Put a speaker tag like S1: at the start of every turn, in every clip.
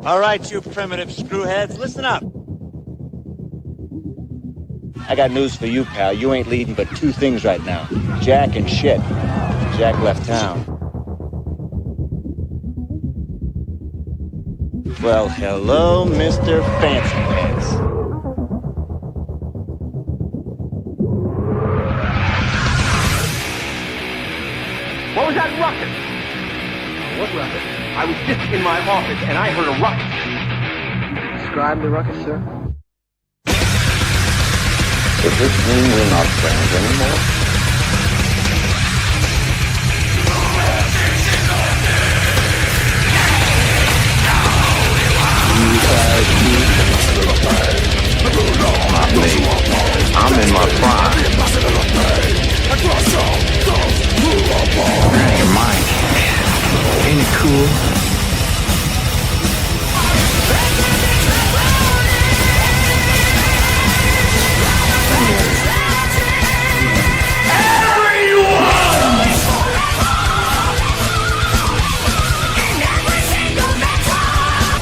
S1: All right, you primitive screwheads, listen up. I got news for you, pal. You ain't leading but two things right now. Jack and shit. Jack left town. Well, hello, Mr. Fancy Pants.
S2: What was that ruckus? What ruckus? I was just in my office and I heard a ruckus.
S3: Describe the ruckus, sir.
S4: Does this mean we're not friends anymore? Not me. I'm in my prime. Your mind. Ain't it cool?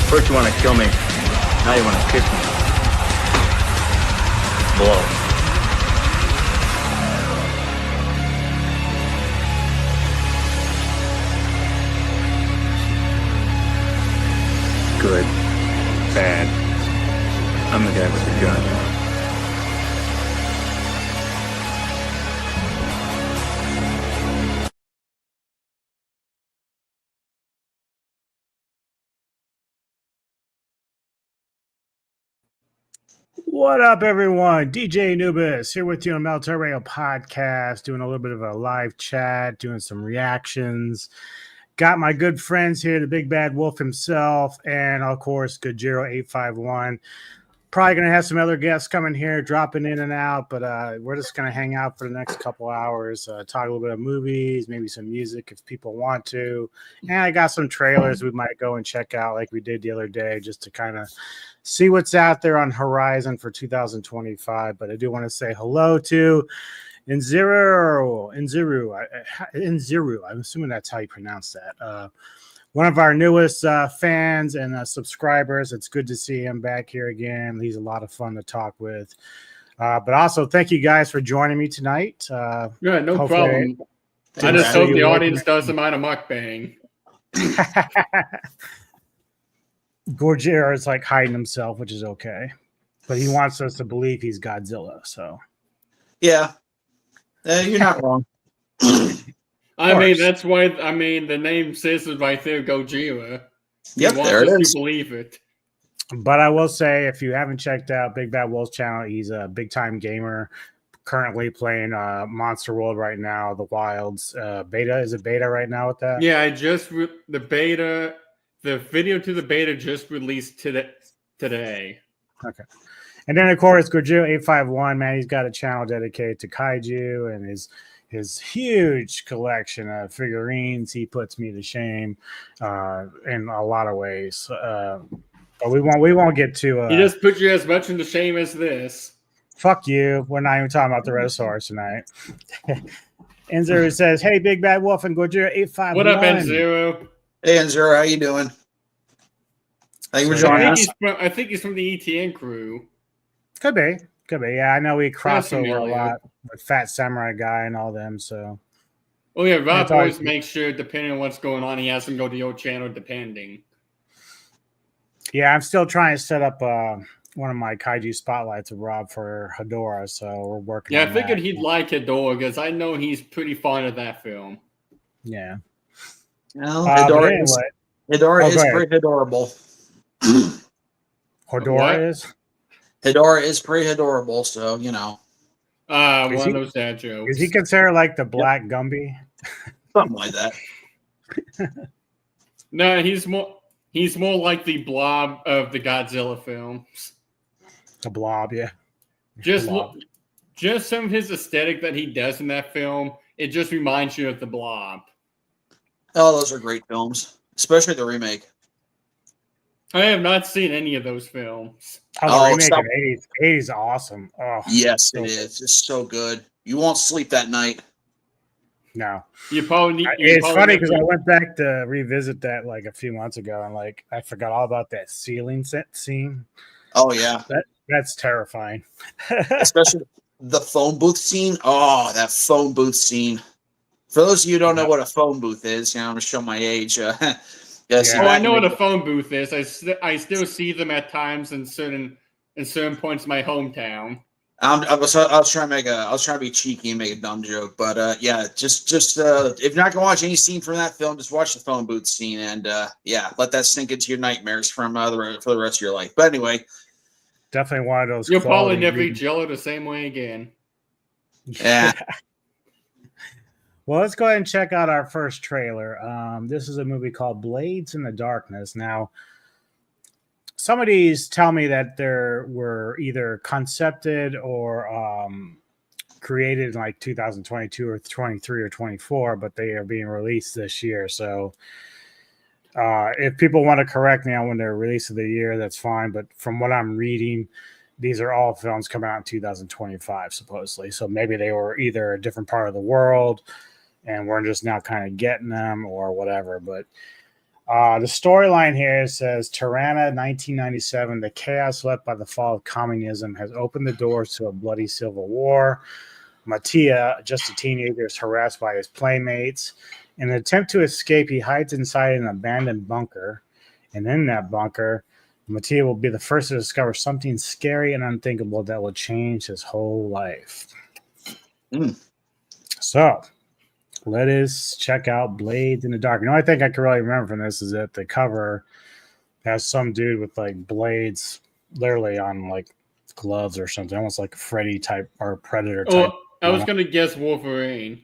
S4: First you want to kill me, now you want to kiss me. Blow. Good. Bad. I'm the guy with the gun.
S5: What up, everyone? DJ Anubis here with you on Military Radio Podcast, doing a little bit of a live chat, doing some reactions. Got my good friends here, the Big Bad Wolf himself, and of course, Gojiro851. Probably going to have some other guests coming here, dropping in and out, but we're just going to hang out for the next couple hours, talk a little bit of movies, maybe some music if people want to. And I got some trailers we might go and check out like we did the other day just to kind of see what's out there on horizon for 2025. But I do want to say hello to Inziru. I'm assuming that's how you pronounce that. One of our newest fans and subscribers. It's good to see him back here again. He's a lot of fun to talk with. But also, thank you guys for joining me tonight.
S6: Yeah, no problem. I just hope the audience doesn't mind a mukbang.
S5: Gojiro is like hiding himself, which is okay. But he wants us to believe he's Godzilla. So,
S3: yeah, you're not wrong.
S6: I mean, that's why. I mean, the name says it right there, Gojira.
S3: Yep, there it is.
S6: To believe it.
S5: But I will say, if you haven't checked out Big Bad Wolf's channel, he's a big time gamer. Currently playing Monster World right now, the Wilds beta. Is it beta right now with that?
S6: Yeah, I just the beta. The video to the beta just released today.
S5: Okay. And then, of course, Gojiro851, man, he's got a channel dedicated to kaiju and his huge collection of figurines. He puts me to shame in a lot of ways. But we won't get to...
S6: he just put you as much into shame as this.
S5: Fuck you. We're not even talking about the Redosaurus tonight. Enzo says, hey, Big Bad Wolf and Gojiro851.
S6: What up, Enzo?
S3: Hey, Enzo, how you doing? Thank you for joining us.
S6: I think he's from the ETN crew.
S5: Could be. Yeah, I know we cross over a lot with Fat Samurai Guy and all them. So.
S6: Oh yeah, Rob always makes sure, depending on what's going on, he has to go to your channel. Depending.
S5: Yeah, I'm still trying to set up one of my kaiju spotlights with Rob for Hedorah, so we're working.
S6: Yeah,
S5: on
S6: I figured
S5: that.
S6: he'd like Hedorah because I know he's pretty fond of that film.
S5: Yeah.
S3: Well, Hedorah is pretty adorable.
S5: Hedorah is?
S3: Hedorah is pretty adorable, so, you know.
S6: One of those dad jokes.
S5: Is he considered like the Black Gumby?
S3: Something like that.
S6: No, he's more like the Blob of the Godzilla films.
S5: The Blob, yeah.
S6: Just some of his aesthetic that he does in that film, it just reminds you of the Blob.
S3: Oh, those are great films, especially the remake.
S6: I have not seen any of those films.
S5: Oh, the remake of 80s. 80s is awesome. Oh,
S3: yes, it is. It's so good. You won't sleep that night.
S5: No.
S6: You
S5: It's
S6: probably
S5: funny
S6: need
S5: because
S6: to-
S5: I went back to revisit that like a few months ago, and like I forgot all about that ceiling set scene.
S3: Oh yeah,
S5: That's terrifying.
S3: especially the phone booth scene. Oh, that phone booth scene. For those of you who don't know what a phone booth is, I'm gonna show my age. See,
S6: Oh, I
S3: back
S6: know
S3: in
S6: what
S3: the-
S6: a phone booth is. I still see them at times in certain points in my hometown.
S3: I was trying to be cheeky and make a dumb joke, but yeah, just if you're not gonna watch any scene from that film, just watch the phone booth scene and yeah, let that sink into your nightmares from for the rest of your life. But anyway,
S5: Definitely one of those.
S6: You'll probably
S5: quality
S6: never eat
S5: reading-
S6: Jello the same way again.
S3: yeah,
S5: Well, let's go ahead and check out our first trailer. This is a movie called Blades in the Darkness. Now, some of these tell me that they were either concepted or created in like 2022 or 23 or 24, but they are being released this year. So if people want to correct me on when they're released of the year, that's fine. But from what I'm reading, these are all films coming out in 2025, supposedly. So maybe they were either a different part of the world and we're just now kind of getting them or whatever. But the storyline here says Tirana 1997, the chaos left by the fall of communism has opened the doors to a bloody civil war. Mattia, just a teenager, is harassed by his playmates. In an attempt to escape, he hides inside an abandoned bunker. And in that bunker, Mattia will be the first to discover something scary and unthinkable that will change his whole life. So, let us check out Blades in the Dark. The only thing I can really remember from this is that the cover has some dude with like blades literally on like gloves or something, almost like a Freddy type or Predator type.
S6: Oh, I was going to guess Wolverine.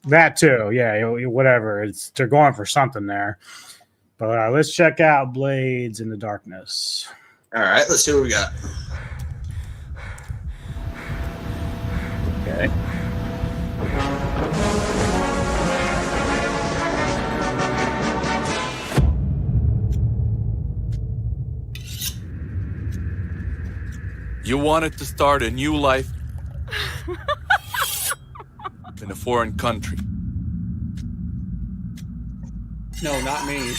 S5: That too, yeah, whatever. They're going for something there. But let's check out Blades in the Darkness.
S3: all right, let's see what we got. Okay.
S7: You wanted to start a new life in a foreign country.
S6: No, not me.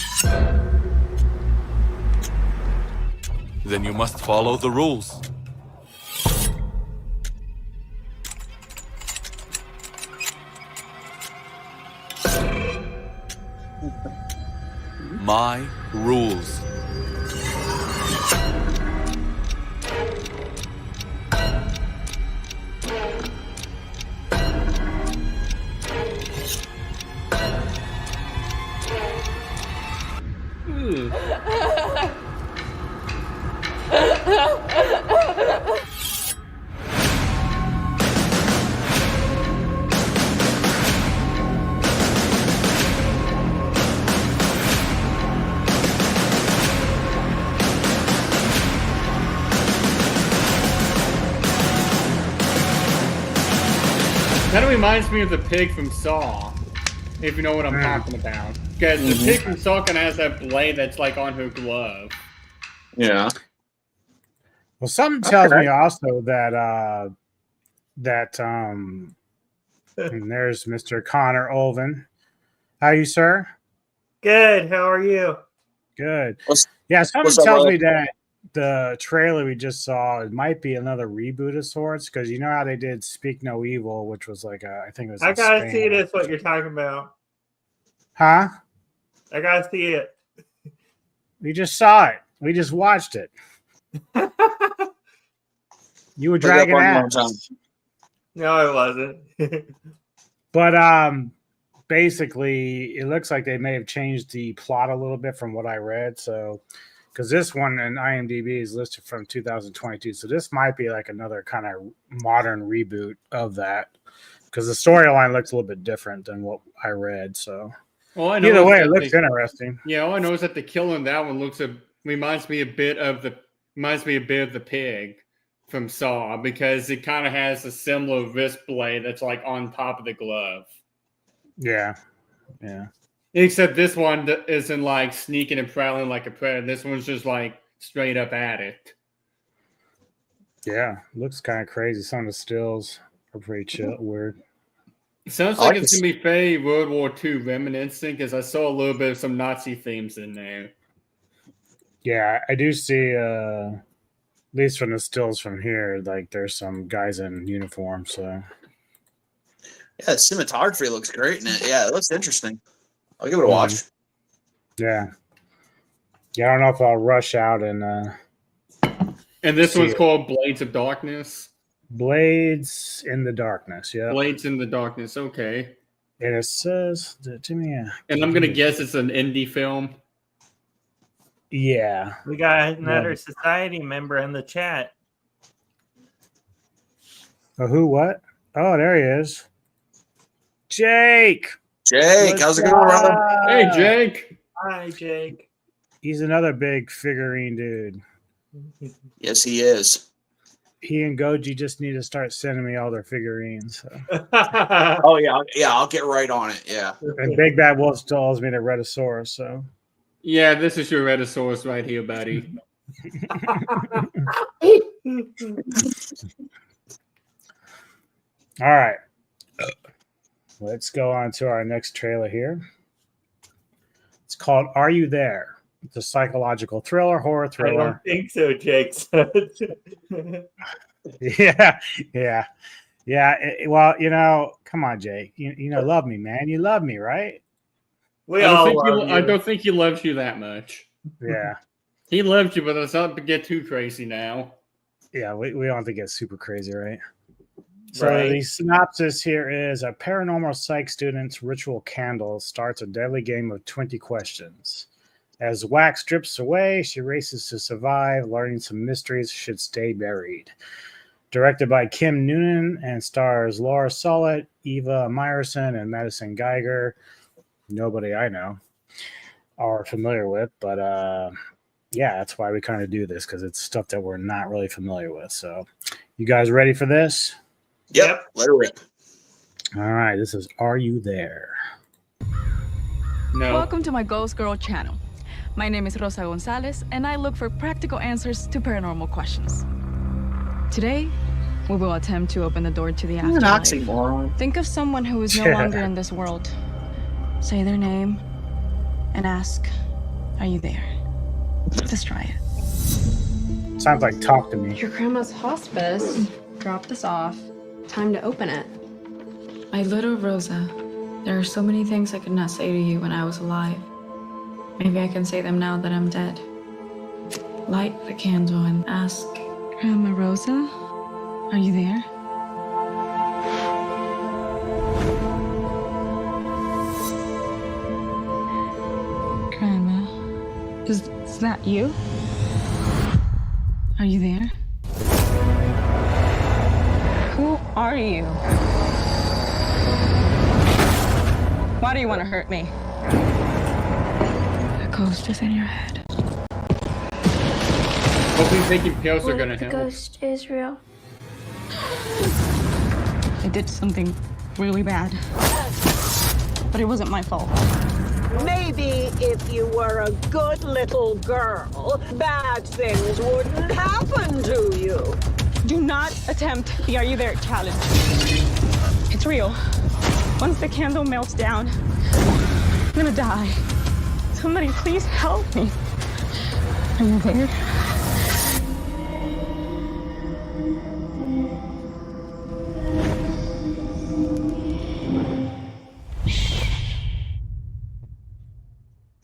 S7: Then you must follow the rules. My rules.
S6: That reminds me of the pig from Saw, if you know what I'm talking about. Because the pig from Saw kind of has that blade that's like on her glove.
S3: Yeah.
S5: Well, something tells me also that and there's Mr. Connor Olven. How are you, sir?
S8: Good. How are you?
S5: Good.
S3: What's
S5: Something
S3: up,
S5: tells
S3: brother?
S5: me that the trailer we just saw, it might be another reboot of sorts, because you know how they did Speak No Evil, which was like I think it was
S8: I
S5: in
S8: gotta
S5: Spain.
S8: see this. What you're talking about?
S5: Huh?
S8: I gotta see it.
S5: We just saw it. We just watched it. You were dragging ass.
S8: No, I wasn't.
S5: But basically, it looks like they may have changed the plot a little bit from what I read. So, because this one in IMDb is listed from 2022, so this might be like another kind of modern reboot of that. Because the storyline looks a little bit different than what I read. So,
S6: All I know
S5: either
S6: is
S5: way,
S6: that
S5: it looks
S6: the-
S5: interesting.
S6: Yeah, all I know is that the kill in that one reminds me a bit of the pig from Saw, because it kind of has a similar wrist blade that's like on top of the glove.
S5: Yeah, yeah.
S6: Except this one isn't like sneaking and prowling like a predator. This one's just like straight up at it.
S5: Yeah, looks kind of crazy. Some of the stills are pretty chill, weird.
S6: It sounds
S3: I
S6: like
S3: like
S6: it's
S3: this.
S6: going to be very World War II reminiscent because I saw a little bit of some Nazi themes in there.
S5: Yeah, I do see. At least from the stills from here, like there's some guys in uniform. So
S3: Yeah, the cinematography looks great in it. Yeah, it looks interesting. I'll give it a
S5: Mhm.
S3: watch.
S5: yeah, I don't know if I'll rush out and
S6: And this
S5: see
S6: one's
S5: it.
S6: called Blades of Darkness.
S5: Blades in the Darkness. Yeah,
S6: Blades in the Darkness, okay.
S5: and it says Jimmy.
S6: And I'm going to guess it's an indie film.
S5: Yeah.
S8: We got another society member in the chat.
S5: Oh, who? What? Oh, there he is. Jake.
S3: Jake, how's it going, brother?
S6: Hey, Jake.
S8: Hi, Jake.
S5: He's another big figurine dude.
S3: Yes, he is.
S5: He and Goji just need to start sending me all their figurines. So.
S3: Oh yeah, I'll get right on it. Yeah.
S5: And Big Bad Wolf still owes me the Rhedosaurus. So.
S6: Yeah, this is your Rhedosaurus right here, buddy.
S5: All right. Let's go on to our next trailer here. It's called Are You There? It's a psychological thriller, horror
S8: I
S5: thriller.
S8: don't think so, Jake.
S5: Yeah. Well, come on, Jake. You love me, man. You love me, right?
S8: We all love
S6: I
S8: you.
S6: don't think he loves you that much.
S5: Yeah.
S6: He loves you, but it's not to get too crazy now.
S5: Yeah, we don't have to get super crazy, right? So
S8: Right.
S5: the synopsis here is a paranormal psych student's ritual candle starts a deadly game of 20 questions. As wax drips away, she races to survive, learning some mysteries should stay buried. Directed by Kim Noonan and stars Laura Sollett, Eva Meyerson, and Madison Geiger. Nobody I know are familiar with, but yeah, that's why we kind of do this, because it's stuff that we're not really familiar with. So you guys ready for this?
S3: Yep. Let her rip.
S5: All right, this is Are You There?
S6: No.
S9: Welcome to my Ghost Girl channel. My name is Rosa Gonzalez, and I look for practical answers to paranormal questions. Today, we will attempt to open the door to the
S3: You're an
S9: afterlife.
S3: oxymoron.
S9: Think of someone who is no
S5: Yeah.
S9: longer in this world. Say their name and ask, are you there? Let's try it.
S5: Sounds like Talk to Me.
S10: Your grandma's hospice. Drop this off. Time to open it.
S9: My little Rosa, there are so many things I could not say to you when I was alive. Maybe I can say them now that I'm dead. Light the candle and ask, Grandma Rosa, are you there? Grandma, is that you? Are you there? Who are you? Why do you want to hurt me? The ghost is in your head.
S6: Hopefully taking pills are
S10: What
S6: going to
S10: if the
S6: help.
S10: ghost is real?
S9: I did something really bad. But it wasn't my fault.
S11: Maybe if you were a good little girl, bad things wouldn't happen to you.
S9: Do not attempt the Are You There challenge. It's real. Once the candle melts down, I'm gonna die. Somebody please help me. Are you there?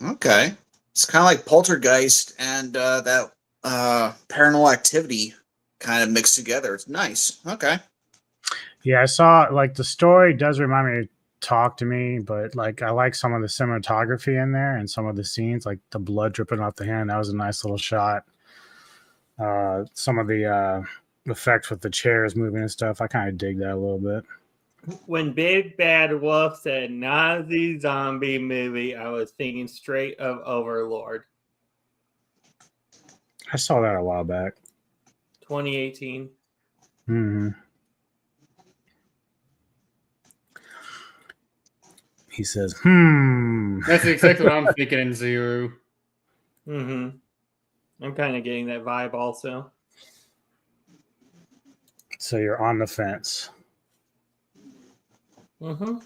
S3: Okay. It's kind of like Poltergeist and that Paranormal Activity kind of mixed together. It's nice. Okay.
S5: Yeah, I saw like the story does remind me of Talk to Me, but like I like some of the cinematography in there and some of the scenes, like the blood dripping off the hand. That was a nice little shot. Some of the effects with the chairs moving and stuff. I kind of dig that a little bit.
S8: When Big Bad Wolf said Nazi zombie movie, I was thinking straight of Overlord,
S5: I saw that a while back.
S8: 2018.
S5: Mm-hmm. He says,
S6: That's exactly what I'm thinking in Zero.
S8: Mm-hmm. I'm kind of getting that vibe also.
S5: So you're on the fence.
S8: Mm-hmm.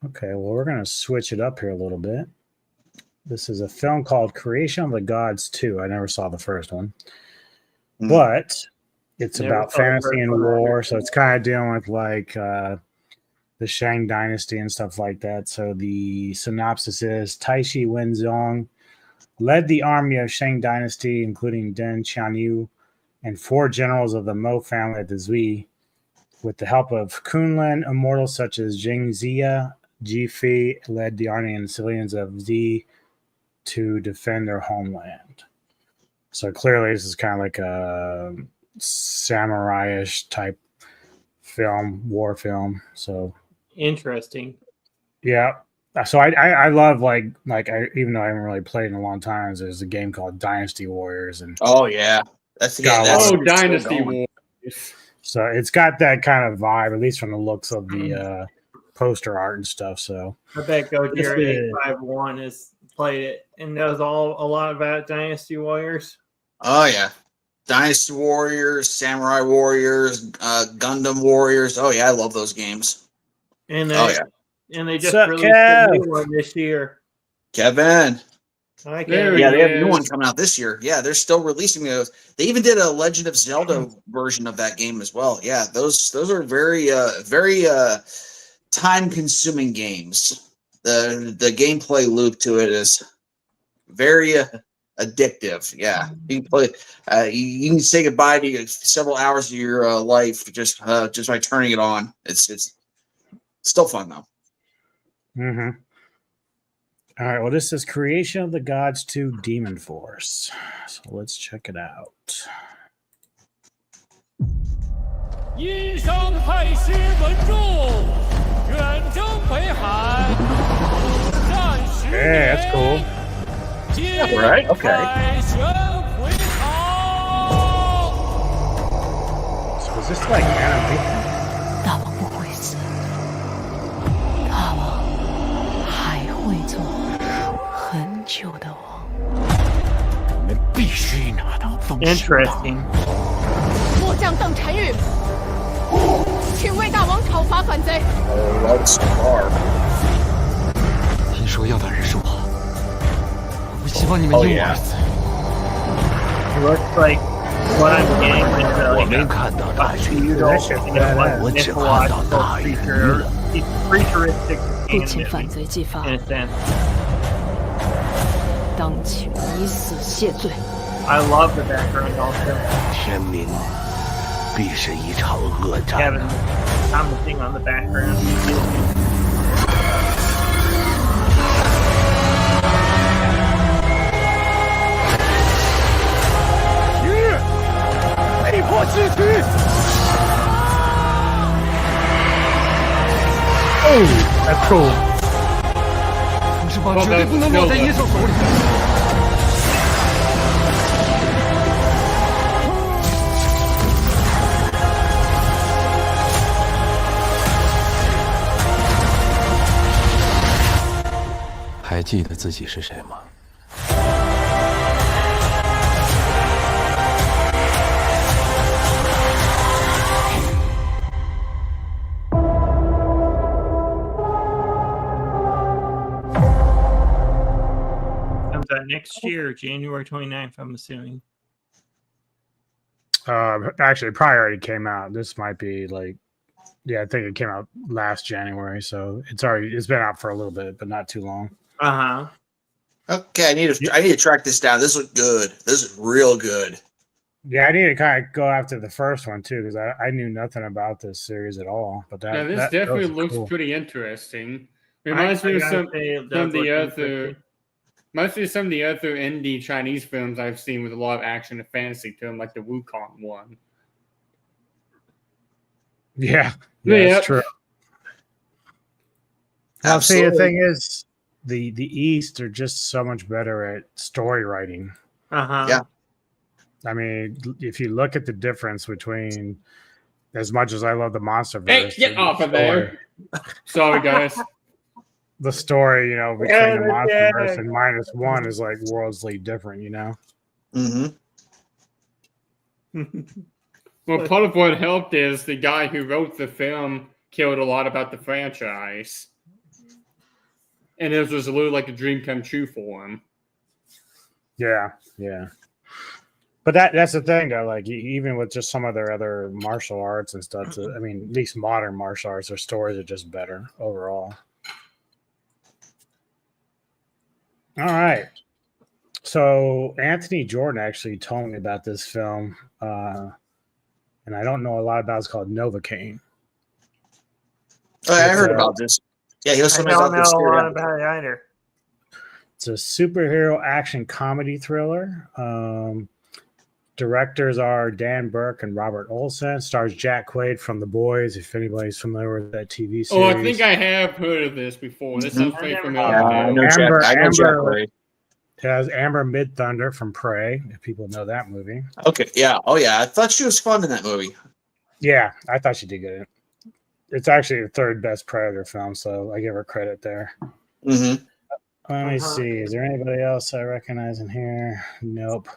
S5: Okay, well, we're going to switch it up here a little bit. This is a film called Creation of the Gods 2. I never saw the first one. But it's
S8: Never
S5: about
S8: saw the
S5: fantasy
S8: first
S5: and
S8: one either.
S5: war, so it's kind of dealing with like the Shang Dynasty and stuff like that. So the synopsis is Taishi Wenzong led the army of Shang Dynasty, including Deng Qianyu and 4 generals of the Mo family at the Zui, with the help of Kunlun immortals such as Jing Zia. Ji Fi led the army and civilians of Z to defend their homeland. So clearly, this is kind of like a samurai-ish type film, war film. So
S8: Interesting.
S5: yeah. So I love like even though I haven't really played in a long time, there's a game called Dynasty Warriors, and
S3: Oh yeah, that's
S6: Dynasty Wars.
S5: So it's got that kind of vibe, at least from the looks of the poster art and stuff. So
S8: I bet Gojira
S5: This is-
S8: 851 has played it and knows a lot about Dynasty Warriors.
S3: Oh yeah, Dynasty Warriors, Samurai Warriors, Gundam Warriors. Oh yeah, I love those games.
S8: And they,
S3: Oh yeah,
S8: and they just
S5: Sup,
S8: released a
S5: Kev?
S8: new one this year.
S3: Kevin.
S8: Hi,
S6: There
S8: Kevin.
S6: he
S3: Yeah, they have a new
S6: is.
S3: one coming out this year. Yeah, they're still releasing those. They even did a Legend of Zelda version of that game as well. Yeah, those are very time consuming games. The gameplay loop to it is very addictive. Yeah, you can play. You can say goodbye to several hours of your life just by turning it on. It's still fun though.
S5: Mm-hmm. All right. Well, this is Creation of the Gods 2 Demon Force. So let's check it out.
S12: 殷商太师闻众，远征北海，战10
S5: Yeah, that's cool.
S12: 今
S3: Right, okay.
S12: 凯旋回朝。
S5: So is this like anime?
S13: 大王不会死，大王还会做很久的王。
S4: 我们必须拿到封神榜。
S8: Interesting.
S14: 末将邓婵玉，请为大王讨伐反贼。
S3: That's far.
S4: 听说要的人是我，我不希望你们
S3: Oh,
S4: 因我
S3: yeah.
S4: 而死。
S8: It looks like what I'm getting is
S4: 我
S8: like
S4: 没看到大
S8: a
S4: 雨，
S8: feudal,
S4: 我只看到大雨。
S8: futuristic
S13: 不请
S8: anime
S13: 反贼继发，
S8: in a sense.
S13: 当请以死谢罪。
S8: I love the background also.
S4: 天明必是一场恶战。
S8: Kevin commenting on the background.
S4: 被迫之举。
S5: Oh, that's cool.
S4: 封神榜绝对不能落在野兽手里。还记得自己是谁吗？
S8: Comes out next year, January 29th, I'm assuming.
S5: Actually, it probably already came out. This might be like, yeah, I think it came out last January, so it's been out for a little bit, but not too long.
S8: Uh-huh.
S3: Okay, I need to track this down. This looks good. This is real good.
S5: Yeah, I need to kind of go after the first one too because I knew nothing about this series at all. But
S6: Yeah, this
S5: that
S6: definitely
S5: looks
S6: looks
S5: cool.
S6: pretty interesting. Reminds me of some of the other. Mostly some of the other indie Chinese films I've seen with a lot of action and fantasy to them, like the Wukong one.
S5: Yeah,
S6: Yeah.
S5: that's true. I'll say the
S3: Absolutely.
S5: thing is, the East are just so much better at story writing.
S8: Uh-huh.
S3: Yeah.
S5: I mean, if you look at the difference between, as much as I love the MonsterVerse,
S6: Hey, get off of there! Sorry, guys.
S5: The story, between
S8: Yeah,
S5: the
S8: yeah.
S5: MonsterVerse and -1 is like worldsly different,
S3: Mm-hmm.
S6: Well, part of what helped is the guy who wrote the film killed a lot about the franchise. And it was literally like a dream come true for him.
S5: Yeah, yeah. But that's the thing, though. Like, even with just some of their other martial arts and stuff, I mean, at least modern martial arts, their stories are just better overall. All right. So Anthony Jordan actually told me about this film, and I don't know a lot about it. It's called Novocaine.
S3: Oh, I heard about this. Yeah, he was
S8: I
S3: talking
S8: don't
S3: about this.
S8: know a lot about it either.
S5: It's a superhero action comedy thriller. Directors are Dan Burke and Robert Olson. Stars Jack Quaid from The Boys, if anybody's familiar with that TV series.
S6: Oh, I think I have heard of this before. This sounds very familiar.
S3: I know Jack Quaid.
S5: It has Amber Mid-Thunder from Prey, if people know that movie.
S3: Okay, yeah. Oh, yeah. I thought she was fun in that movie.
S5: Yeah, I thought she did good. It's actually the third best Predator film, so I give her credit there.
S3: Mm-hmm.
S5: Let me see. Is there anybody else I recognize in here? Nope.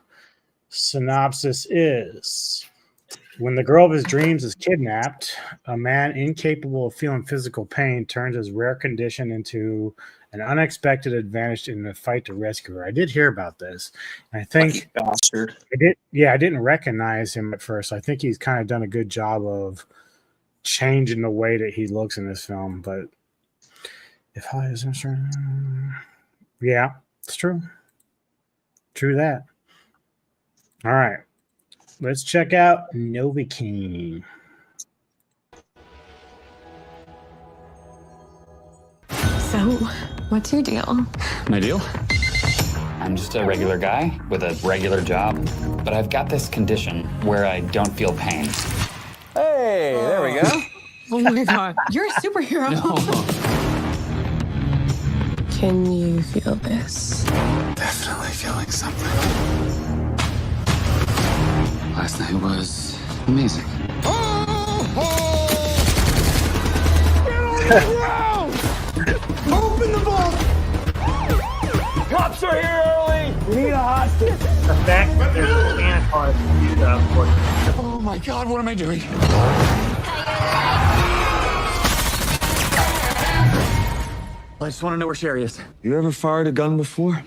S5: Synopsis is: when the girl of his dreams is kidnapped, a man incapable of feeling physical pain turns his rare condition into an unexpected advantage in the fight to rescue her. I did hear about this. I think
S3: bastard.
S5: I didn't recognize him at first. I think he's kind of done a good job of changing the way that he looks in this film. But if I was yeah, it's true. True that. All right. Let's check out Novocaine.
S9: So, what's your deal?
S15: My deal? I'm just a regular guy with a regular job, but I've got this condition where I don't feel pain.
S16: Hey, there we go.
S9: Oh my god, you're a superhero. Can you feel this?
S16: Definitely feeling something. Last night was amazing.
S12: Open the vault! Cops are here early! We need a hostage!
S8: The fact that there's a Santa Claus
S16: Oh my god, what am I doing? I just want to know where Sherry is.
S17: You ever fired a gun before?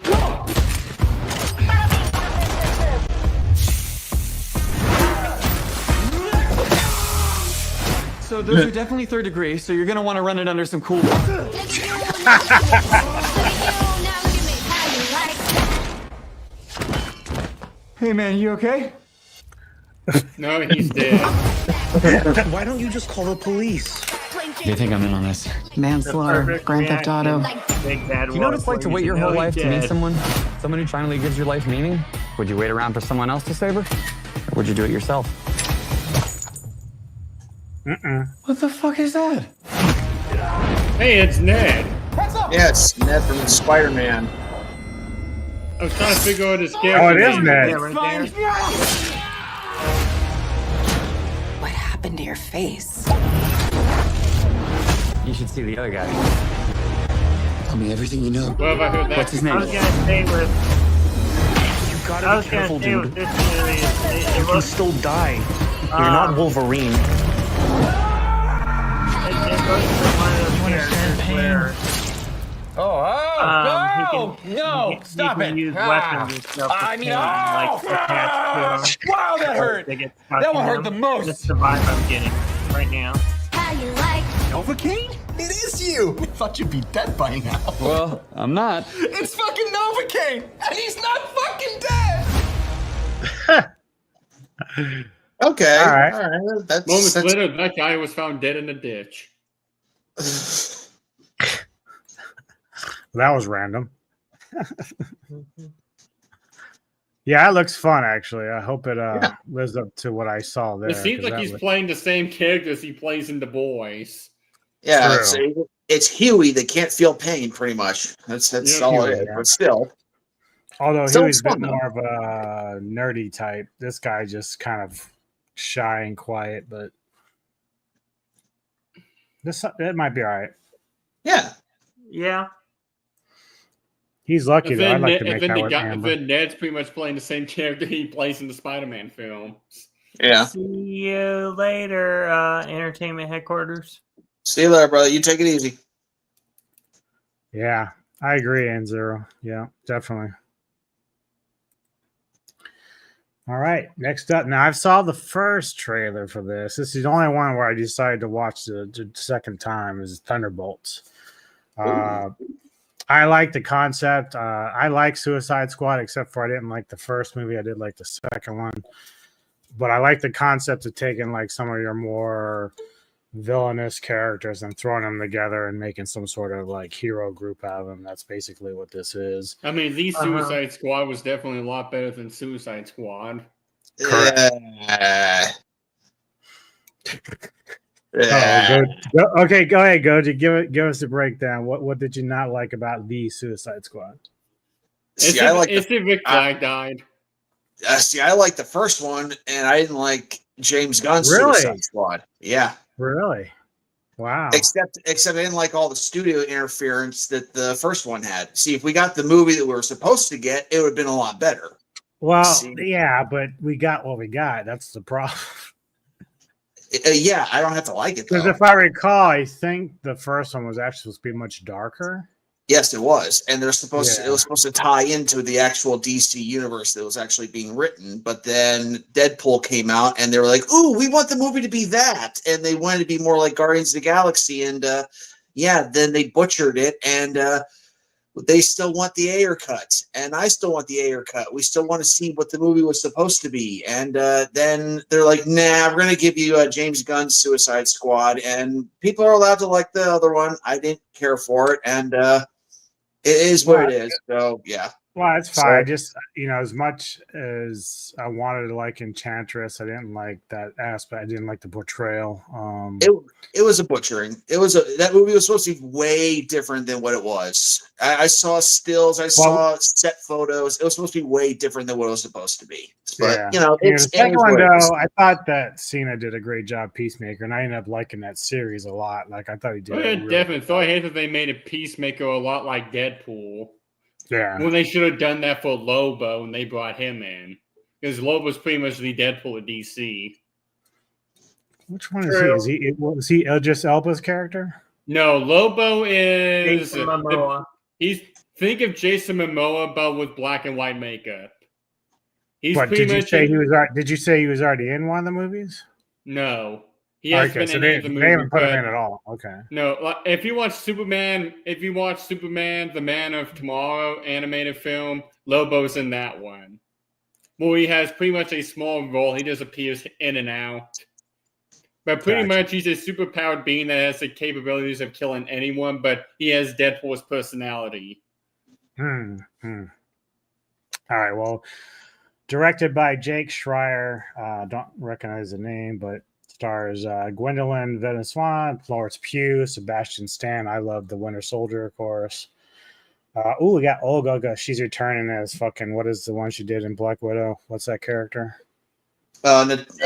S16: So those are definitely third degree, so you're gonna want to run it under some cool water. Hey man, you okay?
S6: No, he's dead.
S17: Why don't you just call the police?
S15: Do you think I'm in on this?
S13: Manslaughter, Grand Theft Auto.
S8: Big bad
S15: Do you know what it's like to wait your whole life to meet
S8: someone?
S15: Someone who finally gives your life meaning? Would you wait around for someone else to save her? Or would you do it yourself?
S16: What the fuck is that?
S6: Hey, it's Ned.
S3: Yeah, it's Ned from Spider-Man.
S6: I was trying to figure out his character.
S5: Oh, it is Ned.
S8: Yeah, right there.
S13: What happened to your face?
S15: You should see the other guy.
S17: Tell me everything you know.
S6: Well, have I heard that?
S15: What's his
S8: I
S15: name?
S8: was gonna stay with.
S17: You gotta
S8: I
S17: be
S8: was gonna
S17: careful,
S8: stay
S17: dude.
S8: with this movie. It
S17: You can
S8: looks.
S17: still die. You're not Wolverine.
S8: It looks like one of those characters where.
S16: Stop
S8: he can
S16: it.
S8: use weapons and stuff.
S16: I mean,
S8: like attached to him.
S16: Wow, that hurt.
S8: They get
S16: That one hurt
S8: him.
S16: the most.
S8: That's the vibe I'm getting right now.
S16: Novocaine? It is you. I thought you'd be dead by now.
S15: Well, I'm not.
S16: It's fucking Novocaine, and he's not fucking dead.
S3: Okay.
S5: All right.
S3: That's,
S6: Moments
S3: that's
S6: later, that guy was found dead in a ditch.
S5: That was random. Yeah, it looks fun, actually. I hope it lives up to what I saw there.
S6: It seems like he's playing the same characters he plays in The Boys.
S3: yeah. It's Huey that can't feel pain, pretty much. That's all
S5: Huey,
S3: it is.
S5: yeah.
S3: But still,
S5: Although
S3: Still
S5: Huey's a bit
S3: fun, though.
S5: more of a nerdy type. This guy just kind of shy and quiet, but it might be all right.
S3: yeah.
S8: Yeah.
S5: He's lucky,
S6: And
S5: though. I'd
S6: then,
S5: like to
S6: and
S5: make
S6: then,
S5: that
S6: the
S5: with
S6: guy,
S5: Amber.
S6: then Ned's pretty much playing the same character he plays in the Spider-Man films.
S3: Yeah.
S8: See you later, entertainment headquarters.
S3: See you later, brother. You take it easy.
S5: Yeah, I agree, N0. Yeah, definitely. All right, next up. Now, I saw the first trailer for this. This is the only one where I decided to watch the second time is Thunderbolts. I like the concept. I like Suicide Squad, except for I didn't like the first movie. I did like the second one. But I like the concept of taking like some of your more villainous characters and throwing them together and making some sort of like hero group out of them. That's basically what this is.
S6: I mean, the Suicide Squad was definitely a lot better than Suicide Squad.
S5: Correct. Okay, go ahead, Goji. Give us a breakdown. What did you not like about the Suicide Squad?
S3: See, I like
S6: if Rick Flag died.
S3: See, I like the first one, and I didn't like James Gunn's
S5: Really?
S3: Suicide Squad. Yeah.
S5: Really? Wow.
S3: Except I didn't like all the studio interference that the first one had. See, if we got the movie that we were supposed to get, it would have been a lot better.
S5: Well, yeah, but we got what we got. That's the problem.
S3: Yeah, I don't have to like it,
S5: Because
S3: though.
S5: if I recall, I think the first one was actually supposed to be much darker.
S3: Yes, it was, and they're supposed to, it was supposed to tie into the actual DC universe that was actually being written. But then Deadpool came out, and they were like, "Ooh, we want the movie to be that," and they wanted to be more like Guardians of the Galaxy. And then they butchered it, and they still want the Ayer cut, and I still want the Ayer cut. We still want to see what the movie was supposed to be, and then they're like, "Nah, we're gonna give you James Gunn's Suicide Squad," and people are allowed to like the other one. I didn't care for it, and it is what it is. So yeah.
S5: Well, it's fine. Just as much as I wanted to like Enchantress, I didn't like that aspect. I didn't like the portrayal.
S3: It was a butchering. That movie was supposed to be way different than what it was. I saw stills. I saw set photos. It was supposed to be way different than what it was supposed to be. But
S5: the second one though, I thought that Cena did a great job, Peacemaker, and I ended up liking that series a lot. Like I thought he did.
S6: I definitely thought I hate that they made a Peacemaker a lot like Deadpool.
S5: Yeah.
S6: When they should have done that for Lobo when they brought him in. Because Lobo's pretty much the Deadpool of DC.
S5: Which one is he? Was he Idris Elba's character?
S6: No, Lobo is...
S8: Jason Momoa.
S6: Think of Jason Momoa, but with black and white makeup.
S5: Did you say he was already in one of the movies?
S6: No. He hasn't been in any of the movies.
S5: They haven't put him in at all. Okay.
S6: No, if you watch Superman, The Man of Tomorrow animated film, Lobo's in that one. Well, he has pretty much a small role. He just appears in and out. But pretty much he's a superpowered being that has the capabilities of killing anyone, but he has Deadpool's personality.
S5: All right, well, directed by Jake Schreier. Don't recognize the name, but stars Gwendolyn Venezuela, Florence Pugh, Sebastian Stan. I love the Winter Soldier, of course. We got Olga. She's returning as fucking, what is the one she did in Black Widow? What's that character?
S8: Just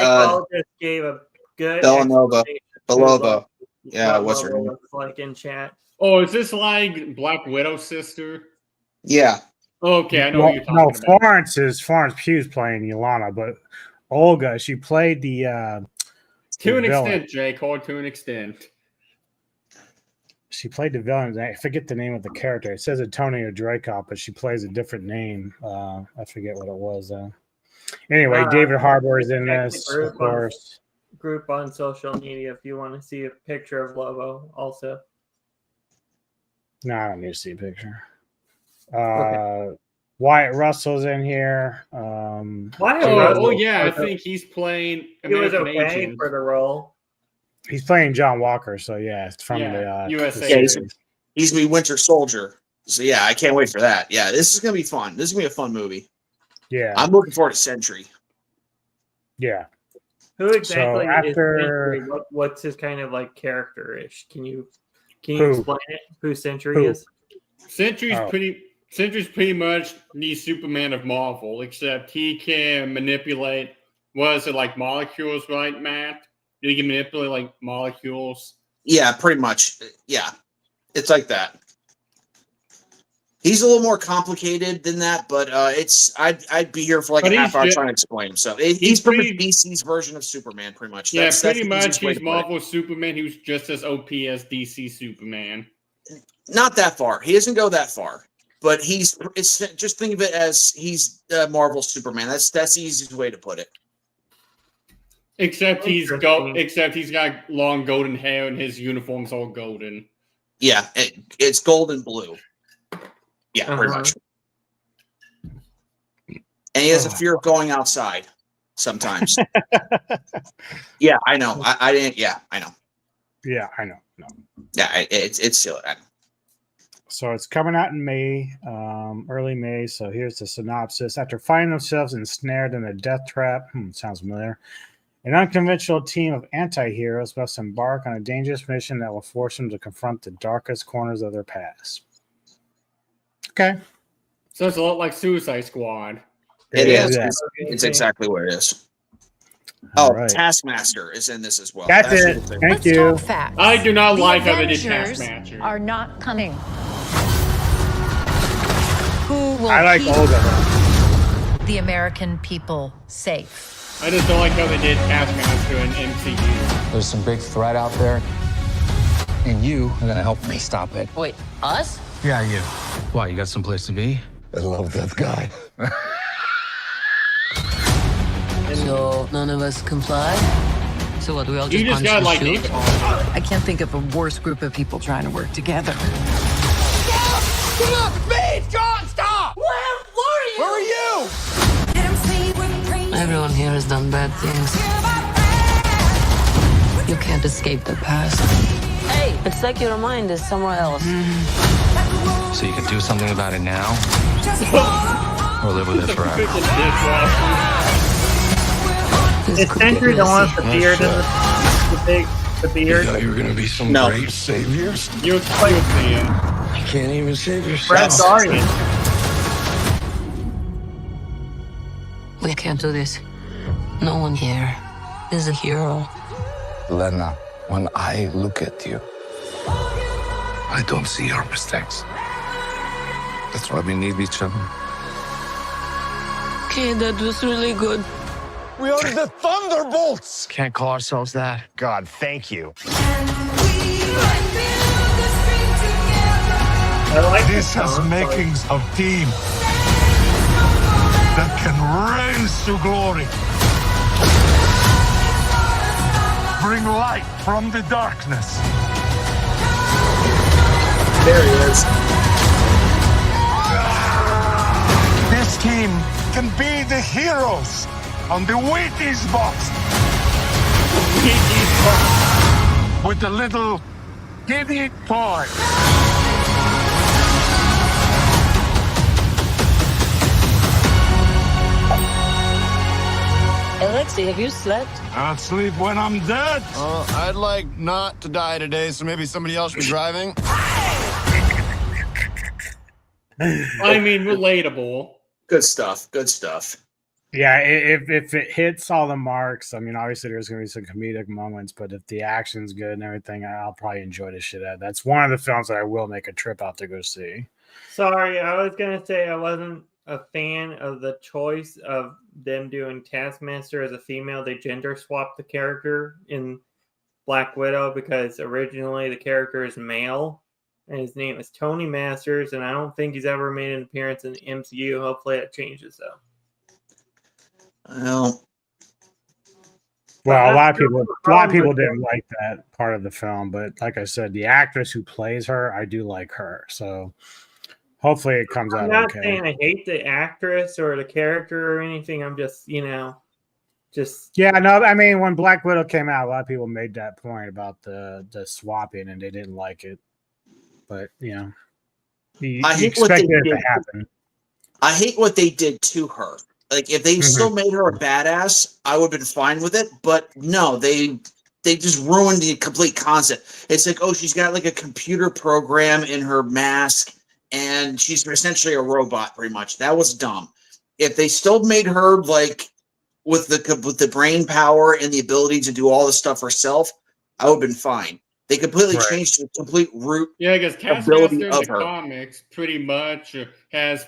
S8: gave a good
S3: Belova. Yeah, what's her name?
S8: looks like in chat.
S6: Oh, is this like Black Widow's sister?
S3: Yeah.
S6: Okay, I know what you're talking about.
S5: Florence Pugh's playing Yelena, but Olga, she played the
S6: to an extent, Jake, to an extent.
S5: She played the villain. I forget the name of the character. It says Antonio Dreykov, but she plays a different name. I forget what it was. Anyway, David Harbour is in this, of course.
S8: Group on social media if you want to see a picture of Lobo also.
S5: No, I don't need to see a picture. Wyatt Russell's in here.
S6: I think he's playing American Agent
S8: for the role.
S5: He's playing John Walker, so yeah, it's from the
S6: USA.
S3: He's the Winter Soldier. So yeah, I can't wait for that. Yeah, this is gonna be fun. This is gonna be a fun movie.
S5: Yeah,
S3: I'm looking forward to Sentry.
S5: Yeah.
S8: Who exactly is Sentry? What's his kind of like character-ish? Can you explain it? Who Sentry is?
S6: Sentry's pretty much the Superman of Marvel, except he can manipulate. Was it like molecules, right, Matt? He can manipulate like molecules.
S3: Yeah, pretty much. Yeah, it's like that. He's a little more complicated than that, but I'd be here for like
S6: But
S3: a half hour
S6: he's
S3: trying to explain him. So he's pretty DC's version of Superman, pretty much.
S6: Yeah,
S3: That's
S6: pretty
S3: the
S6: much.
S3: easiest way
S6: He's
S3: to put it.
S6: Marvel's Superman, who's just as OP as DC Superman.
S3: Not that far. He doesn't go that far, but it's just think of it as he's Marvel Superman. That's the easiest way to put it.
S6: Except he's got long golden hair and his uniform's all golden.
S3: Yeah, it's gold and blue. Yeah, pretty much. And he has a fear of going outside sometimes. Yeah, I know. I didn't. Yeah, I know.
S5: Yeah, I know. No.
S3: Yeah, it's silly. I know.
S5: So it's coming out in May, early May. So here's the synopsis. After finding themselves ensnared in a death trap, sounds familiar, an unconventional team of anti-heroes must embark on a dangerous mission that will force them to confront the darkest corners of their past. Okay.
S6: So it's a lot like Suicide Squad.
S3: It is. It's exactly what it is. Oh,
S5: right.
S3: Taskmaster is in this as well.
S5: That's it. Thank you.
S6: I do not like how they did
S14: Avengers
S6: Taskmaster.
S14: are not coming. Who will
S5: I like
S14: keep
S5: all of them.
S14: the American people safe?
S6: I just don't like how they did Taskmaster in MCU.
S18: There's some big threat out there, and you are gonna help me stop it.
S14: Wait, us?
S18: Yeah, you. Why, you got someplace to be?
S17: I love that guy.
S13: So none of us comply? So what, we all just
S6: You just
S13: punch
S6: got
S13: and
S6: like
S13: shoot?
S6: Napalm.
S13: I can't think of a worse group of people trying to work together.
S16: Speed! John, stop! Where are you?
S13: Everyone here has done bad things. You can't escape the past. Hey, it's like your mind is somewhere else.
S18: So you can do something about it now, or live with it forever.
S8: Is Sentry the one with the beard and the beard?
S17: You thought you were gonna be some great saviors?
S6: You're playing with me.
S17: You can't even save yourself.
S8: Brad Guardian.
S13: We can't do this. No one here is a hero.
S17: Lena, when I look at you, I don't see your mistakes. That's why we need each other.
S13: Okay, that was really good.
S16: We are the Thunderbolts!
S18: Can't call ourselves that.
S16: God, thank you.
S8: I like
S16: This has makings of team that can rise to glory. Bring light from the darkness.
S3: There he is.
S16: This team can be the heroes on the Wheaties box. With the little giddy toy.
S13: Alexei, have you slept?
S16: I'll sleep when I'm dead.
S19: I'd like not to die today, so maybe somebody else be driving.
S6: I mean, relatable.
S3: Good stuff. Good stuff.
S5: Yeah, if it hits all the marks, I mean, obviously there's going to be some comedic moments, but if the action's good and everything, I'll probably enjoy the shit out of it. That's one of the films that I will make a trip out to go see.
S8: Sorry, I was gonna say I wasn't a fan of the choice of them doing Taskmaster as a female. They gender swapped the character in Black Widow because originally the character is male and his name is Tony Masters, and I don't think he's ever made an appearance in the MCU. Hopefully that changes though.
S3: Well,
S5: a lot of people didn't like that part of the film, but like I said, the actress who plays her, I do like her. So hopefully it comes out
S8: I'm not
S5: okay.
S8: saying I hate the actress or the character or anything. I'm just,
S5: Yeah, no, I mean, when Black Widow came out, a lot of people made that point about the swapping, and they didn't like it. But you expected it to happen.
S3: I hate what they did to her. Like, if they still made her a badass, I would have been fine with it. But no, they just ruined the complete concept. It's like, oh, she's got like a computer program in her mask, and she's essentially a robot, pretty much. That was dumb. If they still made her like with the brain power and the ability to do all this stuff herself, I would have been fine. They completely
S5: Right.
S3: changed the complete root
S6: Yeah, because
S3: ability
S6: Taskmaster in
S3: of
S6: the
S3: her.
S6: comics pretty much has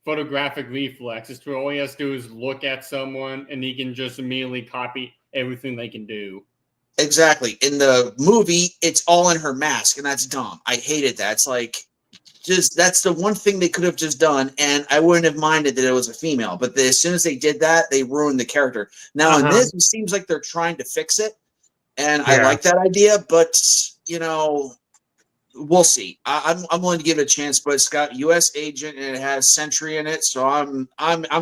S6: photographic reflexes. So all he has to do is look at someone, and he can just immediately copy everything they can do.
S3: Exactly. In the movie, it's all in her mask, and that's dumb. I hated that. It's like, just that's the one thing they could have just done, and I wouldn't have minded that it was a female. But as soon as they did that, they ruined the character. Now in this, it seems like they're trying to fix it, and I like that idea. But we'll see. I'm willing to give it a chance. But it's got U.S. agent and it has Sentry in it, so I'm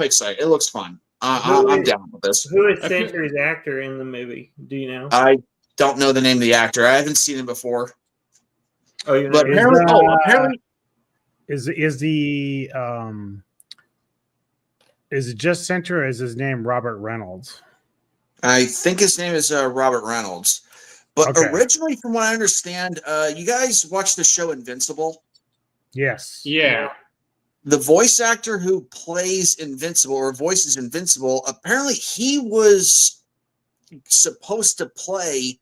S3: excited. It looks fun. I'm down with this.
S8: Who is Sentry's actor in the movie? Do you know?
S3: I don't know the name of the actor. I haven't seen him before.
S8: Oh, you know.
S3: But apparently,
S5: is it just Sentry or is his name Robert Reynolds?
S3: I think his name is Robert Reynolds. But originally, from what I understand, you guys watched the show Invincible?
S5: Yes.
S6: Yeah.
S3: The voice actor who plays Invincible or voices Invincible, apparently he was supposed to play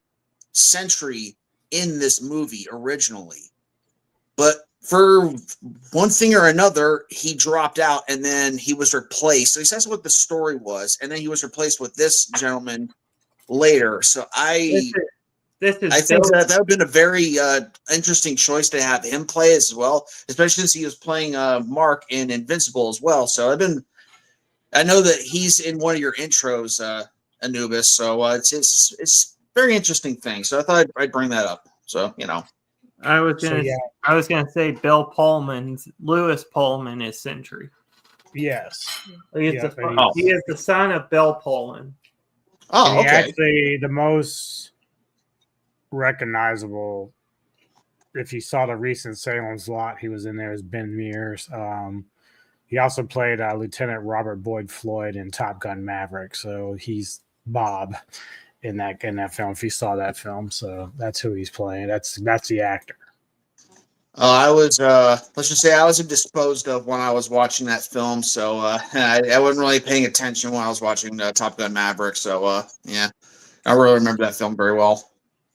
S3: Sentry in this movie originally. But for one thing or another, he dropped out and then he was replaced. So he says what the story was, and then he was replaced with this gentleman later. So I think that would have been a very interesting choice to have him play as well, especially since he was playing Mark in Invincible as well. So I know that he's in one of your intros, Anubis. So it's very interesting thing. So I thought I'd bring that up. So
S8: I was gonna say Bill Pullman's Lewis Pullman is Sentry.
S5: Yes.
S8: He is the son of Bill Pullman.
S3: Oh,
S5: okay. Actually, the most recognizable, if you saw the recent Salem's Lot, he was in there as Ben Mears. He also played Lieutenant Robert Boyd Floyd in Top Gun Maverick, so he's Bob in that film. If you saw that film, so that's who he's playing. That's the actor.
S3: I was let's just say I was disposed of when I was watching that film, so I wasn't really paying attention when I was watching Top Gun Maverick. So yeah, I really remember that film very well.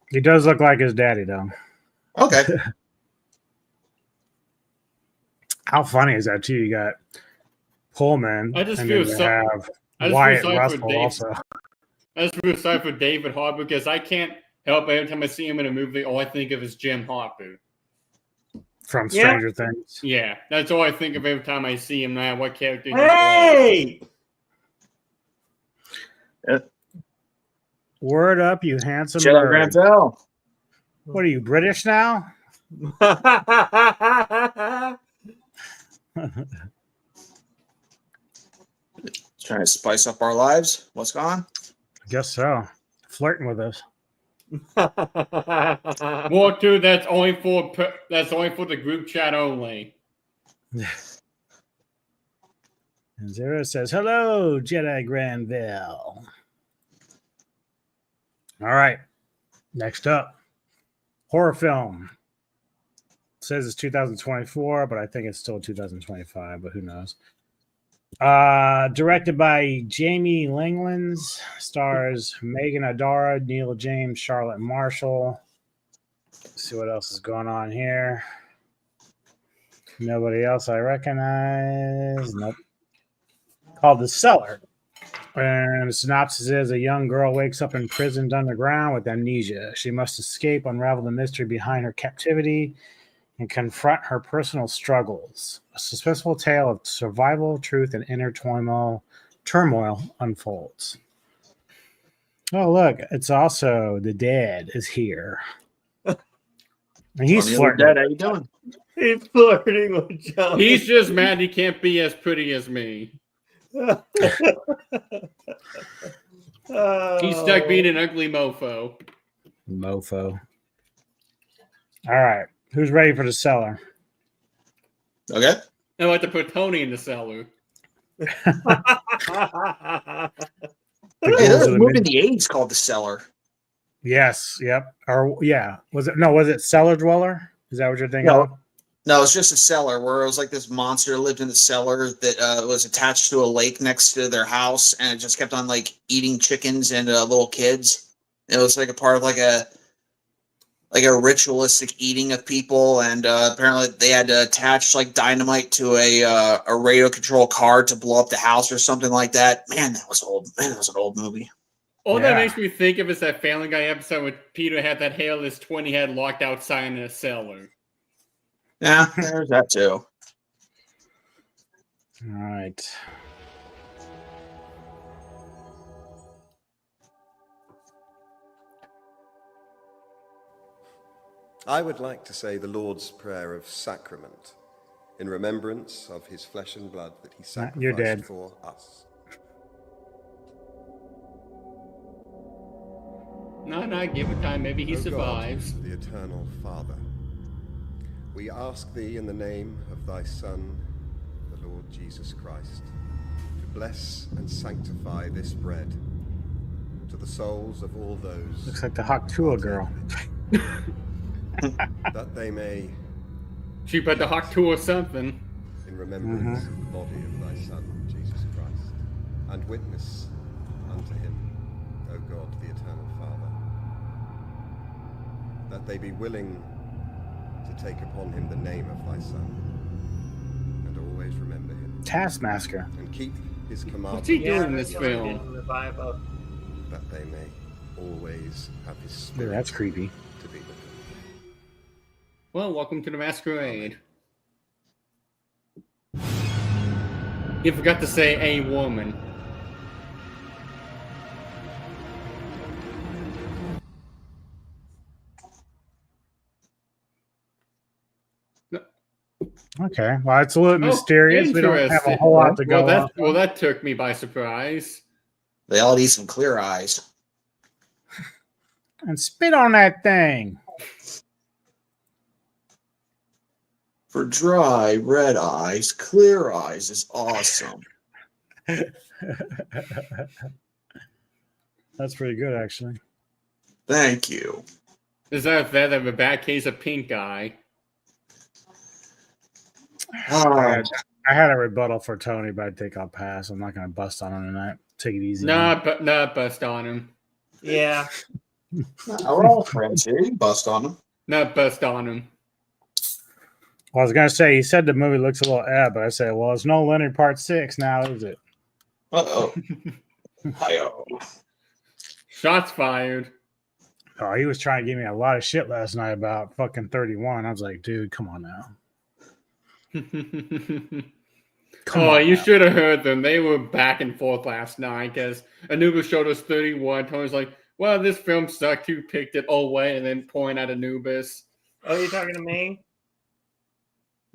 S5: He does look like his daddy, though.
S3: Okay.
S5: How funny is that too? You got Pullman,
S6: I just
S5: and
S6: feel
S5: then you
S6: sorry.
S5: have Wyatt Russell also.
S6: I just feel sorry for David Harbour because I can't help every time I see him in a movie, all I think of is Jim Harbour.
S5: From Stranger Things.
S6: Yeah, that's all I think of every time I see him now. What character?
S8: Hey!
S5: Word up, you handsome
S3: Jedi
S5: bird.
S3: Grantel.
S5: What are you, British now?
S3: Trying to spice up our lives. What's going on?
S5: I guess so. Flirting with us.
S6: Well, dude, that's only for the group chat only.
S5: And Zero says, "Hello, Jedi Granville." All right. Next up, horror film. It says it's 2024, but I think it's still 2025, but who knows? Directed by Jamie Langlands, stars Megan Adara, Neil James, Charlotte Marshall. Let's see what else is going on here. Nobody else I recognize. Nope. Called The Cellar. And the synopsis is a young girl wakes up imprisoned underground with amnesia. She must escape, unravel the mystery behind her captivity, and confront her personal struggles. A suspenseful tale of survival, truth, and inner turmoil unfolds. Oh, look, it's also the dad is here. And he's flirting.
S3: Dad, how you doing?
S8: He's flirting with John.
S6: He's just mad he can't be as pretty as me. He's stuck being an ugly mofo.
S5: Mofo. All right. Who's ready for The Cellar?
S3: Okay.
S6: I like to put Tony in the cellar.
S3: Hey, there's a movie in the 80s called The Cellar.
S5: Yes. Yep. Or yeah. Was it Cellar Dweller? Is that what you're thinking of?
S3: No, it's just a cellar where it was like this monster lived in the cellar that was attached to a lake next to their house, and it just kept on like eating chickens and little kids. It was like a part of like a like a ritualistic eating of people, and apparently they had to attach like dynamite to a radio control car to blow up the house or something like that. Man, that was old. Man, that was an old movie.
S6: All that makes me think of is that Family Guy episode where Peter had that hairless twin he had locked outside in a cellar.
S3: Yeah, there's that too.
S5: All right.
S20: I would like to say the Lord's Prayer of Sacrament in remembrance of his flesh and blood that he
S5: You're dead.
S20: sacrificed for us.
S6: No, give it time. Maybe he survives.
S20: God, the eternal Father, we ask thee in the name of thy Son, the Lord Jesus Christ, to bless and sanctify this bread to the souls of all those.
S5: Looks like the Haktua girl.
S20: That they may.
S6: She put the Haktua or something.
S20: In remembrance of the body of thy Son, Jesus Christ, and witness unto him, O God, the eternal Father, that they be willing to take upon him the name of thy Son, and always remember him.
S5: Taskmaster.
S20: And keep his commandments.
S6: What's he doing in this film?
S20: That they may always have his
S5: Yeah,
S20: spirit.
S5: that's creepy.
S20: To be with them.
S6: Well, welcome to the masquerade. You forgot to say a woman.
S5: Okay, well, it's a little mysterious. We don't have a whole lot to go on.
S6: Well, that took me by surprise.
S3: They all need some clear eyes.
S5: And spit on that thing.
S3: For dry, red eyes, clear eyes is awesome.
S5: That's pretty good, actually.
S3: Thank you.
S6: Is that a bad case of pink eye?
S5: I had a rebuttal for Tony, but I think I'll pass. I'm not going to bust on him tonight. Take it easy.
S6: Not bust on him.
S8: Yeah.
S3: We're all friends here. You bust on them.
S6: Not bust on him.
S5: Well, I was going to say, he said the movie looks a little but I said, well, it's no Leonard Part 6 now, is it?
S3: Uh-oh. Hi-oh.
S6: Shots fired.
S5: Oh, he was trying to give me a lot of shit last night about fucking 31. I was like, dude, come on now.
S6: You should have heard them. They were back and forth last night because Anubis showed us 31. Tony's like, well, this film sucked. Who picked it? Oh, wait. And then point at Anubis.
S8: Oh, you're talking to me?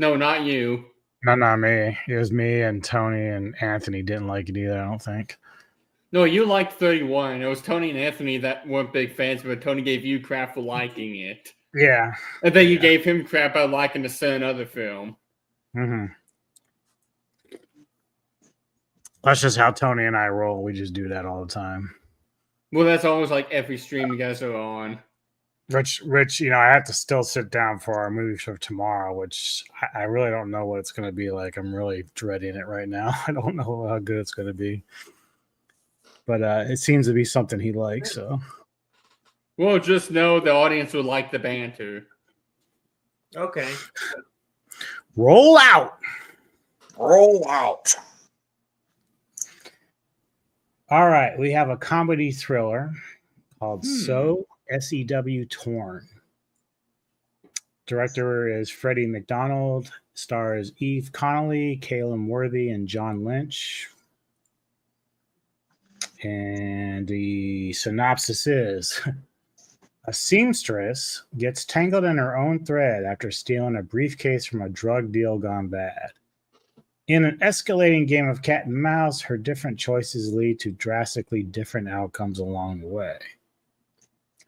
S6: No, not you.
S5: No, not me. It was me and Tony and Anthony didn't like it either, I don't think.
S6: No, you liked 31. It was Tony and Anthony that weren't big fans, but Tony gave you crap for liking it.
S5: Yeah.
S6: And then you gave him crap about liking the certain other film.
S5: Mm-hmm. That's just how Tony and I roll. We just do that all the time.
S6: Well, that's always like every stream you guys are on.
S5: Rich, I have to still sit down for our movie show tomorrow, which I really don't know what it's going to be like. I'm really dreading it right now. I don't know how good it's going to be. But it seems to be something he likes, so.
S6: Well, just know the audience would like the banter.
S8: Okay.
S5: Roll out.
S3: Roll out.
S5: All right. We have a comedy thriller called So SEW Torn. Director is Freddie McDonald. Stars Eve Connolly, Caleb Worthy, and John Lynch. And the synopsis is a seamstress gets tangled in her own thread after stealing a briefcase from a drug deal gone bad. In an escalating game of cat and mouse, her different choices lead to drastically different outcomes along the way.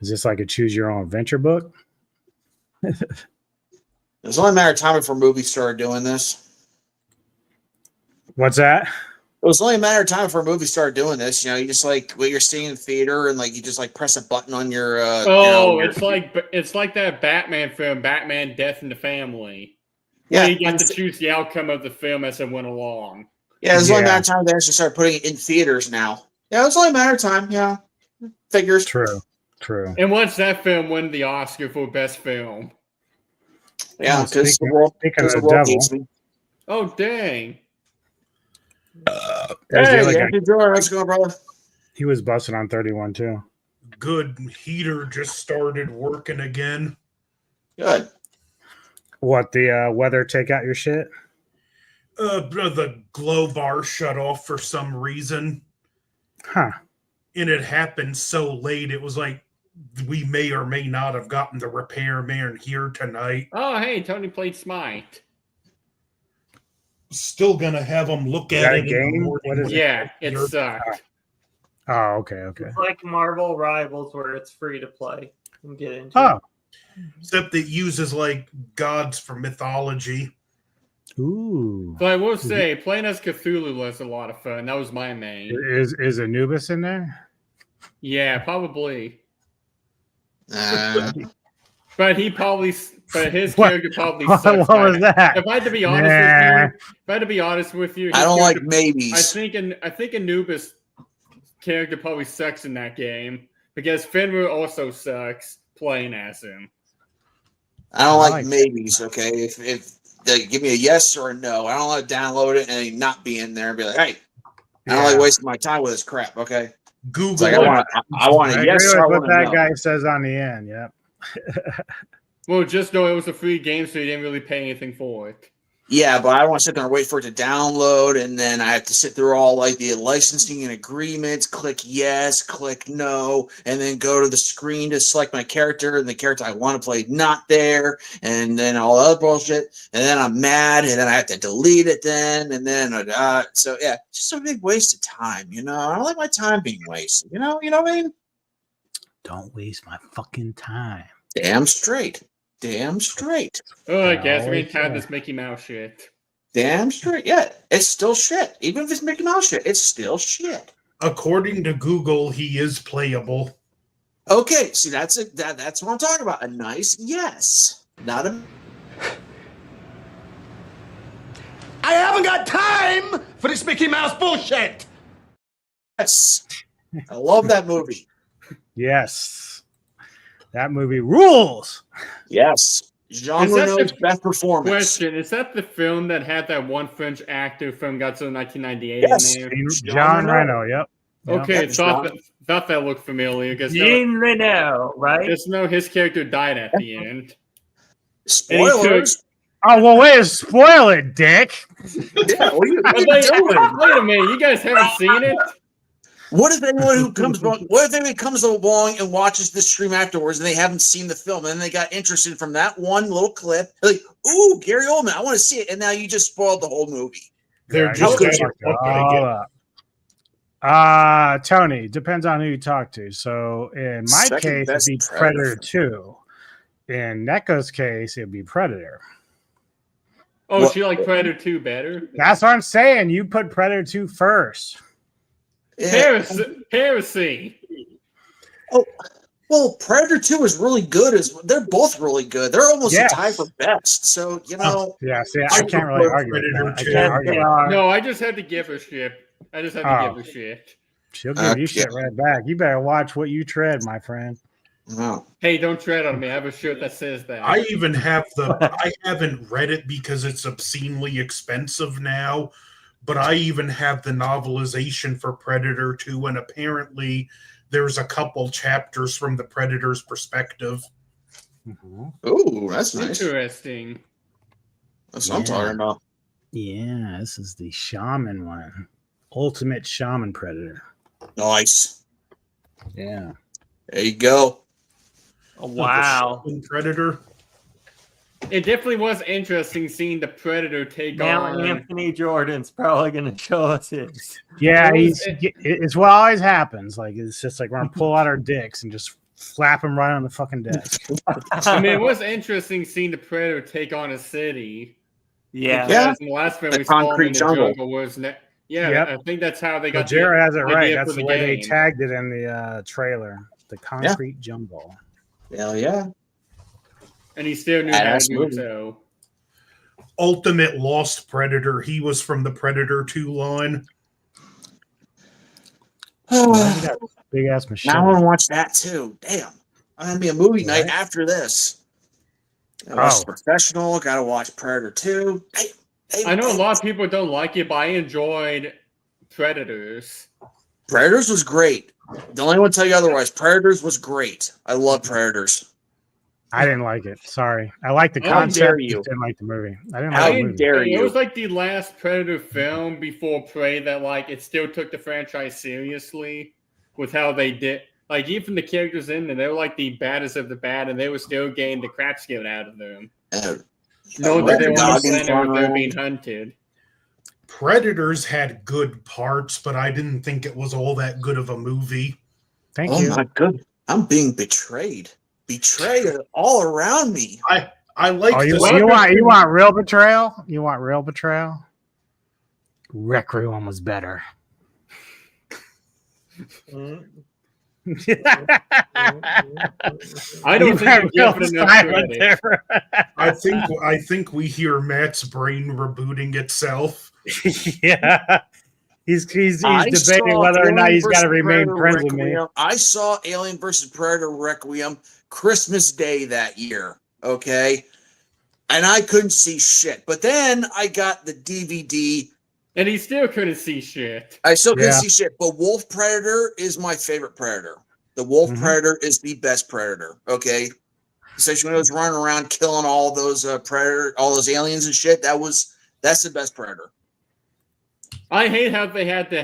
S5: Is this like a choose your own adventure book?
S3: It's only a matter of time before movies started doing this.
S5: What's that?
S3: It was only a matter of time before movies started doing this. You know, you just like what you're seeing in theater, and like you just like press a button on your.
S6: It's like that Batman film, Batman: Death in the Family.
S3: Yeah,
S6: you got to choose the outcome of the film as it went along.
S3: Yeah, it's only a matter of time they actually start putting it in theaters now. Yeah, it's only a matter of time. Yeah, figures.
S5: True. True.
S6: And once that film won the Oscar for Best Film.
S3: Yeah, because
S5: speaking
S3: the
S5: of
S3: world
S5: devil,
S3: hates me.
S6: Oh, dang.
S5: there's the other guy.
S3: Anthony Joy, how's it going, brother?
S5: He was busting on 31 too.
S21: Good. Heater just started working again.
S3: Good.
S5: What, the weather take out your shit?
S21: The glow bar shut off for some reason.
S5: Huh.
S21: And it happened so late, it was like we may or may not have gotten the repairman here tonight.
S6: Oh, hey, Tony played Smite.
S21: Still gonna have them look at it in the morning.
S6: Yeah, it sucked.
S5: Oh, okay.
S8: It's like Marvel Rivals where it's free to play and get into.
S5: Oh.
S21: Except it uses like gods from mythology.
S5: Ooh.
S6: But I will say, playing as Cthulhu was a lot of fun. That was my main.
S5: Is Anubis in there?
S6: Yeah, probably. But his character probably sucks.
S5: What was that?
S6: If I had to be honest with you,
S3: I don't like maybes.
S6: I think Anubis character probably sucks in that game because Fenrir also sucks playing as him.
S3: I don't like maybes. Okay, if they give me a yes or a no, I don't want to download it and not be in there and be like, hey, I don't like wasting my time with this crap. Okay,
S21: Google.
S3: It's like, I want a yes or I want
S5: what
S3: a
S5: that
S3: no.
S5: guy says on the end. Yep.
S6: Well, just know it was a free game, so you didn't really pay anything for it.
S3: Yeah, but I want to sit there and wait for it to download, and then I have to sit through all like the licensing and agreements, click yes, click no, and then go to the screen to select my character, and the character I want to play not there, and then all the other bullshit, and then I'm mad, and then I have to delete it then, and then so yeah, just a big waste of time, you know. I don't like my time being wasted, you know what I mean?
S5: Don't waste my fucking time.
S3: Damn straight. Damn straight.
S6: Oh, I guess we're gonna have this Mickey Mouse shit.
S3: Damn straight. Yeah, it's still shit. Even if it's Mickey Mouse shit, it's still shit.
S21: According to Google, he is playable.
S3: Okay, see that's what I'm talking about. A nice yes, not a.
S16: I haven't got time for this Mickey Mouse bullshit.
S3: Yes, I love that movie.
S5: Yes. That movie rules.
S3: Yes. Jean Reno's best performance.
S6: Question: is that the film that had that one French actor from Godzilla 1998
S3: Yes.
S6: in there?
S5: John Reno, yep.
S6: Okay,
S3: Yep.
S6: thought that looked familiar.
S8: Jean Reno, right?
S6: Just know his character died at the end.
S3: Spoilers.
S5: Oh, well, way to spoil it, Dick.
S3: Yeah, what are you doing?
S6: Wait a minute, you guys haven't seen it?
S3: What if anyone comes along and watches the stream afterwards and they haven't seen the film and then they got interested from that one little clip? They're like, ooh, Gary Oldman, I want to see it. And now you just spoiled the whole movie.
S21: They're
S3: How could you?
S5: Tony, depends on who you talk to. So in my
S3: Second
S5: case, it'd
S3: best
S5: be
S3: Predator
S5: Predator 2. In Neko's case, it'd be Predator.
S6: Oh, she like Predator 2 better?
S5: That's what I'm saying. You put Predator 2 first.
S6: Heresy.
S3: Oh, well, Predator 2 is really good. They're both really good. They're almost a tie for best. So, you know.
S5: Yeah, see, I can't really argue with that. I can't argue with that.
S6: No, I just had to give her shit. Give her shit.
S5: She'll give you shit right back. You better watch what you tread, my friend.
S3: No.
S6: Hey, don't tread on me. I have a shirt that says that.
S21: I even have I haven't read it because it's obscenely expensive now, but I even have the novelization for Predator 2, and apparently there's a couple chapters from the Predator's perspective.
S3: Ooh, that's nice.
S6: Interesting.
S3: That's what I'm talking about.
S5: Yeah, this is the Shaman one. Ultimate Shaman Predator.
S3: Nice.
S5: Yeah.
S3: There you go.
S8: Wow.
S21: Predator.
S6: It definitely was interesting seeing the Predator take
S8: now
S6: on.
S8: Anthony Jordan's probably going to show us his.
S5: Yeah, it's what always happens. Like, it's just like we're going to pull out our dicks and just slap him right on the fucking desk.
S6: I mean, it was interesting seeing the Predator take on a city.
S8: Yeah.
S6: Because in the last film,
S3: The
S6: we saw him in
S3: concrete
S6: the
S3: jungle.
S6: was
S5: Yep.
S6: I think that's how they got
S5: Jared has it right.
S6: idea
S5: That's
S6: for
S5: the
S6: the
S5: way they
S6: game.
S5: tagged it in the trailer. The concrete jungle.
S3: Hell yeah.
S6: And he still knew how to
S3: Badass
S6: do
S3: movie.
S6: so.
S21: Ultimate Lost Predator. He was from the Predator 2 line.
S5: Big ass machete.
S3: Now I want to watch that too. Damn. I'm going to be a movie night
S5: Right?
S3: after this. I watched
S5: Oh.
S3: Professional. Got to watch Predator 2.
S6: I know a lot of people don't like it, but I enjoyed Predators.
S3: Predators was great. Don't let anyone tell you otherwise. Predators was great. I love Predators.
S5: I didn't like it. Sorry. I like the
S3: How
S5: concept.
S3: dare you?
S5: Just didn't like the movie. I didn't
S3: How
S5: like the movie.
S3: dare
S6: It
S3: you?
S6: was like the last Predator film before Prey that like it still took the franchise seriously with how they did. Like even the characters in there, they were like the baddest of the bad, and they were still getting the crap scared out of them. Knowing that they were on the planet where they're being hunted.
S21: Predators had good parts, but I didn't think it was all that good of a movie.
S5: Thank you.
S3: Oh my goodness. I'm being betrayed. Betrayed all around me.
S21: I like
S5: you want real betrayal? You want real betrayal? Requiem was better.
S6: I don't think you give it enough credit.
S21: I think we hear Matt's brain rebooting itself.
S5: Yeah. He's debating whether or not he's got to remain friends with me.
S3: I saw Alien vs. Predator Requiem Christmas Day that year. Okay. And I couldn't see shit. But then I got the DVD.
S6: And he still couldn't see shit.
S3: I still couldn't see shit. But Wolf Predator is my favorite Predator. The Wolf Predator is the best Predator. Okay. Especially when it was running around killing all those Predator, all those aliens and shit. That's the best Predator.
S6: I hate how they had to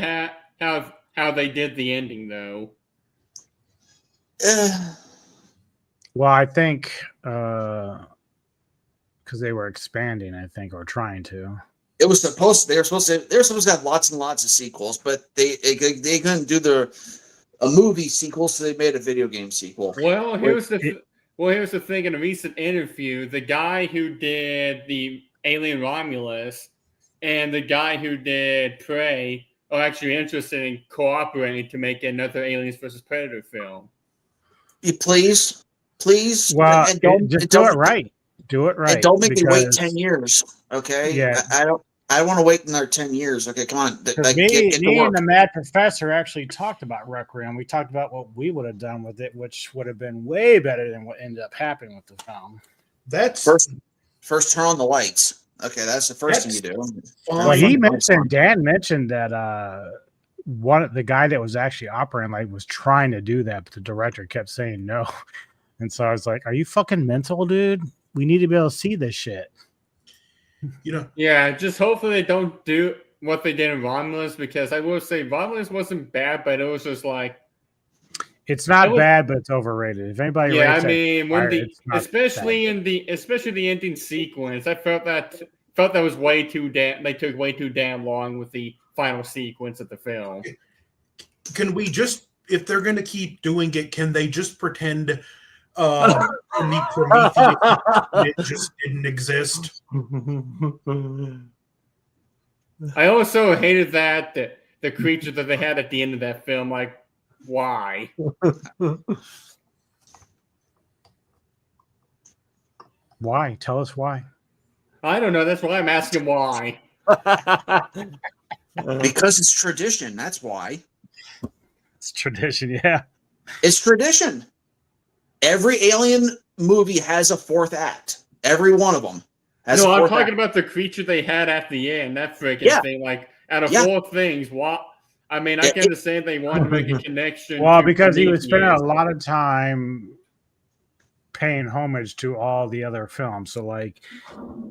S6: have how they did the ending though.
S5: Well, I think because they were expanding, I think, or trying to.
S3: They were supposed to have lots and lots of sequels, but they couldn't do a movie sequel, so they made a video game sequel.
S6: Well, here's the thing. In a recent interview, the guy who did the Alien Romulus and the guy who did Prey are actually interested in cooperating to make another Aliens vs. Predator film.
S3: Please.
S5: Well,
S3: and
S5: just do it right. Do it right.
S3: And don't make me wait 10 years. Okay.
S5: Yeah.
S3: I don't want to wait another 10 years. Okay, come on.
S5: Me and the Mad Professor actually talked about Requiem. We talked about what we would have done with it, which would have been way better than what ended up happening with the film.
S21: That's
S3: first turn on the lights. Okay, that's the first thing you do.
S5: Well, Dan mentioned that the guy that was actually operating was trying to do that, but the director kept saying no. And so I was like, "Are you fucking mental, dude? We need to be able to see this shit."
S6: Yeah, just hopefully they don't do what they did in Romulus, because I will say Romulus wasn't bad, but it was just like
S5: it's not bad, but it's overrated. If anybody,
S6: I mean, especially the ending sequence, I felt that was way too damn. They took way too damn long with the final sequence of the film.
S21: Can we just, if they're going to keep doing it, can they just pretend? The Prometheus it just didn't exist.
S6: I also hated that the creature that they had at the end of that film. Like, why?
S5: Why? Tell us why.
S6: I don't know. That's why I'm asking why.
S3: Because it's tradition. That's why.
S5: It's tradition. Yeah.
S3: It's tradition. Every Alien movie has a fourth act. Every one of them has
S6: No,
S3: a
S6: I'm
S3: fourth
S6: talking
S3: act.
S6: about the creature they had at the end. That freaking thing. Like, out of all things, what? I mean, I can understand they wanted to make a connection.
S5: Well, because he was spending a lot of time paying homage to all the other films. So, like,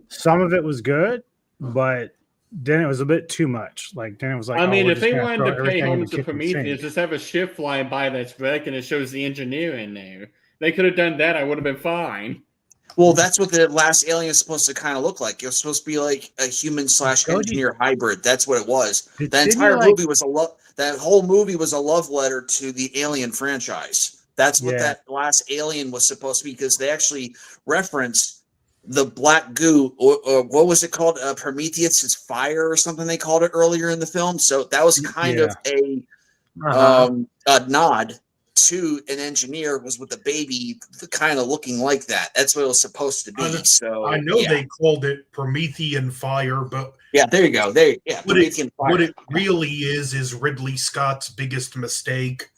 S5: some of it was good, but then it was a bit too much. Like, then it was like,
S6: I mean, if they
S5: wanted
S6: wanted to pay homage to Prometheus, just have a ship flying by that's wreck and it shows the engineer in there. They could have done that. I would have been fine.
S3: Well, that's what the last Alien is supposed to kind of look like. It was supposed to be like a human/engineer hybrid. That's what it was. That entire movie was that whole movie was a love letter to the Alien franchise. That's what that last Alien was supposed to be, because they actually referenced the black goo, or what was it called? Prometheus's fire or something they called it earlier in the film. So that was kind of a nod to an engineer, was with the baby kind of looking like that. That's what it was supposed to be. So
S21: I know they called it Promethean fire, but
S3: there you go.
S21: What it really is Ridley Scott's biggest mistake.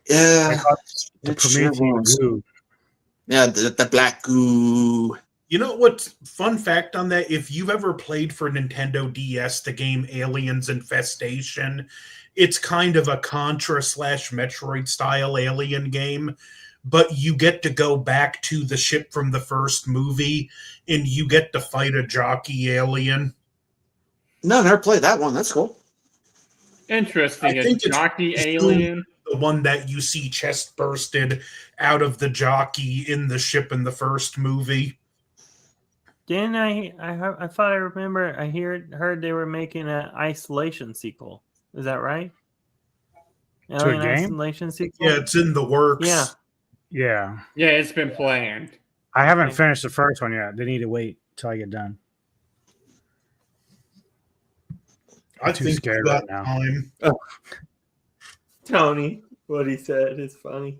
S3: Yeah,
S5: the
S3: it sure
S5: Promethean
S3: was.
S5: goo.
S3: Yeah, the black goo.
S21: You know what's fun fact on that? If you've ever played for Nintendo DS the game Aliens Infestation, it's kind of a Contra / Metroid style alien game, but you get to go back to the ship from the first movie and you get to fight a jockey alien.
S3: No, never played that one. That's cool.
S6: Interesting.
S21: I think
S6: A
S21: it's
S6: jockey alien.
S21: the one that you see chest bursted out of the jockey in the ship in the first movie.
S8: Didn't I thought I remember. I heard they were making an Isolation sequel. Is that right?
S5: To a
S8: Alien
S5: game?
S8: Isolation sequel.
S21: Yeah, it's in the works.
S8: Yeah.
S5: Yeah.
S6: Yeah, it's been planned.
S5: I haven't finished the first one yet. They need to wait till I get done.
S21: I
S5: too
S21: think
S5: scared
S21: we got
S5: right now.
S21: time.
S8: Tony, what he said is funny.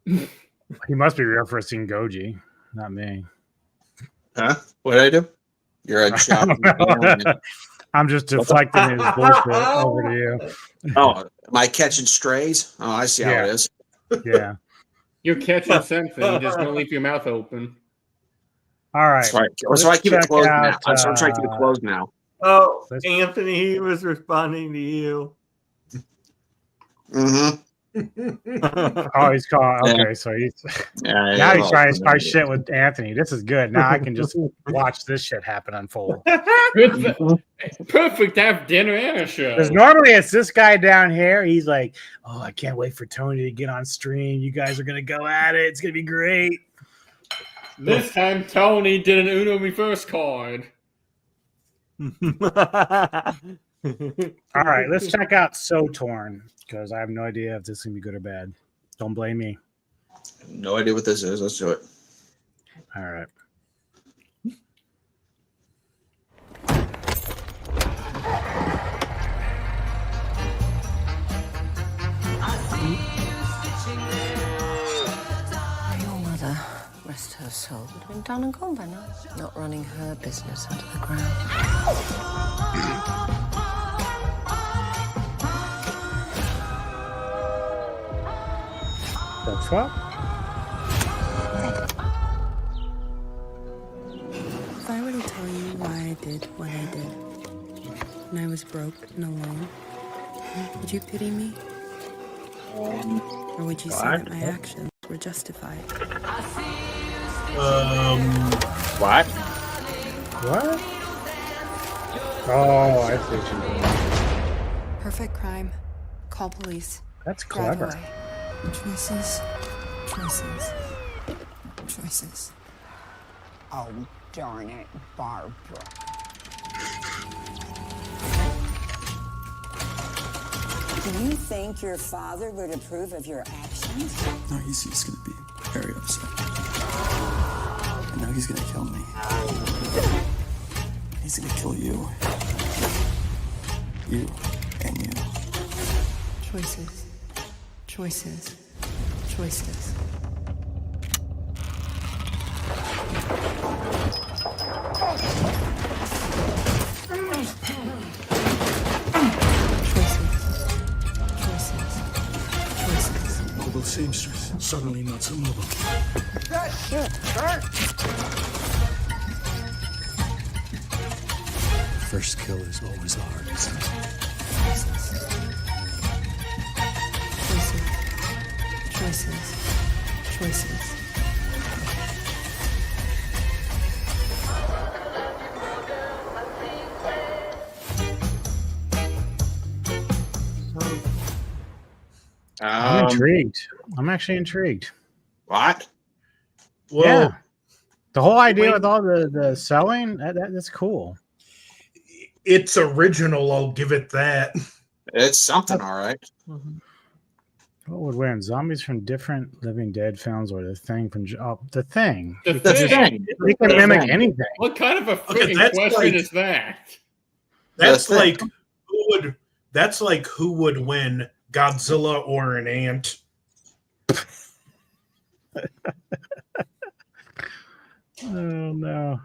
S5: He must be referencing Goji, not me.
S3: Huh? What did I do? You're a jockey.
S5: I'm just deflecting his bullshit over to you.
S3: Oh, am I catching strays? Oh, I see how it is.
S5: Yeah.
S6: You're catching something. You just don't leave your mouth open.
S5: All right.
S3: So I keep it closed now. I'm trying to keep it closed now.
S8: Oh, Anthony, he was responding to you.
S3: Mm-hmm.
S5: Oh, he's calling.
S3: Yeah.
S5: Okay, so he's
S3: Yeah,
S5: now he's
S3: well,
S5: trying to start shit with Anthony. This is good. Now I can just watch this shit happen unfold.
S6: Perfect to have dinner and a show.
S5: Because normally it's this guy down here. He's like, "Oh, I can't wait for Tony to get on stream. You guys are gonna go at it. It's gonna be great."
S6: This time Tony did an Uno reverse card.
S5: All right, let's check out So Torn because I have no idea if this is gonna be good or bad. Don't blame me.
S3: No idea what this is. Let's do it.
S5: All right.
S13: Your mother, rest her soul, would have been done and gone by now. Not running her business under the ground.
S5: That's what?
S1: If I were to tell you why I did what I did, when I was broke and alone, would you pity me? Or would you say that my actions were justified?
S3: What?
S5: What? Oh, I see what you mean.
S1: Perfect crime. Call police.
S5: That's
S1: Drive
S5: clever.
S1: away. Choices. Choices. Choices.
S22: Oh, darn it, Barbara. Do you think your father would approve of your actions?
S23: No, he's going to be very upset. And now he's going to kill me. He's going to kill you. You and you.
S1: Choices. Choices. Choices.
S23: All those seamsters, suddenly not some of them. First kill is always the hardest.
S1: Choices. Choices.
S5: I'm intrigued. I'm actually intrigued.
S3: What?
S5: Yeah. The whole idea with all the selling, that's cool.
S21: It's original, I'll give it that.
S3: It's something, all right.
S5: What would win? Zombies from different Living Dead films or The Thing from The Thing?
S6: The
S5: Because
S6: Thing.
S5: They can mimic anything.
S6: What kind of a
S21: Okay,
S6: freaking
S21: that's
S6: question
S21: like-
S6: is that?
S21: That's like who would win, Godzilla or an ant?
S5: Oh no.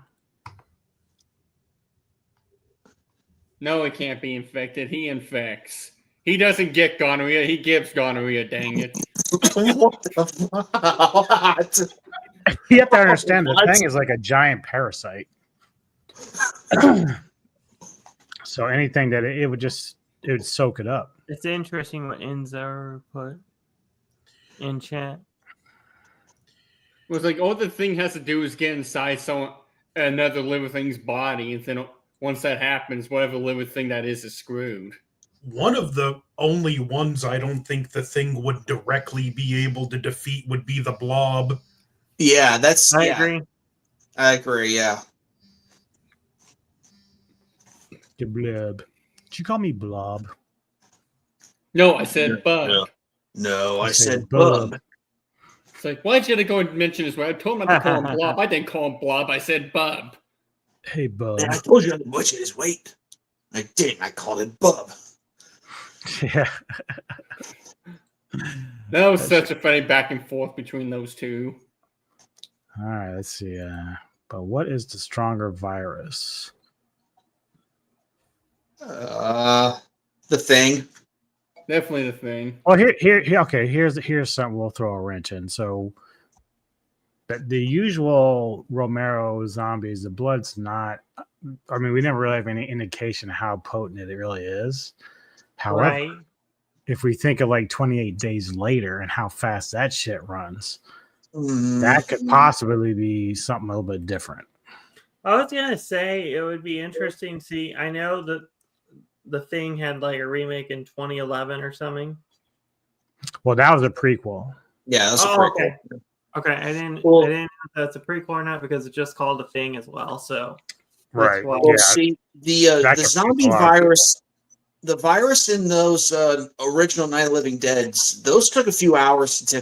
S6: No, it can't be infected. He infects. He doesn't get gonorrhea. He gives gonorrhea. Dang it!
S3: What the fuck?
S5: You have to understand the
S3: What?
S5: thing is like a giant parasite. So anything that it would soak it up.
S8: It's interesting what Enzo put in chat.
S6: It was like all the thing has to do is get inside another living thing's body, and then once that happens, whatever living thing that is screwed.
S21: One of the only ones I don't think the thing would directly be able to defeat would be the Blob.
S3: Yeah,
S8: I agree.
S3: I agree. Yeah.
S5: The Blob. Did you call me Blob?
S6: No, I said bug.
S3: No, I said
S5: bub.
S3: bub.
S6: It's like, why'd you go and mention this? I told him not to call him Blob. I didn't call him Blob. I said Bub.
S5: Hey, Bub.
S3: And I told you not to butcher his weight. I didn't. I called him Bub.
S5: Yeah.
S6: That was such a funny back and forth between those two.
S5: All right, let's see. But what is the stronger virus?
S3: The Thing.
S6: Definitely the Thing.
S5: Well, here. Okay, here's something we'll throw a wrench in. So, the usual Romero zombies, the blood's not. I mean, we never really have any indication of how potent it really is. However,
S8: Right.
S5: if we think of like 28 days later and how fast that shit runs, that could possibly be something a little bit different.
S8: I was gonna say it would be interesting to see. I know that the Thing had like a remake in 2011 or something.
S5: Well, that was a prequel.
S3: Yeah, that's a prequel.
S8: Okay. Okay, I didn't know if that's a prequel or not because it's just called The Thing as well. So
S5: Right.
S3: Well, see, the zombie virus, the virus in those original Night of the Living Deads, those took a few hours to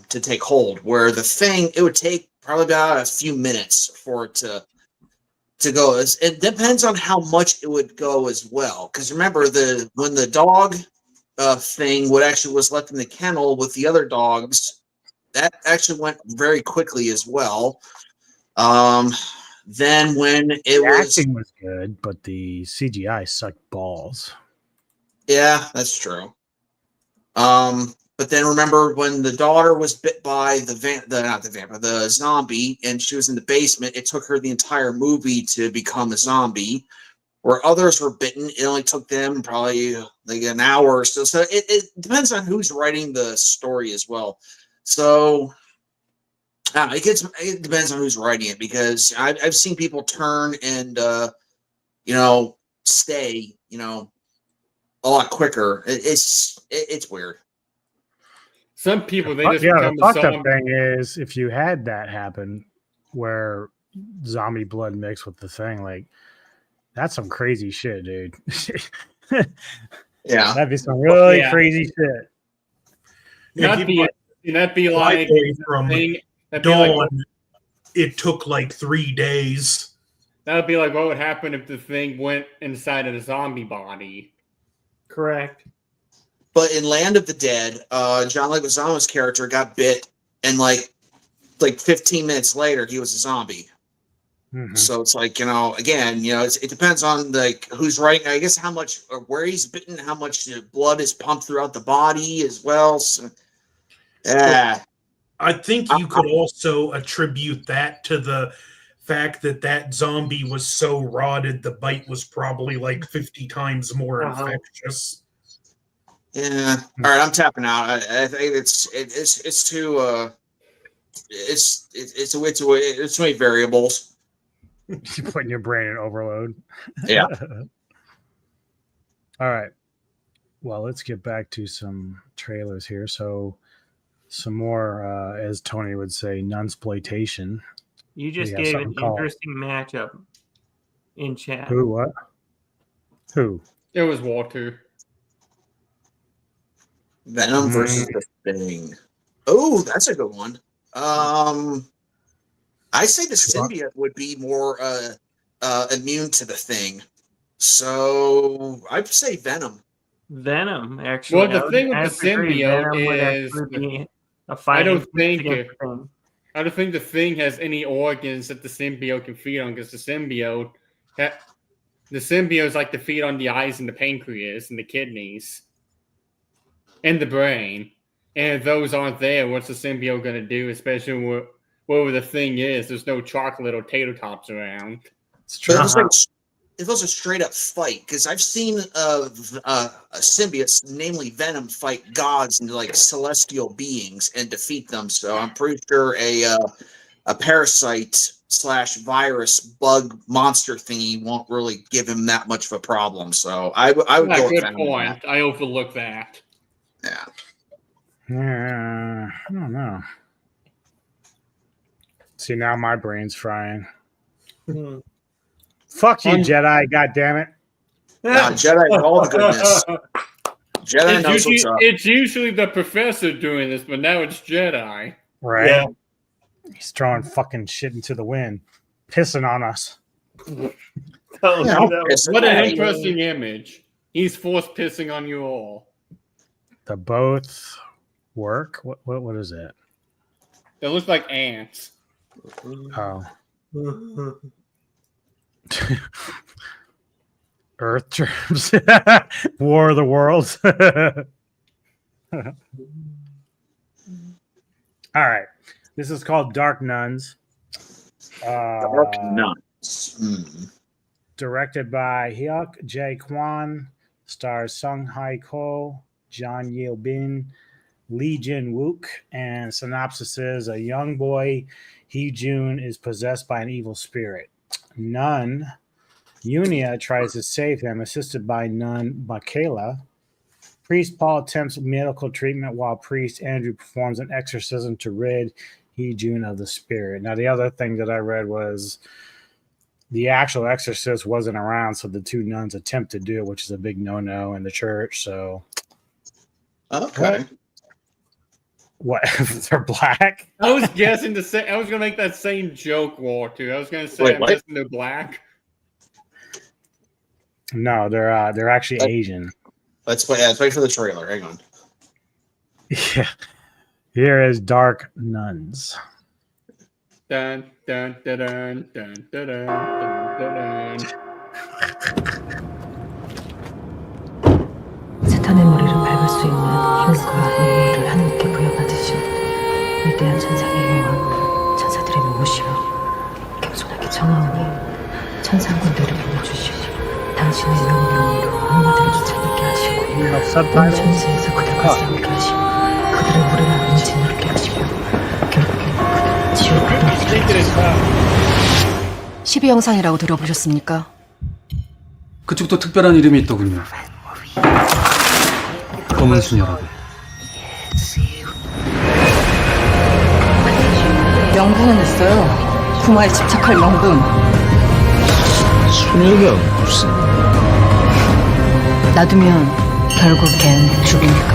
S3: take hold. Where the Thing, it would take probably about a few minutes for it to go. It depends on how much it would go as well. Because remember, when the dog thing was left in the kennel with the other dogs, that actually went very quickly as well. Then when
S5: The acting was good, but the CGI sucked balls.
S3: Yeah, that's true. But then remember when the daughter was bit by the zombie, and she was in the basement, it took her the entire movie to become a zombie. Where others were bitten, it only took them probably like an hour or so. So it depends on who's writing the story as well. So it depends on who's writing it, because I've seen people turn and stay a lot quicker. It's weird.
S6: Some people they just
S5: the
S6: become
S5: fucked
S6: a
S5: up
S6: zombie.
S5: thing is if you had that happen where zombie blood mixed with the Thing, like that's some crazy shit, dude.
S3: Yeah,
S5: that'd be some really
S6: Yeah.
S5: crazy shit.
S6: That'd be like
S21: from
S6: thing. That'd be
S21: Dawn,
S6: like
S21: it took like 3 days.
S6: that would be like what would happen if the Thing went inside of a zombie body.
S8: correct.
S3: But in Land of the Dead, John Leguizamo's character got bit, and like 15 minutes later, he was a zombie.
S5: Mm-hmm.
S3: So it's like, again, it depends on like who's writing. I guess how much or where he's bitten, how much blood is pumped throughout the body as well. So, yeah.
S21: I think you could also attribute that to the fact that zombie was so rotted, the bite was probably like 50 times more infectious.
S3: Yeah. All right, I'm tapping out. I think it's too it's too many variables.
S5: You're putting your brain in overload.
S3: Yeah.
S5: All right. Well, let's get back to some trailers here. So, some more, as Tony would say, nunsploitation.
S8: You just
S5: We have
S8: gave an
S5: something called-
S8: interesting matchup in chat.
S5: Who? What? Who?
S6: It was Walter.
S3: Venom versus the Thing. Oh, that's a good one. I say the symbiote would be more immune to the Thing. So I'd say Venom.
S8: Venom, actually.
S6: Well, the thing with the symbiote is I don't think the Thing has any organs that the symbiote can feed on, because the symbiote The symbiotes like to feed on the eyes and the pancreas and the kidneys and the brain. And if those aren't there, what's the symbiote going to do? Especially wherever the thing is, there's no chocolate or tater tots around.
S5: It's true.
S3: It was a straight up fight because I've seen symbiotes, namely Venom, fight gods and like celestial beings and defeat them. So I'm pretty sure a parasite / virus bug monster thingy won't really give him that much of a problem. So I would go with
S6: good
S3: Venom.
S6: point. I overlooked that.
S3: Yeah.
S5: I don't know. See, now my brain's frying. Fuck you, Jedi. God damn it.
S3: Jedi, all the goodness. Jedi knows what's up.
S6: It's usually the professor doing this, but now it's Jedi.
S5: Right?
S8: Yeah.
S5: He's throwing fucking shit into the wind, pissing on us.
S6: What an interesting image. He's force pissing on you all.
S5: The both work? What is it?
S6: They look like ants.
S5: Oh. Earth germs. War of the Worlds. All right. This is called Dark Nuns.
S3: Dark Nuns.
S5: Directed by Hyuk Jae Kwan. Stars Sung Hai Ko, John Yeo Bin, Lee Jin Wook, and synopsis is a young boy, Hee Jun, is possessed by an evil spirit. Nun Unia tries to save him, assisted by nun Michaela. Priest Paul attempts medical treatment while priest Andrew performs an exorcism to rid Hee Jun of the spirit. Now, the other thing that I read was the actual exorcist wasn't around, so the two nuns attempt to do it, which is a big no-no in the church. So,
S3: okay.
S5: What? They're black?
S6: I was guessing the same. I was going to make that same joke, Walter. I was going to say, I'm guessing they're black.
S5: No, they're actually Asian.
S3: Let's wait for the trailer. Hang on.
S5: Yeah. Here is Dark Nuns.
S6: Dun, dun, dun, dun, dun, dun, dun, dun, dun.
S13: 사탄의 머리를 밟을 수 있는 힘과 능력을 하나님께 부여받으신 위대한 천상의 여왕, 천사들의 무엇이여 겸손하게 청하오니 천상군대를 보내주시오. 당신의 명령으로 악마들을 쫓아내게 하시고 온 천지에서 그들과 싸우게 하시고 그들의 무리를 응징하게 하시고 결국엔 그들을 지옥으로 이끌어
S2: 12형상이라고 들어보셨습니까?
S18: 그쪽도 특별한 이름이 있더군요. 검은 수녀라고.
S2: 명분은 있어요. 구마에 집착할 명분.
S17: 수녀가 무슨?
S2: 놔두면 결국 걘 죽으니까.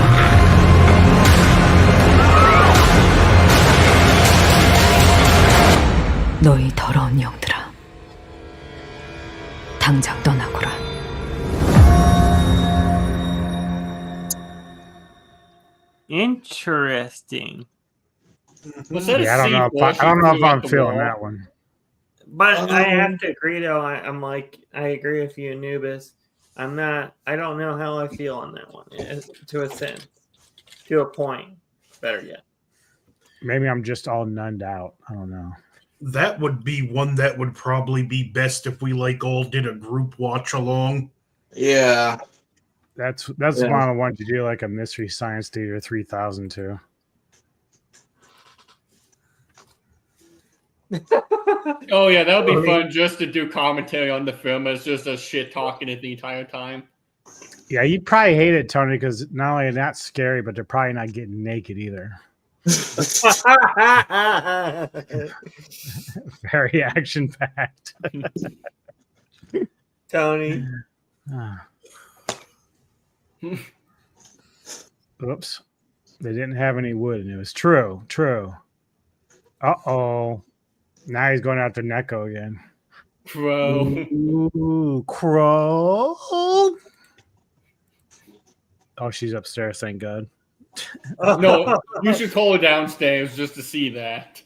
S2: 너희 더러운 영들아. 당장 떠나거라.
S8: Interesting.
S5: Yeah, I don't know if I'm feeling that one.
S8: But I have to agree, though. I agree with you, Anubis. I don't know how I feel on that one, to a sense. To a point. Better yet.
S5: Maybe I'm just all nunned out. I don't know.
S21: That would be one that would probably be best if we all did a group watch along.
S3: Yeah.
S5: That's one of the ones you do like a Mystery Science Theater 3000 to.
S6: Oh yeah, that would be fun just to do commentary on the film as just a shit talking it the entire time.
S5: Yeah, you'd probably hate it, Tony, because not only that's scary, but they're probably not getting naked either. Very action packed.
S8: Tony.
S5: Oops. They didn't have any wood, and it was true. Uh-oh. Now he's going after Neko again.
S6: Crow.
S5: Ooh, Crow. Oh, she's upstairs, thank God.
S6: No, you should call her downstairs just to see that.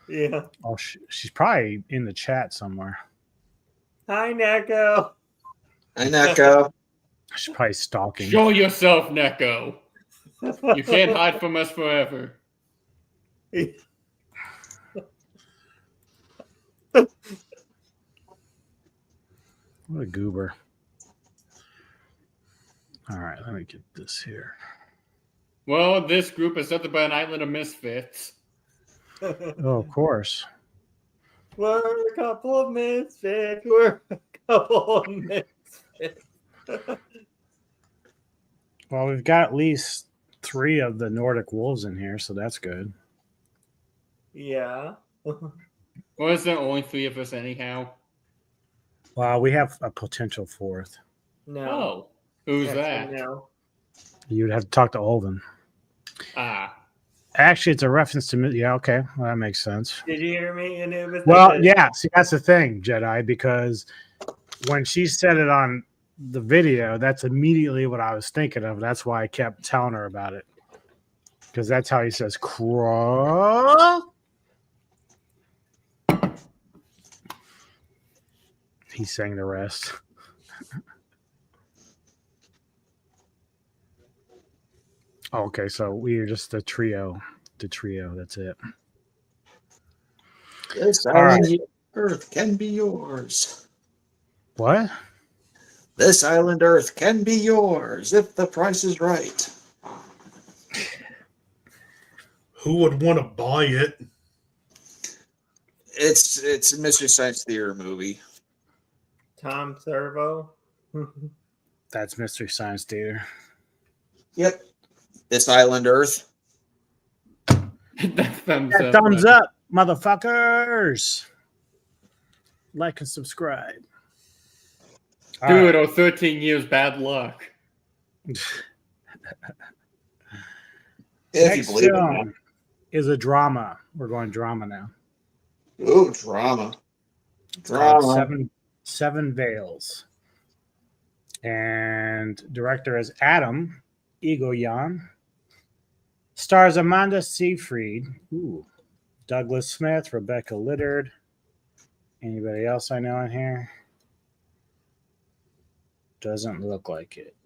S8: Yeah.
S5: Oh, she's probably in the chat somewhere.
S8: Hi, Neko.
S3: Hi, Neko.
S5: She's probably stalking.
S6: Show yourself, Neko. You can't hide from us forever.
S5: What a goober. All right, let me get this here.
S6: Well, this group is nothing but an island of misfits.
S5: Oh, of course.
S8: We're a couple of misfits. We're a couple of misfits.
S5: Well, we've got at least 3 of the Nordic wolves in here, so that's good.
S8: Yeah.
S6: Well, is there only 3 of us anyhow?
S5: Well, we have a potential 4th.
S8: No.
S6: Oh, who's
S8: Yes,
S6: that?
S8: No.
S5: You'd have to talk to Olven.
S6: Ah.
S5: Actually, it's a reference to me. Yeah, okay. Well, that makes sense.
S8: Did you hear me, Anubis?
S5: Well, yeah. See, that's the thing, Jedi, because when she said it on the video, that's immediately what I was thinking of. That's why I kept telling her about it. Because that's how he says, crawl. He sang the rest. Okay, so we are just the trio. The trio, that's it.
S3: This
S5: All right.
S3: island Earth can be yours.
S5: What?
S3: This island Earth can be yours if the price is right.
S21: Who would want to buy it?
S3: It's a Mystery Science Theater movie.
S8: Tom Servo.
S5: That's Mystery Science Theater.
S3: Yep. This island Earth.
S5: Thumbs up, motherfuckers. Like and subscribe.
S6: Dude, or 13 years bad luck.
S3: If you
S5: Next
S3: believe in
S5: film is a drama. We're going drama now.
S3: Ooh, drama.
S5: It's called
S3: Drama.
S5: Seven Veils. And director is Adam Egoyan. Stars Amanda Seyfried. Ooh. Douglas Smith, Rebecca Liddard. Anybody else I know in here? Doesn't look like it.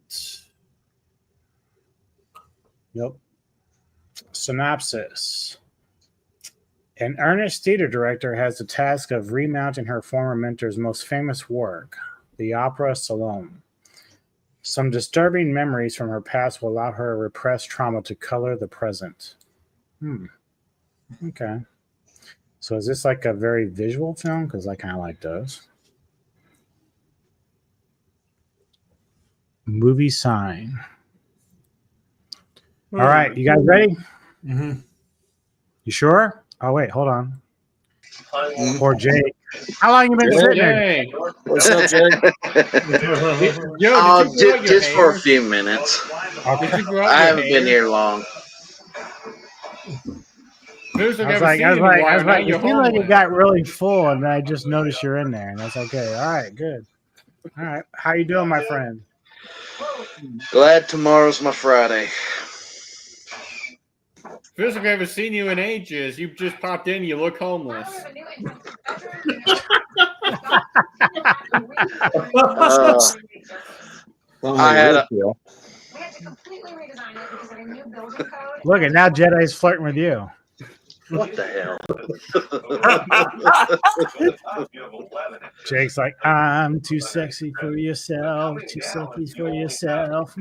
S5: Nope. Synopsis. An earnest theater director has the task of remounting her former mentor's most famous work, the opera Salome. Some disturbing memories from her past will allow her repressed trauma to color the present. Okay. So is this like a very visual film? Because I kind of like those. Movie sign. All right, you guys ready?
S21: Mm-hmm.
S5: You sure? Oh, wait, hold on. Poor Jake. How long you been sitting there?
S3: What's up, Jake?
S7: Just for a few minutes. I haven't been here long.
S5: I was like, it seemed like it got really full, and then I just noticed you're in there, and that's okay. All right, good. All right, how you doing, my friend?
S7: Glad tomorrow's my Friday.
S6: Feels like I haven't seen you in ages. You just popped in. You look homeless.
S7: I had a,
S5: Look, and now Jedi's flirting with you.
S7: what the hell?
S5: Jake's like, I'm too sexy for yourself, too sexy for yourself.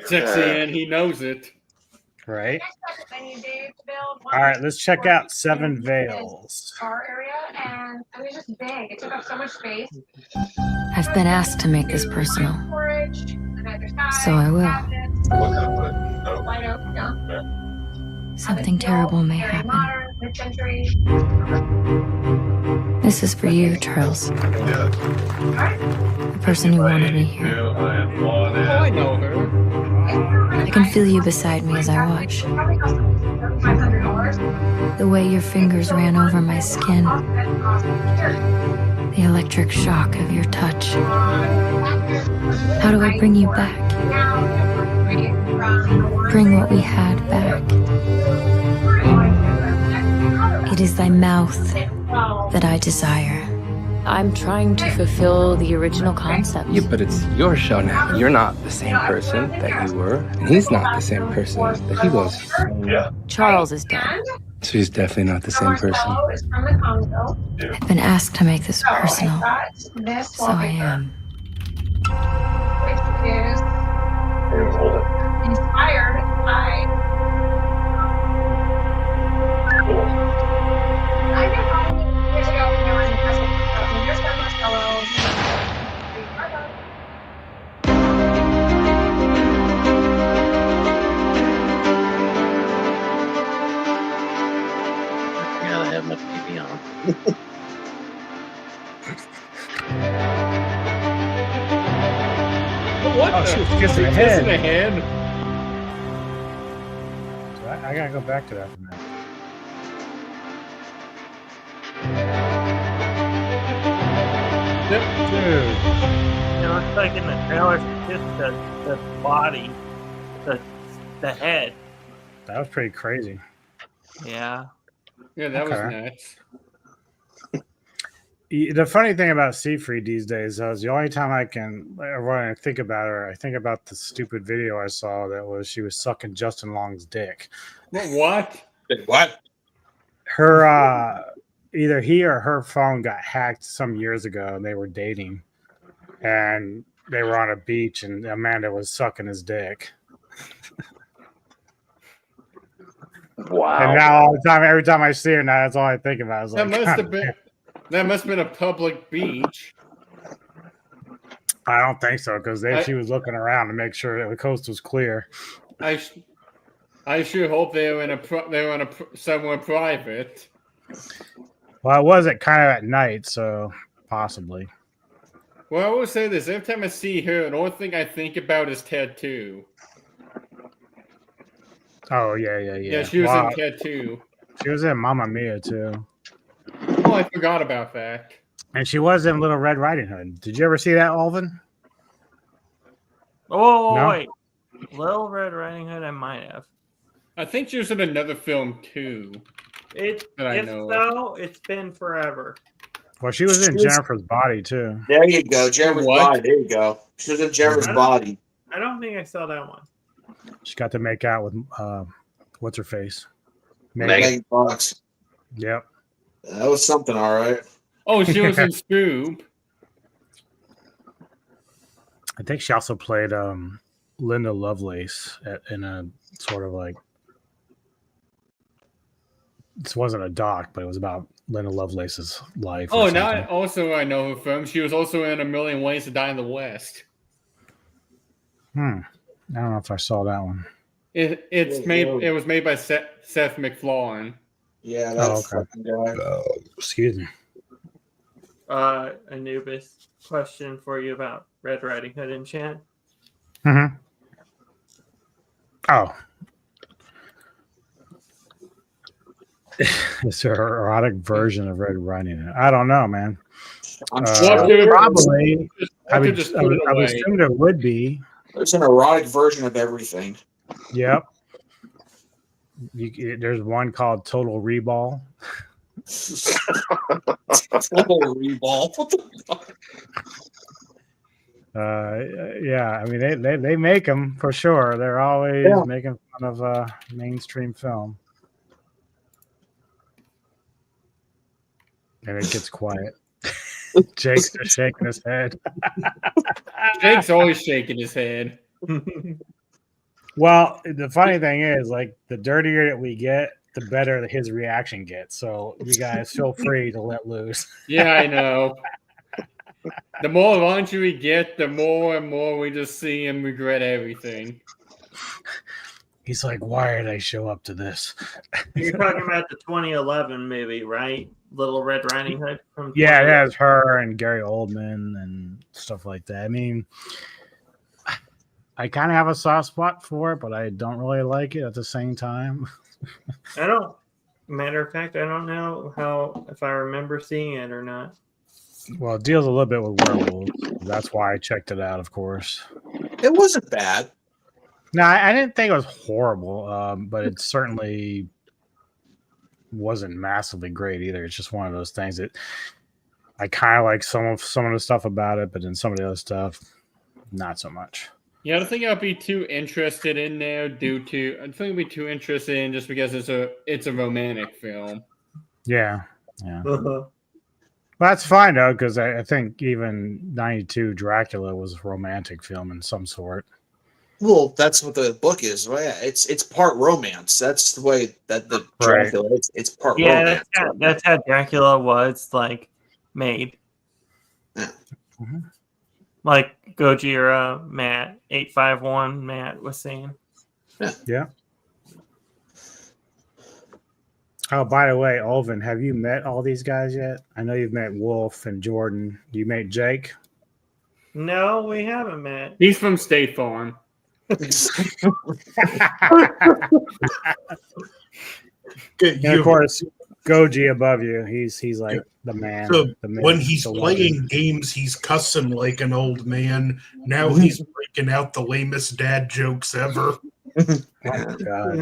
S6: Sexy, and he knows it.
S5: Right. All right, let's check out Seven Veils.
S10: I've been asked to make this personal, so I will. Something terrible may happen. This is for you, Charles. The person who wanted me here.
S6: Oh, I know her.
S10: I can feel you beside me as I watch. The way your fingers ran over my skin. The electric shock of your touch. How do I bring you back? Bring what we had back. It is thy mouth that I desire. I'm trying to fulfill the original concept.
S18: Yeah, but it's your show now. You're not the same person that you were, and he's not the same person that he was.
S10: Charles is dead.
S18: So he's definitely not the same person.
S10: I've been asked to make this personal, so I am.
S4: Inspired by. I know years ago when I was in high school, when you're stuck on fellow.
S7: I gotta have my TV on.
S6: What
S5: Oh,
S6: the?
S5: she was kissing
S6: She
S5: the head.
S6: kissing the head?
S5: I gotta go back to that for a minute. Dude.
S8: It looks like in the trailer, she kissed the body, the head.
S5: That was pretty crazy.
S8: Yeah.
S6: Yeah, that was
S5: Okay.
S6: nuts.
S5: The funny thing about Seafried these days is the only time when I think about her, I think about the stupid video I saw that was she was sucking Justin Long's dick.
S6: What?
S3: What?
S5: Her, either he or her phone got hacked some years ago, and they were dating, and they were on a beach, and Amanda was sucking his dick.
S7: Wow.
S5: And now all the time, every time I see her now, that's all I think about. Is
S6: That
S5: like,
S6: must
S5: God
S6: have been. That must have been a public beach.
S5: I don't think so, because she was looking around to make sure that the coast was clear.
S6: I sure hope they were somewhere private.
S5: Well, it wasn't kind of at night, so possibly.
S6: Well, I will say this: every time I see her, the only thing I think about is Tattoo.
S5: Oh yeah.
S6: Yeah, she was in Tattoo.
S5: She was in Mamma Mia too.
S6: Oh, I forgot about that.
S5: And she was in Little Red Riding Hood. Did you ever see that, Alvin?
S8: Oh,
S5: No?
S8: wait. Little Red Riding Hood, I might have.
S6: I think she was in another film too.
S8: If
S6: know
S8: so, it's been forever.
S5: Well, she was in Jennifer's Body too.
S3: There you go, Jennifer's Body. There you go. She was in Jennifer's Body.
S8: I don't think I saw that one.
S5: She got to make out with what's her face?
S3: Megan Fox.
S5: Yep.
S3: That was something, all right.
S6: Oh, she was in Scoob.
S5: I think she also played Linda Lovelace in a sort of like, this wasn't a doc, but it was about Linda Lovelace's life.
S6: Oh, now I know her from. She was also in A Million Ways to Die in the West.
S5: I don't know if I saw that one.
S6: It was made by Seth MacFarlane.
S3: Yeah, that's fucking guy.
S5: Excuse me.
S8: Anubis, question for you about Red Riding Hood in chat.
S5: Mm-hmm. Oh. It's an erotic version of Red Riding Hood. I don't know, man. Probably. I would assume there would be.
S3: There's an erotic version of everything.
S5: Yep. There's one called Total Reball.
S3: Total Reball. What the fuck?
S5: Yeah, I mean they make them for sure. They're always making fun of mainstream film, and it gets quiet. Jake's just shaking his head.
S6: Jake's always shaking his head.
S5: Well, the funny thing is, like, the dirtier that we get, the better his reaction gets. So you guys feel free to let loose.
S6: Yeah, I know. The more raunchy we get, the more and more we just see him regret everything.
S5: He's like, why did I show up to this?
S8: You're talking about the 2011 movie, right? Little Red Riding Hood?
S5: Yeah, it has her and Gary Oldman and stuff like that. I mean, I kind of have a soft spot for it, but I don't really like it at the same time.
S8: Matter of fact, I don't know if I remember seeing it or not.
S5: Well, it deals a little bit with werewolves. That's why I checked it out, of course.
S3: It wasn't bad.
S5: No, I didn't think it was horrible, but it's certainly wasn't massively great either. It's just one of those things that I kind of like some of the stuff about it, but then some of the other stuff, not so much.
S6: Yeah, I don't think I'd be too interested in there I think I'd be too interested in just because it's a romantic film.
S5: Yeah. That's fine though, because I think even 92 Dracula was a romantic film in some sort.
S3: Well, that's what the book is. Well, yeah, it's part romance. That's the way that the Dracula. It's part romance.
S8: That's how Dracula was like made.
S3: Yeah.
S8: Like Gojira Matt 851 Matt was saying.
S5: Yeah. Oh, by the way, Olvin, have you met all these guys yet? I know you've met Wolf and Jordan. You met Jake?
S8: No, we haven't met.
S6: He's from State Farm.
S5: And of course, Goji above you. He's like the man.
S21: So
S5: the man,
S21: when he's
S5: the
S21: playing
S5: legend.
S21: games, he's cussing like an old man. Now he's breaking out the lamest dad jokes ever.
S5: Oh God.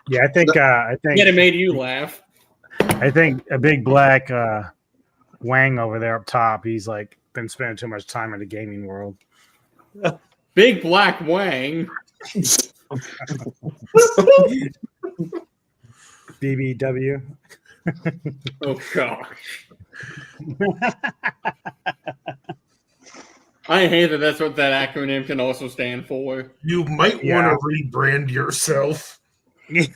S5: Yeah, I think
S6: Yeah, it made you laugh.
S5: I think a big black Wang over there up top. He's like been spending too much time in the gaming world.
S6: Big Black Wang.
S5: BBW.
S6: Oh gosh. I hate that that's what that acronym can also stand for.
S21: You might want to rebrand yourself.
S3: The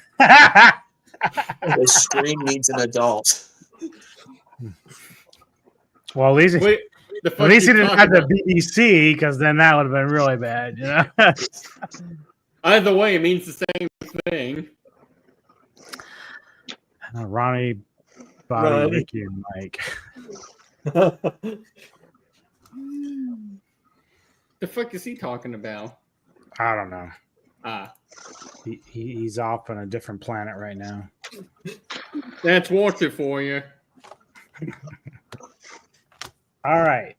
S3: stream needs an adult.
S5: Well, at least
S6: Wait,
S5: at least he didn't have the BBC, because then that would have been really bad. You know.
S6: Either way, it means the same thing.
S5: Ronnie, Bobby, Ricky, and Mike.
S6: The fuck is he talking about?
S5: I don't know. He's off on a different planet right now.
S6: That's Walter for you.
S5: All right.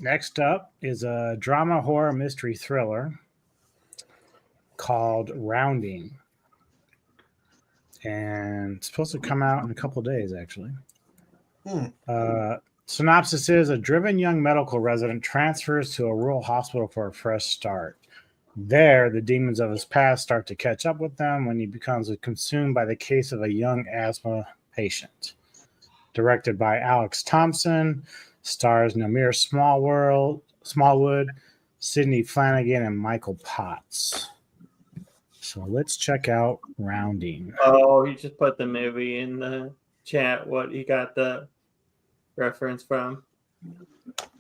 S5: Next up is a drama horror mystery thriller called Rounding. And it's supposed to come out in a couple of days, actually. Synopsis is: a driven young medical resident transfers to a rural hospital for a fresh start. There, the demons of his past start to catch up with them when he becomes consumed by the case of a young asthma patient. Directed by Alex Thompson, stars Namir Smallwood, Sidney Flanagan, and Michael Potts. So let's check out Rounding.
S8: Oh, he just put the movie in the chat. What he got the reference from?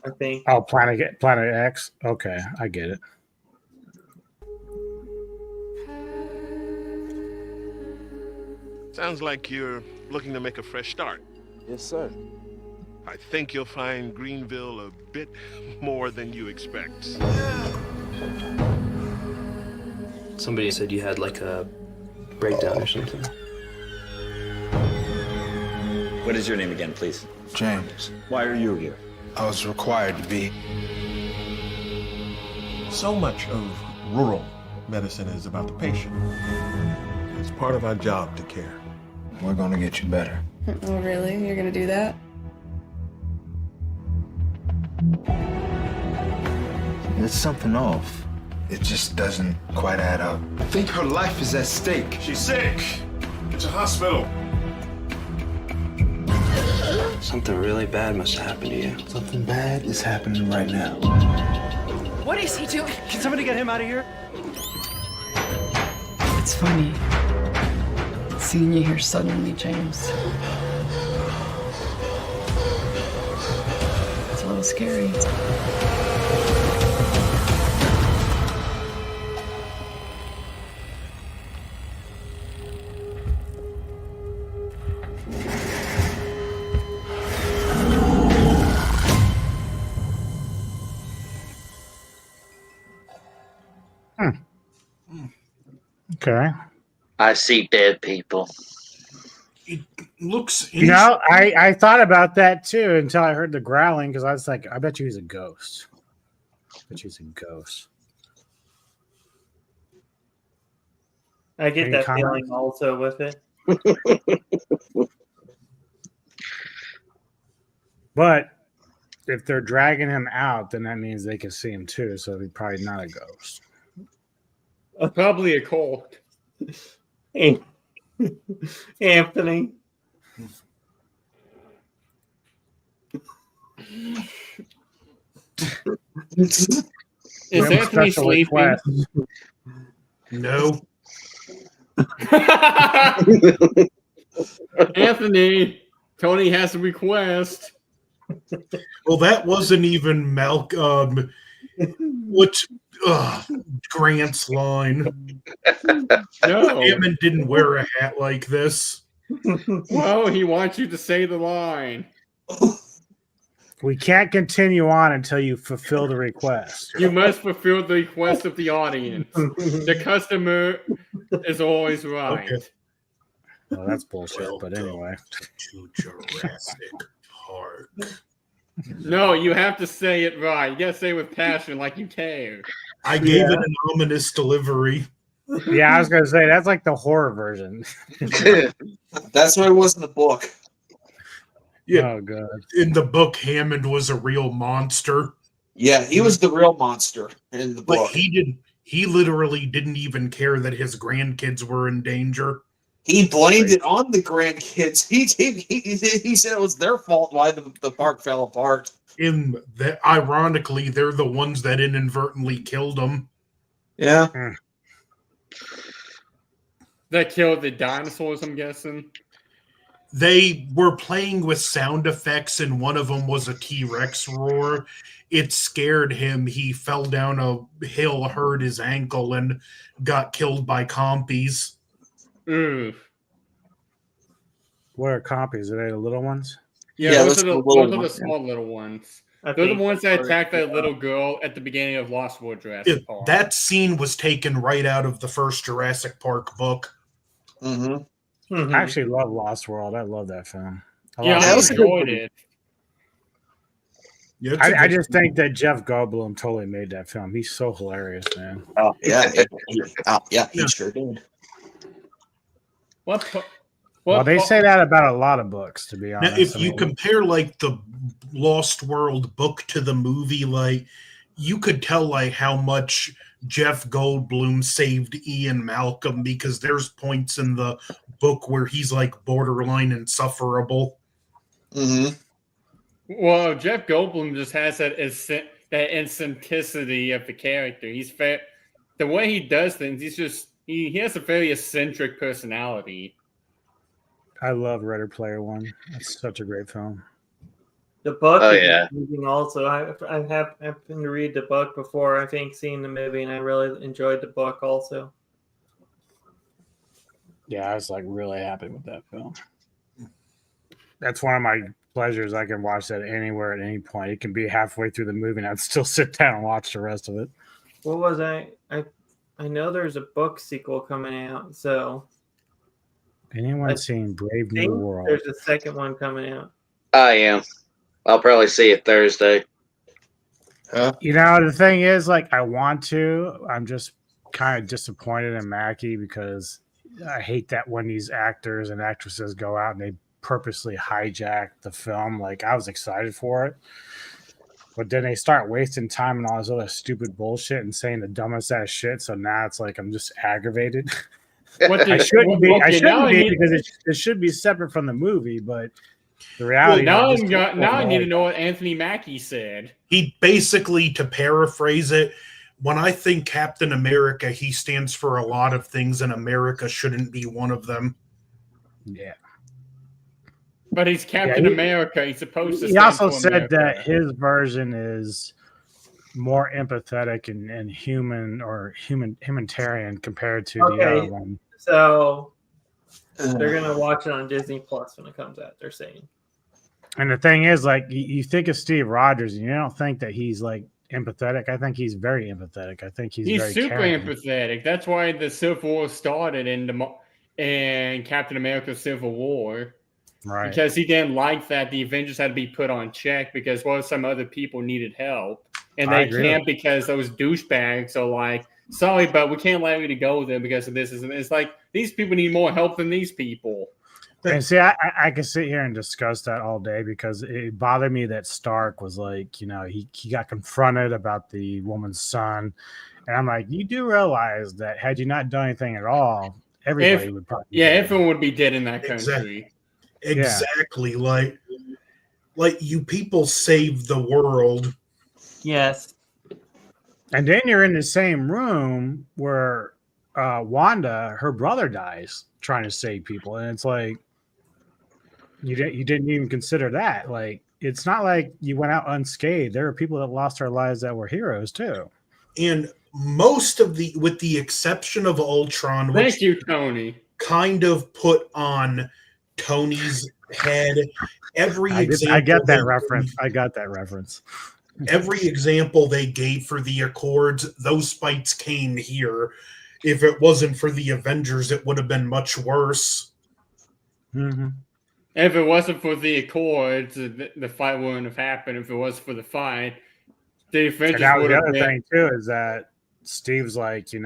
S8: I think.
S5: Oh, Planet X. Okay, I get it.
S9: Sounds like you're looking to make a fresh start.
S11: Yes, sir.
S9: I think you'll find Greenville a bit more than you expect.
S11: Somebody said you had like a breakdown or something.
S12: What is your name again, please?
S17: James.
S12: Why are you here?
S17: I was required to be.
S24: So much of rural medicine is about the patient. It's part of our job to care.
S17: We're gonna get you better.
S25: Oh, really? You're gonna do that?
S17: There's something off. It just doesn't quite add up. I think her life is at stake.
S24: She's sick. It's a hospital.
S11: Something really bad must have happened to you.
S17: Something bad is happening right now.
S14: What is he doing?
S11: Can somebody get him out of here?
S25: It's funny seeing you here suddenly, James. It's a little scary.
S5: Okay.
S7: I see dead people.
S21: It looks.
S5: You know, I thought about that too until I heard the growling, because I was like, I bet you he's a ghost.
S8: I get
S5: Any
S8: that
S5: comments?
S8: feeling also with it.
S5: But if they're dragging him out, then that means they can see him too. So he's probably not a ghost.
S6: Probably a cult.
S8: Anthony.
S6: Is Anthony sleeping?
S21: No.
S6: Anthony, Tony has a request.
S21: Well, that wasn't even Malcolm. What's Grant's line?
S6: No.
S21: Hammond didn't wear a hat like this.
S6: Well, he wants you to say the line.
S5: We can't continue on until you fulfill the request.
S6: You must fulfill the request of the audience. The customer is always right.
S21: Okay.
S5: Well, that's bullshit, but anyway.
S21: To Jurassic Park.
S6: No, you have to say it right. You gotta say it with passion, like you care.
S21: I gave it an ominous delivery.
S5: Yeah, I was gonna say that's like the horror version.
S3: That's why it was in the book.
S21: Yeah.
S5: Oh god.
S21: In the book, Hammond was a real monster.
S3: Yeah, he was the real monster in the
S21: But
S3: book.
S21: he literally didn't even care that his grandkids were in danger.
S3: He blamed it on the grandkids. He said it was their fault why the park fell apart.
S21: Ironically, they're the ones that inadvertently killed him.
S3: Yeah.
S6: That killed the dinosaurs, I'm guessing.
S21: They were playing with sound effects, and one of them was a T-Rex roar. It scared him. He fell down a hill, hurt his ankle, and got killed by compies.
S5: What are copies? Are they the little ones?
S6: Yeah, those are the small little ones. They're the ones that attacked that little girl at the beginning of Lost World Jurassic Park.
S21: That scene was taken right out of the first Jurassic Park book.
S5: I actually love Lost World. I love that film.
S6: I enjoyed it.
S21: Yeah,
S5: I just think that Jeff Goldblum totally made that film. He's so hilarious, man.
S3: Oh yeah, he sure did.
S5: Well, they say that about a lot of books, to be honest.
S21: Now, if you compare like the Lost World book to the movie, like you could tell like how much Jeff Goldblum saved Ian Malcolm, because there's points in the book where he's like borderline insufferable.
S6: Well, Jeff Goldblum just has that eccentricity of the character. The way he does things, he has a very eccentric personality.
S5: I love Ready Player One. It's such a great film.
S8: The book
S7: Oh,
S8: is
S7: yeah.
S8: amazing also. I happened to read the book before, I think, seeing the movie, and I really enjoyed the book also.
S5: Yeah, I was like really happy with that film. That's one of my pleasures. I can watch that anywhere at any point. It can be halfway through the movie and I'd still sit down and watch the rest of it.
S8: What was I know there's a book sequel coming out, so
S5: Anyone seen Brave New World?
S8: there's a second one coming out.
S7: I am. I'll probably see it Thursday.
S5: You know, the thing is, like, I want to. I'm just kind of disappointed in Mackie because I hate that when these actors and actresses go out and they purposely hijack the film. Like, I was excited for it, but then they start wasting time and all this other stupid bullshit and saying the dumbest ass shit. So now it's like I'm just aggravated. I shouldn't be because it should be separate from the movie, but the reality.
S6: Now I need to know what Anthony Mackie said.
S21: He basically, to paraphrase it, when I think Captain America, he stands for a lot of things, and America shouldn't be one of them.
S5: Yeah.
S6: But he's Captain America. He's supposed to.
S5: He also said
S6: America.
S5: that his version is more empathetic and humanitarian compared to the other one.
S8: So they're gonna watch it on Disney Plus when it comes out. They're saying.
S5: And the thing is, like, you think of Steve Rogers, and you don't think that he's like empathetic. I think he's very empathetic. I think he's very
S6: super
S5: caring.
S6: empathetic. That's why the Civil War started in Captain America: Civil War.
S5: Right.
S6: Because he didn't like that the Avengers had to be put on check because some other people needed help. And they can't because those douchebags are like sorry, but we can't allow you to go there because of this. It's like these people need more help than these people.
S5: And see, I could sit here and discuss that all day because it bothered me that Stark was like, he got confronted about the woman's son. And I'm like, you do realize that had you not done anything at all, everybody would probably be dead.
S6: Everyone would be dead in that country.
S21: Exactly. Like you people saved the world.
S8: Yes.
S5: And then you're in the same room where Wanda, her brother, dies trying to save people. And it's like, you didn't even consider that. Like, it's not like you went out unscathed. There are people that lost their lives that were heroes too.
S21: And most of with the exception of Ultron,
S6: thank you, Tony,
S21: kind of put on Tony's head.
S5: I get that reference. I got that reference.
S21: Every example they gave for the Accords, those spikes came here. If it wasn't for the Avengers, it would have been much worse.
S5: Mm-hmm.
S6: If it wasn't for the Accords, the fight wouldn't have happened. If it was for the fight, the Avengers would have been.
S5: The other thing too is that Steve's like, he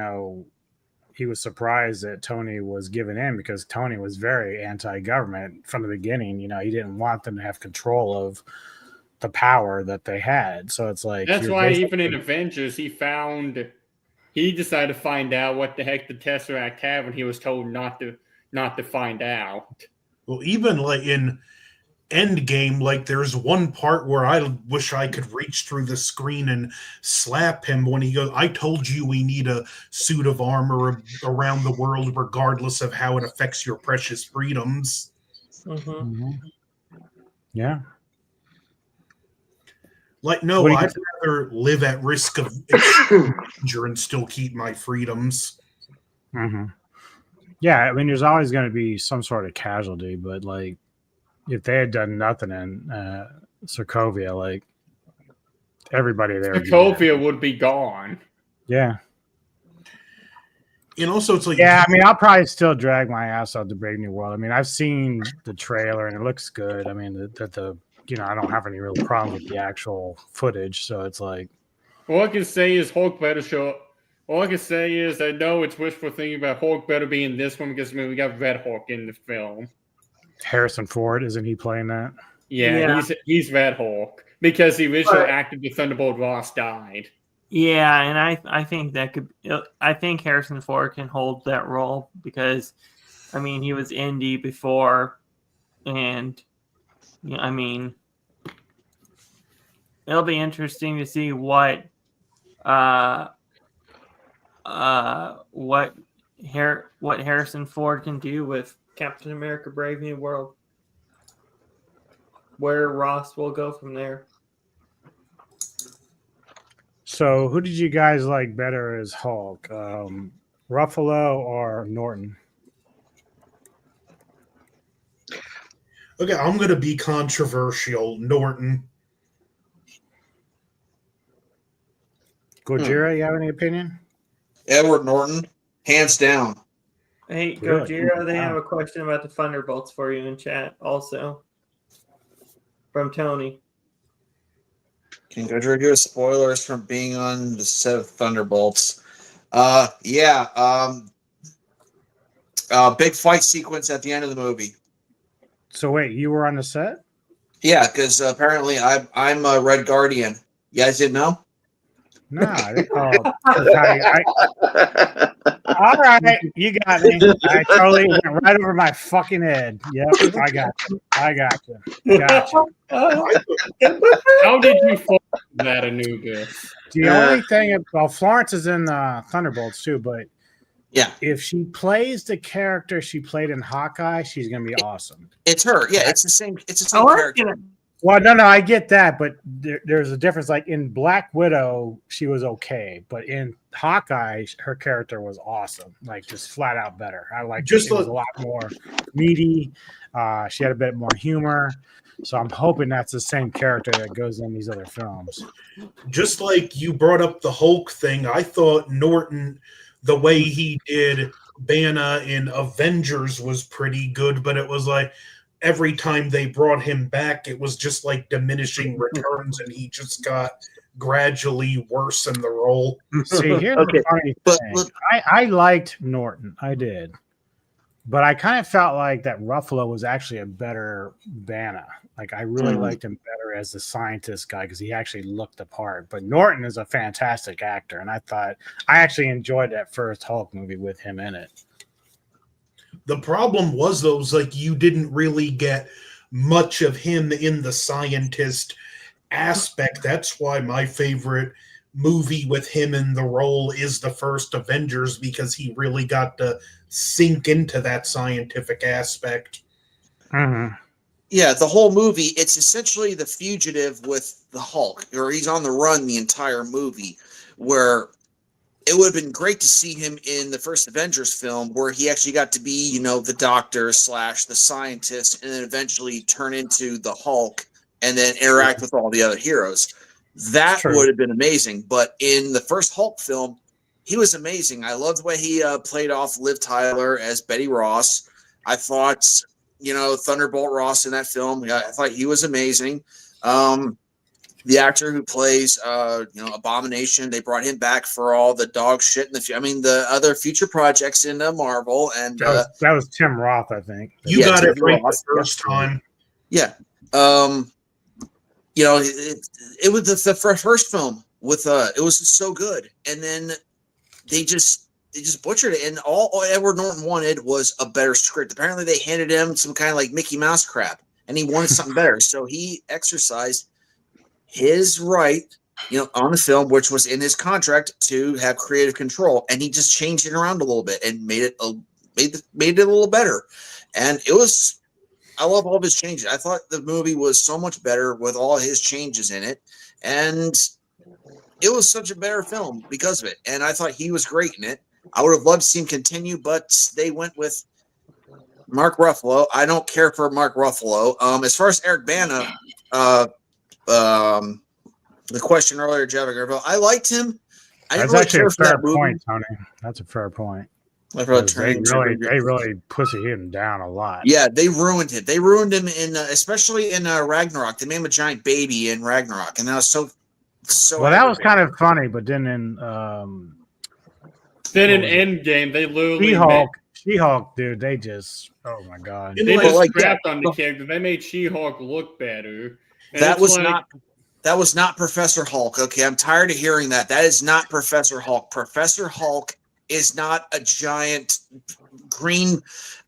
S5: was surprised that Tony was giving in because Tony was very anti-government from the beginning. He didn't want them to have control of the power that they had. So it's like
S6: that's why even in Avengers, he decided to find out what the heck the Tesseract had when he was told not to find out.
S21: Well, even like in Endgame, like there's one part where I wish I could reach through the screen and slap him when he goes, I told you we need a suit of armor around the world regardless of how it affects your precious freedoms.
S8: Mm-hmm.
S5: Yeah.
S21: Like, no, I'd rather live at risk of danger and still keep my freedoms.
S5: Mm-hmm. Yeah, I mean, there's always going to be some sort of casualty, but like, if they had done nothing in Sokovia, like everybody there,
S6: Sokovia would be gone.
S5: Yeah.
S21: And also, it's like,
S5: I mean, I'll probably still drag my ass out to Brave New World. I mean, I've seen the trailer and it looks good. I mean, I don't have any real problem with the actual footage, so it's like.
S6: All I can say is Hulk better show up. All I can say is I know it's wishful thinking about Hulk better be in this one because we got Red Hulk in the film.
S5: Harrison Ford, isn't he playing that?
S6: Yeah. He's Red Hulk because the original actor of Thunderbolt Ross died.
S8: Yeah, and I think I think Harrison Ford can hold that role because, I mean, he was Indy before, and I mean, it'll be interesting to see what Harrison Ford can do with Captain America: Brave New World. Where Ross will go from there.
S5: So, who did you guys like better as Hulk, Ruffalo or Norton?
S21: Okay, I'm going to be controversial. Norton.
S5: Gojira, you have any opinion?
S3: Edward Norton, hands down.
S8: Hey,
S5: Really?
S8: Gojira, they have a question about the Thunderbolts for you in chat also. From Tony.
S3: Can Gojira give us spoilers from being on the set of Thunderbolts? Big fight sequence at the end of the movie.
S5: So wait, you were on the set?
S3: Yeah, because apparently I'm a Red Guardian. You guys didn't know?
S5: No, all right, you got me. I totally went right over my fucking head. Yep, I got you.
S6: How did you fall that Anubis?
S5: The only thing, Florence is in Thunderbolts too, but
S3: yeah,
S5: if she plays the character she played in Hawkeye, she's gonna be awesome.
S3: It's her. Yeah, it's the same. It's the same character.
S5: Well, no, I get that, but there's a difference. Like in Black Widow, she was okay, but in Hawkeye, her character was awesome. Like just flat out better. I like it was a lot more meaty. She had a bit more humor. So I'm hoping that's the same character that goes in these other films.
S21: Just like you brought up the Hulk thing, I thought Norton, the way he did Banner in Avengers was pretty good, but it was like every time they brought him back, it was just like diminishing returns, and he just got gradually worsen the role.
S5: See, here's the funny thing. I liked Norton. I did. But I kind of felt like that Ruffalo was actually a better Banner. Like, I really liked him better as the scientist guy because he actually looked the part. But Norton is a fantastic actor, and I actually enjoyed that first Hulk movie with him in it.
S21: The problem was, though, you didn't really get much of him in the scientist aspect. That's why my favorite movie with him in the role is the first Avengers, because he really got to sink into that scientific aspect.
S3: Yeah, the whole movie, it's essentially The Fugitive with the Hulk, or he's on the run the entire movie, where it would have been great to see him in the first Avengers film where he actually got to be, the doctor / the scientist, and then eventually turn into the Hulk and then interact with all the other heroes. That would have been amazing. But in the first Hulk film, he was amazing. I loved the way he played off Liv Tyler as Betty Ross. I thought, Thunderbolt Ross in that film, I thought he was amazing. The actor who plays, Abomination, they brought him back for all the dog shit in the other future projects in Marvel. And
S5: that was Tim Roth, I think.
S21: You got it right the first time.
S3: Yeah. It was the first film with it was just so good, and then they just butchered it. And all Edward Norton wanted was a better script. Apparently, they handed him some kind of like Mickey Mouse crap, and he wanted something better. So he exercised his right, on the film, which was in his contract, to have creative control, and he just changed it around a little bit and made it a little better. And it was. I love all of his changes. I thought the movie was so much better with all his changes in it, and it was such a better film because of it. And I thought he was great in it. I would have loved to see him continue, but they went with Mark Ruffalo. I don't care for Mark Ruffalo. As far as Eric Bana, the question earlier, Jeff Gerville, I liked him. I didn't
S5: That's
S3: really
S5: actually
S3: care
S5: a
S3: for that
S5: fair
S3: movie.
S5: point, Tony. That's a fair point.
S3: They
S5: really pussy him down a lot.
S3: Yeah, they ruined him. They ruined him especially in Ragnarok. They made him a giant baby in Ragnarok, and that was so.
S5: Well, that was kind of funny, but then in
S6: Endgame, they literally
S5: She-Hulk, dude, they just my god,
S6: they just scrapped on the character. They made She-Hulk look better. And
S3: that was not Professor Hulk. Okay, I'm tired of hearing that. That is not Professor Hulk. Professor Hulk is not a giant green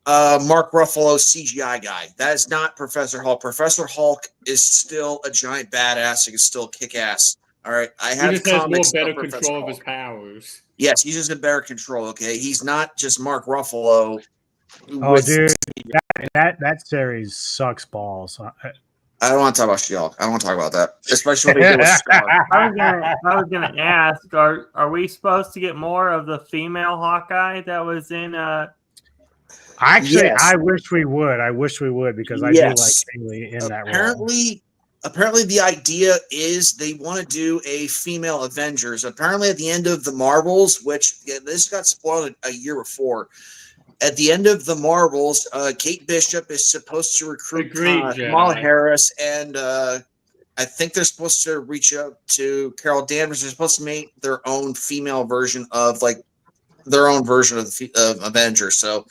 S3: Mark Ruffalo CGI guy. That is not Professor Hulk. Professor Hulk is still a giant badass. He can still kick ass. All right, I have
S6: he just has more
S3: comics
S6: better
S3: of Professor
S6: control
S3: Hulk.
S6: of his powers.
S3: Yes, he's just in better control. Okay, he's not just Mark Ruffalo.
S5: Dude, that series sucks balls.
S3: I don't want to talk about She-Hulk. I don't want to talk about that, especially when they do a Scar.
S8: I was gonna ask: Are we supposed to get more of the female Hawkeye that was in?
S5: Actually,
S3: Yes.
S5: I wish we would because I do like Haley in that role.
S3: Apparently, the idea is they want to do a female Avengers. Apparently, at the end of the Marvels, which this got spoiled a year before. At the end of the Marvels, Kate Bishop is supposed to recruit Kamala Harris, and I think they're supposed to reach out to Carol Danvers. They're supposed to make their own female version of their own version of Avengers. So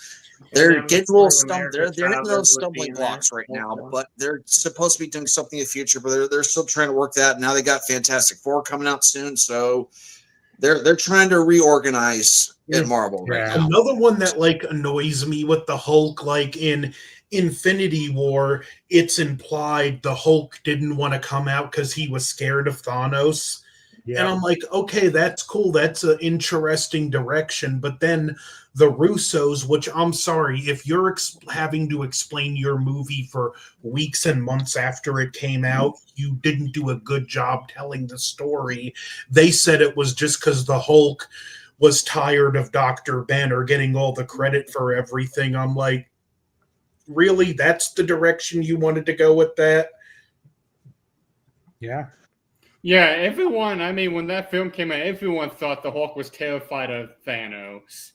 S3: they're getting a little they're hitting those stumbling blocks right now, but they're supposed to be doing something in the future. But they're still trying to work that. Now they got Fantastic Four coming out soon, so they're trying to reorganize at Marvel right now.
S21: Another one that annoys me with the Hulk, in Infinity War, it's implied the Hulk didn't want to come out because he was scared of Thanos. Yeah. And I'm like, okay, that's cool. That's an interesting direction. But then the Russos, which I'm sorry, if you're having to explain your movie for weeks and months after it came out, you didn't do a good job telling the story. They said it was just because the Hulk was tired of Dr. Banner getting all the credit for everything. I'm like, really? That's the direction you wanted to go with that?
S5: Yeah.
S6: Yeah, everyone, when that film came out, everyone thought the Hulk was terrified of Thanos.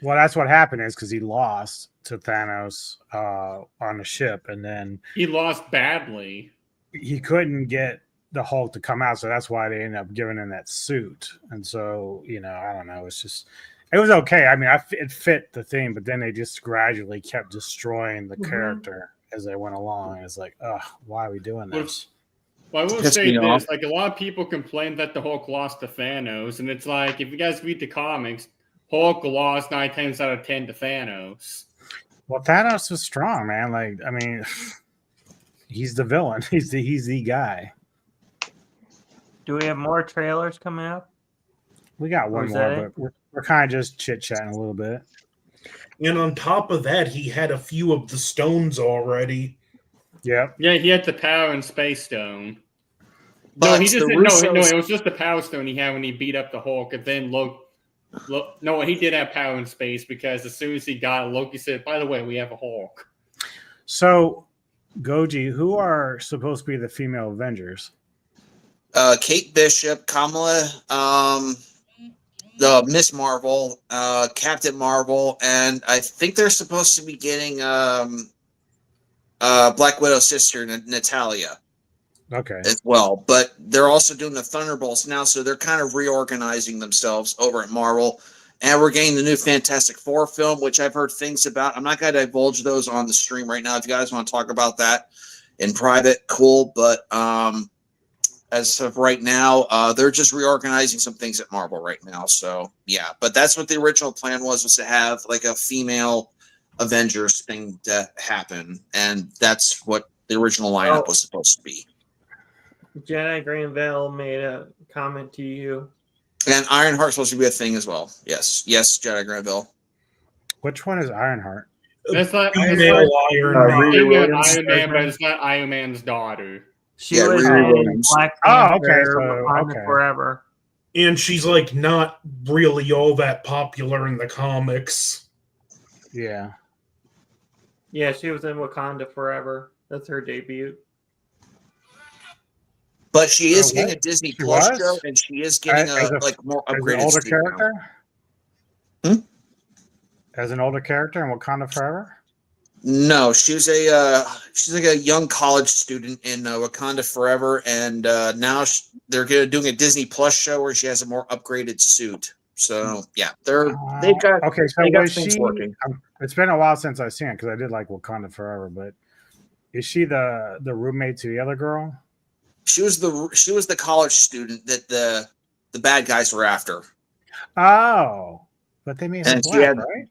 S5: Well, that's what happened is because he lost to Thanos on the ship, and then
S6: he lost badly.
S5: He couldn't get the Hulk to come out, so that's why they ended up giving him that suit. And so, I don't know. It was okay. I mean, it fit the theme, but then they just gradually kept destroying the character as they went along. It's like, why are we doing this?
S6: Well, I will say this: like a lot of people complained that the Hulk lost to Thanos, and it's like if you guys read the comics, Hulk lost 9 times out of 10 to Thanos.
S5: Well, Thanos was strong, man. Like, I mean, he's the villain. He's the guy.
S8: Do we have more trailers coming up?
S5: We got one more, but we're kind of just chit-chatting a little bit.
S21: And on top of that, he had a few of the stones already.
S5: Yep.
S6: Yeah, he had the Power and Space Stone.
S3: But
S6: no, he just didn't. No, it was just the Power Stone he had when he beat up the Hulk. And then no, he did have Power and Space because as soon as he got it, Loki said, "By the way, we have a Hulk."
S5: So, Goji, who are supposed to be the female Avengers?
S3: Kate Bishop, Kamala, Miss Marvel, Captain Marvel, and I think they're supposed to be getting Black Widow's sister, Natalia.
S5: Okay.
S3: As well, but they're also doing the Thunderbolts now, so they're kind of reorganizing themselves over at Marvel. And we're getting the new Fantastic Four film, which I've heard things about. I'm not going to divulge those on the stream right now. If you guys want to talk about that in private, cool. But as of right now, they're just reorganizing some things at Marvel right now. So yeah, but that's what the original plan was to have like a female Avengers thing to happen, and that's what the original lineup was supposed to be.
S8: Jedi Greenville made a comment to you.
S3: And Ironheart's supposed to be a thing as well. Yes, Jedi Granville.
S5: Which one is Ironheart?
S6: That's not
S21: Iron
S6: Man, but it's not Iron Man's daughter.
S8: She was in Black Panther,
S5: Wakanda
S8: Forever.
S21: And she's like not really all that popular in the comics.
S5: Yeah.
S8: Yeah, she was in Wakanda Forever. That's her debut.
S3: But she is getting a Disney Plus show, and she is getting more upgraded.
S5: As an older character? As an older character in Wakanda Forever?
S3: No, she's like a young college student in Wakanda Forever, and now they're doing a Disney Plus show where she has a more upgraded suit. So yeah, they've got things working.
S5: It's been a while since I've seen it because I did like Wakanda Forever, but is she the roommate to the other girl?
S3: She was the college student that the bad guys were after.
S5: Oh, but they made her black, right?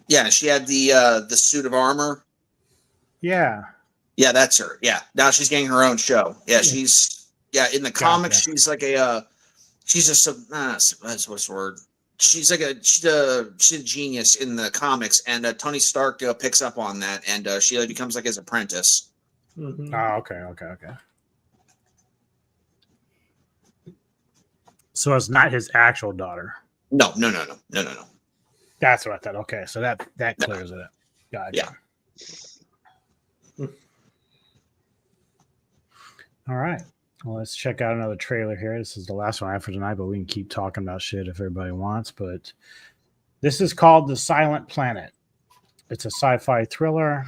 S3: Yeah, she had the suit of armor.
S5: Yeah.
S3: Yeah, that's her. Yeah, now she's getting her own show. Yeah, she's in the comics. She's like she's what's the word? She's a genius in the comics, and Tony Stark picks up on that, and she becomes like his apprentice.
S8: Mm-hmm.
S5: Oh, okay. So it's not his actual daughter.
S3: No.
S5: That's what I thought. Okay, so that clears it up. Gotcha.
S3: Yeah.
S5: All right. Well, let's check out another trailer here. This is the last one I have for tonight, but we can keep talking about shit if everybody wants. But this is called The Silent Planet. It's a sci-fi thriller,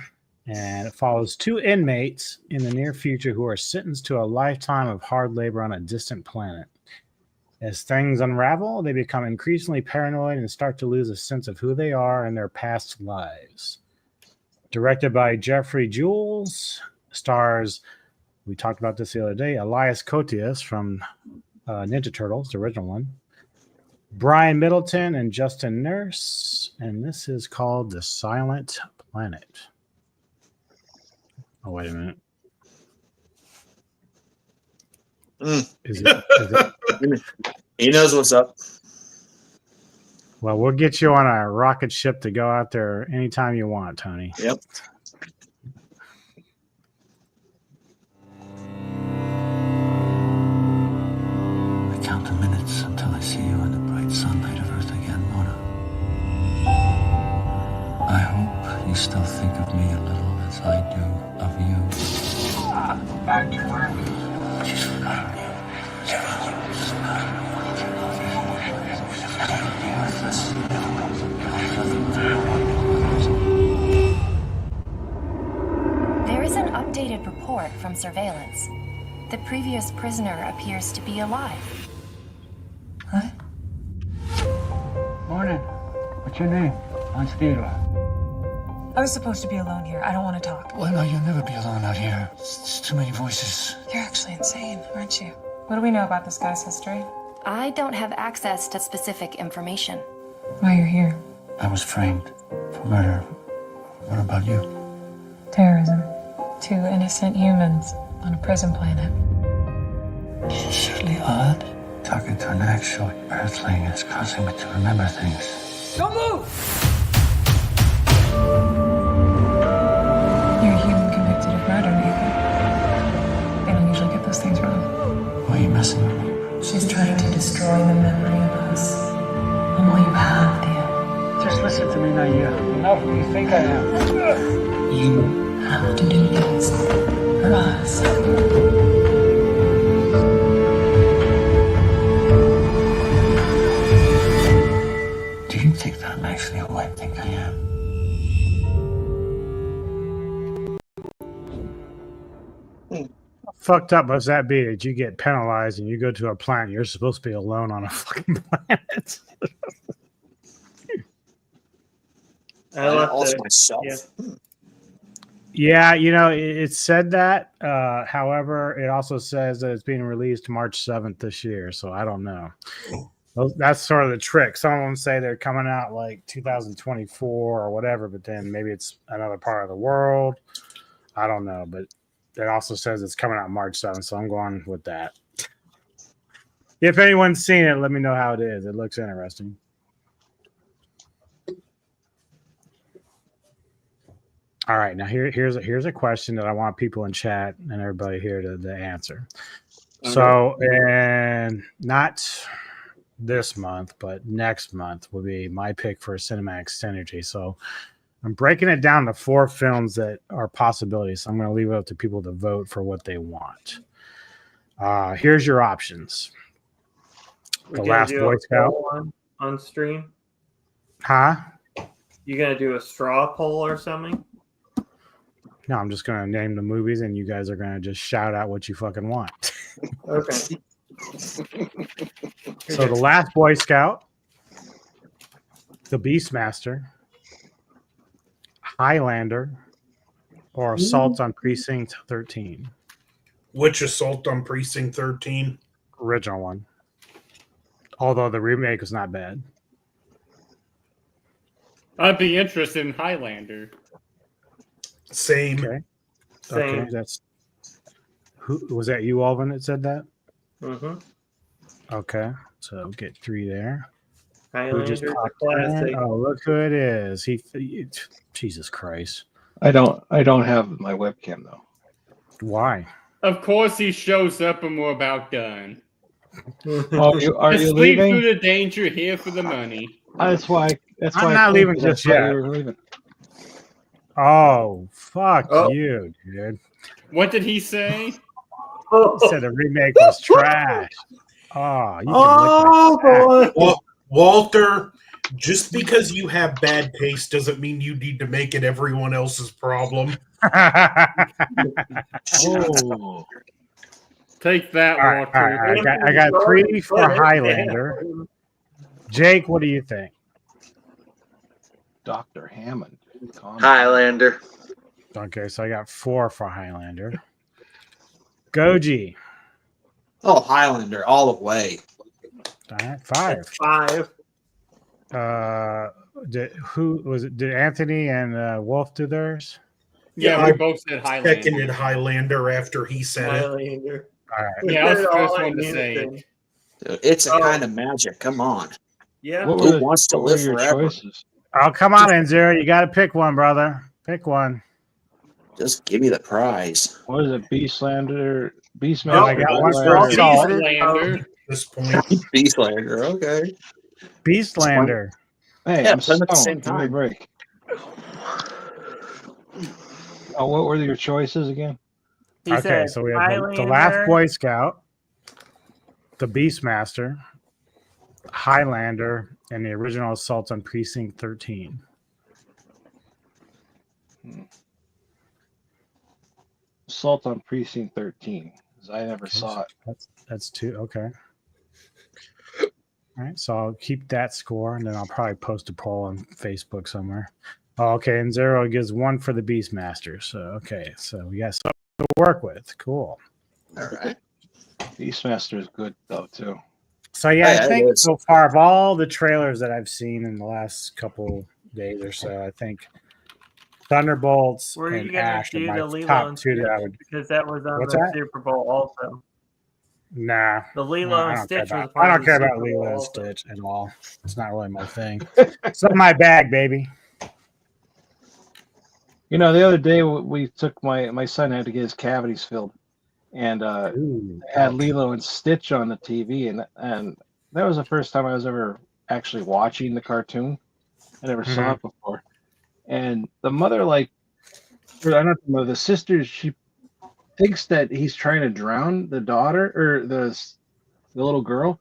S5: and it follows 2 inmates in the near future who are sentenced to a lifetime of hard labor on a distant planet. As things unravel, they become increasingly paranoid and start to lose a sense of who they are and their past lives. Directed by Jeffrey Jules, stars, we talked about this the other day, Elias Koteas from Ninja Turtles, the original one, Brian Middleton and Justin Nurse, and this is called The Silent Planet. Oh, wait a minute. Is it?
S3: He knows what's up.
S5: Well, we'll get you on a rocket ship to go out there anytime you want, Tony.
S3: Yep.
S15: I count the minutes until I see you in the bright sunlight of Earth again, Mona. I hope you still think of me a little as I do of you. Back to work. She's forgotten you.
S10: There is an updated report from surveillance. The previous prisoner appears to be alive.
S15: Morning. What's your name? I'm Theodore.
S13: I was supposed to be alone here. I don't want to talk.
S15: Well, no, you'll never be alone out here. It's too many voices.
S13: You're actually insane, aren't you? What do we know about this guy's history?
S10: I don't have access to specific information.
S13: Why you're here?
S15: I was framed for murder. What about you?
S13: Terrorism. 2 innocent humans on a prison planet.
S15: It's certainly odd. Talking to an actual earthling is causing me to remember things.
S13: Don't move! You're a human convicted of murder, Nathan. They don't usually get those things wrong.
S15: Why are you messing with me?
S13: She's trying to destroy the memory of us. And all you have, dear.
S15: Just listen to me, Naya. I'm not who you think I am.
S13: You have to do this for us.
S15: Do you think that I'm actually who I think I am?
S5: Fucked up must that be that you get penalized and you go to a planet you're supposed to be alone on a fucking planet?
S8: I left
S3: also
S8: it.
S3: myself.
S8: Yeah.
S5: Yeah, you know, it said that. However, it also says that it's being released March 7th this year. So I don't know. That's sort of the trick. Some of them say they're coming out like 2024 or whatever, but then maybe it's another part of the world. I don't know, but it also says it's coming out March 7th. So I'm going with that. If anyone's seen it, let me know how it is. It looks interesting. All right, now here's a question that I want people in chat and everybody here to answer. Okay. So, and not this month, but next month will be my pick for cinematic synergy. So, I'm breaking it down to 4 films that are possibilities. So I'm going to leave it up to people to vote for what they want. Here's your options: The Last Boy Scout
S8: on stream.
S5: Huh?
S8: You gonna do a straw poll or something?
S5: No, I'm just going to name the movies and you guys are going to just shout out what you fucking want.
S8: Okay.
S5: So The Last Boy Scout, The Beastmaster, Highlander, or Assault on Precinct 13.
S21: Which Assault on Precinct 13?
S5: Original one. Although the remake was not bad.
S6: I'd be interested in Highlander.
S21: Same.
S5: Okay. Okay, that's who was that? You, Alvin, that said that?
S8: Mm-hmm.
S5: Okay, so get 3 there.
S8: Highlander's a classic.
S5: Oh, look who it is! He Jesus Christ!
S16: I don't have my webcam though.
S5: Why?
S6: Of course, he shows up and we're about done.
S16: Are you leaving?
S6: Through the danger, here for the money.
S16: That's why.
S5: I'm not leaving just yet. Oh, fuck you, dude.
S6: What did he say?
S5: He said the remake was trash. Oh, you can lick my
S21: boy. Walter, just because you have bad taste doesn't mean you need to make it everyone else's problem.
S6: Oh. Take that,
S5: All
S6: Walter.
S5: right. I got 3 for Highlander. Jake, what do you think?
S16: Dr. Hammond.
S7: Highlander.
S5: Okay, so I got 4 for Highlander. Goji.
S3: Oh, Highlander, all the way.
S5: All right, 5.
S8: 5.
S5: Did Anthony and Wolf do theirs?
S6: Yeah, we both said Highlander.
S21: Seconded Highlander after he said
S8: Highlander.
S5: All right.
S6: Yeah, I was the first one to say it.
S3: Dude, it's a kind of magic. Come on.
S8: Yeah.
S3: Who wants to live forever?
S16: Choices?
S5: Oh, come on, Enzira. You got to pick one, brother. Pick one.
S3: Just give me the prize.
S16: What is it? Beastlander?
S5: Oh,
S16: Beastmaster?
S5: I got one for
S6: Beastlander.
S21: This point.
S3: Beastlander, okay.
S5: Beastlander.
S16: Hey,
S3: Yeah,
S16: I'm
S3: play them at the
S16: stoned.
S3: same
S16: Give me a
S3: time.
S16: break. Oh, what were your choices again?
S5: Okay, so we have the Last Boy Scout, the Beastmaster, Highlander, and the original Assault on Precinct 13.
S16: Assault on Precinct 13. Is I never saw it.
S5: That's 2. Okay. All right, so I'll keep that score, and then I'll probably post a poll on Facebook somewhere. Oh, okay, and 0 gives 1 for the Beastmaster. So okay, so we got something to work with. Cool.
S3: All right.
S16: Beastmaster is good though too.
S5: So yeah, I think so far of all the trailers that I've seen in the last couple days or so, I think Thunderbolts
S8: Were you
S5: and
S8: gonna
S5: Ash are
S8: do
S5: my
S8: the Lilo
S5: top
S8: and
S5: 2 that I would.
S8: because that was on
S5: What's
S8: the
S5: that?
S8: Super Bowl also.
S5: Nah,
S8: The Lilo and Stitch was
S5: I don't care
S8: part of
S5: about
S8: the Super
S5: Lilo
S8: Bowl
S5: and
S8: also.
S5: Stitch at all. It's not really my thing. It's not my bag, baby.
S16: You know, the other day we took my son had to get his cavities filled, and had Lilo and Stitch on the TV, and that was the first time I was ever actually watching the cartoon. I never saw it before, and the mother, like, or I don't know, the sister, she thinks that he's trying to drown the daughter or the little girl,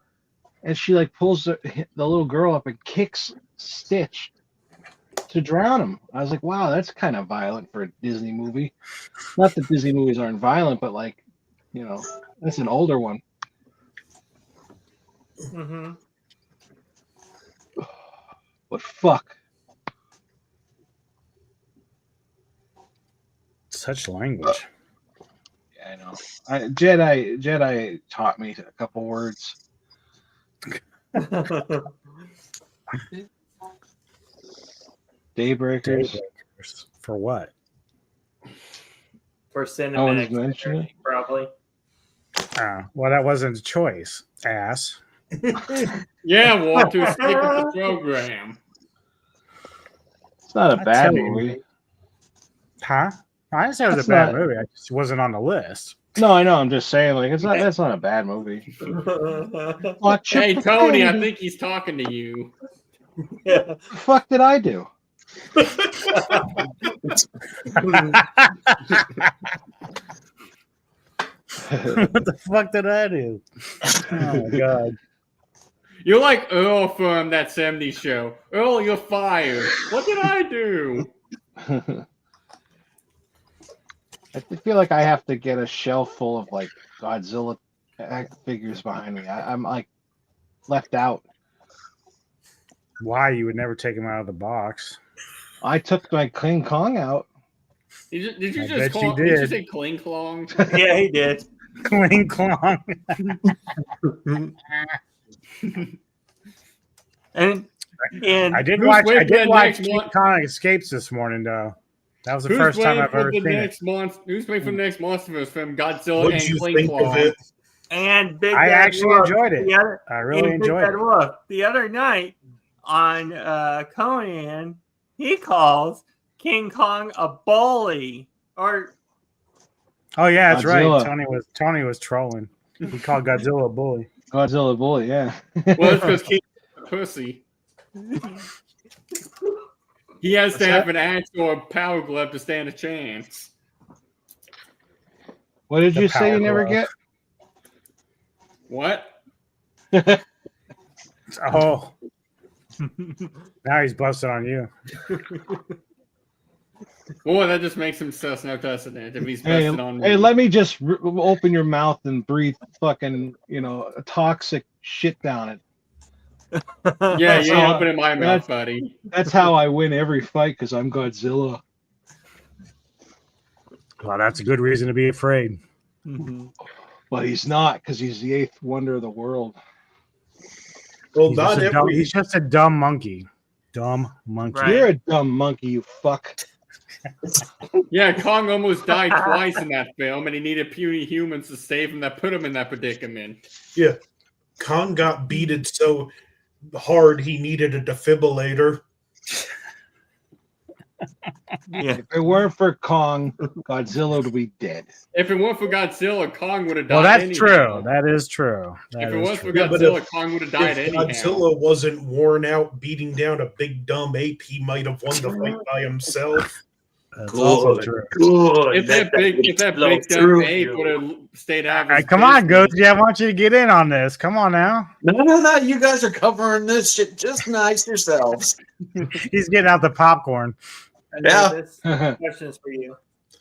S16: and she like pulls the little girl up and kicks Stitch to drown him. I was like, wow, that's kind of violent for a Disney movie. Not that Disney movies aren't violent, but like, you know, that's an older one.
S8: Mm-hmm.
S16: But fuck.
S5: Such language.
S16: Yeah, I know. Jedi taught me a couple words. Daybreakers.
S5: For what?
S8: For
S16: No one's
S8: cinematic,
S16: mentioned it.
S8: probably.
S5: Well, that wasn't a choice, ass.
S6: Yeah, Walter, stick with the program.
S16: It's not a bad movie.
S5: Huh? I didn't say it was
S16: That's
S5: a bad
S16: not-
S5: movie. I just wasn't on the list.
S16: No, I know. I'm just saying, like, that's not a bad movie. Watch your
S6: Hey, Tony, I
S16: profanity.
S6: think he's talking to you.
S16: What the fuck did I do?
S5: What the fuck did I do? Oh my god.
S6: You're like Earl from that 70s show. Earl, you're fired. What did I do?
S16: I feel like I have to get a shelf full of like Godzilla figures behind me. I'm like left out.
S5: Why? You would never take him out of the box.
S16: I took my King Kong out.
S6: Did you
S5: I
S6: just
S5: bet
S6: call?
S5: you
S6: Did you
S5: did.
S6: say Kling Klong?
S8: Yeah, he did.
S5: Kling Klong.
S8: and
S5: I did
S6: Who's
S5: watch.
S6: waiting
S5: I
S6: for
S5: did
S6: that
S5: watch
S6: next
S5: King
S6: one?
S5: Kong Escapes this morning, though. That was the
S6: Who's
S5: first time
S6: waiting
S5: I've
S6: for
S5: ever
S6: the
S5: seen it.
S6: next monster? Who's waiting for the next Monsterverse film? Godzilla
S21: What'd
S6: and
S21: you
S6: Kling
S21: think
S6: Klong.
S21: of it?
S8: And Big
S5: I
S8: Bad
S5: actually
S8: Wolf
S5: enjoyed it.
S8: the other-
S5: I really
S8: and Big
S5: enjoyed
S8: Bad
S5: it.
S8: Wolf the other night on Conan, he calls King Kong a bully. Or
S5: Oh yeah, that's
S16: Godzilla.
S5: right. Tony was trolling. He called Godzilla a bully.
S16: Godzilla bully, yeah.
S6: Well, it's because King's a pussy. He has to have an axe or a power glove to stand a chance.
S16: What did
S5: The
S16: you say you
S5: power
S16: never
S5: glove.
S16: get?
S6: What?
S5: Oh. Now he's busted on you.
S6: Boy, that just makes him sus no precedent if he's
S16: Hey,
S6: busted on
S16: hey,
S6: me.
S16: let me just open your mouth and breathe fucking, toxic shit down it.
S6: Yeah, you ain't
S16: how-
S6: opening my mouth, buddy.
S16: That's how I win every fight, because I'm Godzilla.
S5: Well, that's a good reason to be afraid.
S16: But he's not, because he's the 8th wonder of the world.
S21: Well,
S5: He's
S21: not
S5: just, a dumb,
S21: every.
S5: he's just a dumb monkey. Dumb monkey.
S8: Right.
S16: You're a dumb monkey, you fuck.
S6: Yeah, Kong almost died twice in that film, and he needed puny humans to save him that put him in that predicament.
S21: Yeah, Kong got beaten so hard he needed a defibrillator.
S8: yeah,
S16: If it weren't for Kong, Godzilla would be dead.
S6: If it weren't for Godzilla, Kong would have died.
S5: Well, that's
S6: anyhow.
S5: true. That is true. That
S6: If it
S5: is
S6: was for
S5: true.
S21: Yeah, but
S6: Godzilla,
S21: if-
S6: Kong would have died
S21: If
S6: anyhow.
S21: Godzilla wasn't worn out beating down a big dumb ape, he might have won the fight by himself.
S5: That's also true.
S6: If that big dumb ape would have stayed out. of his
S5: Come on,
S6: business-
S5: Goji. I want you to get in on this. Come on now.
S3: No. You guys are covering this shit just nice yourselves.
S5: He's getting out the popcorn.
S8: I know
S3: Yeah.
S8: this question's for you.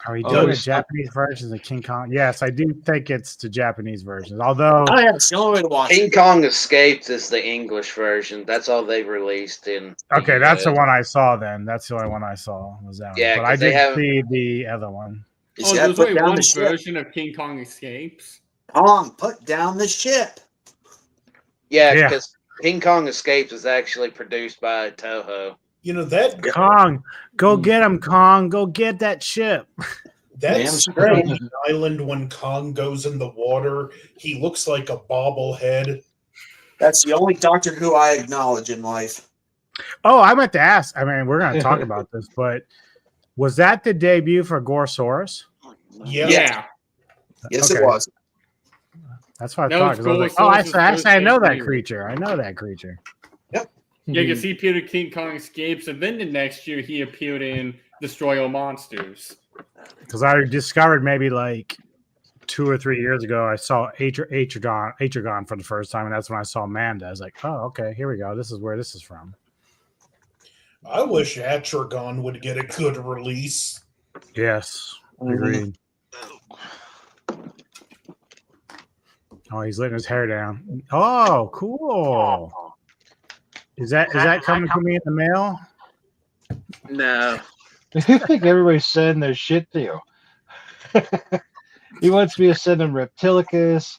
S5: Are we doing the Japanese versions of King Kong? Yes, I do think it's the Japanese versions. Although,
S3: it's the only way to watch
S7: King Kong Escapes is the English version. That's all they've released in.
S5: okay, that's the one I saw. Then that's the only one I saw was that one.
S7: Yeah,
S5: but I
S7: 'cause they
S5: did
S7: have-
S5: see the other one.
S6: Oh, there's only one version of King Kong Escapes.
S3: Kong, put down the ship.
S7: Yeah, because King Kong Escapes is actually produced by Toho.
S21: You know that
S5: Kong, go get him, Kong. Go get that ship.
S21: That's the island when Kong goes in the water. He looks like a bobblehead.
S3: That's the only Doctor Who I acknowledge in life.
S5: Oh, I meant to ask. I mean, we're going to talk about this, but was that the debut for Gorsaurus?
S21: Yeah.
S3: Yes, it was.
S5: That's what I thought. 'Cause I was like, actually, I know that creature. I know that creature.
S3: Yep.
S6: Yeah, because he appeared in King Kong Escapes, and then the next year he appeared in Destroy All Monsters.
S5: Because I discovered maybe like 2 or 3 years ago, I saw Atragon for the first time, and that's when I saw Amanda. I was like, oh, okay, here we go. This is where this is from.
S21: I wish Atragon would get a good release.
S5: Yes, agreed. Oh, he's letting his hair down. Oh, cool. Is that coming to me in the mail?
S7: No.
S16: I think everybody's sending their shit to you. He wants me to send him Reptilicus.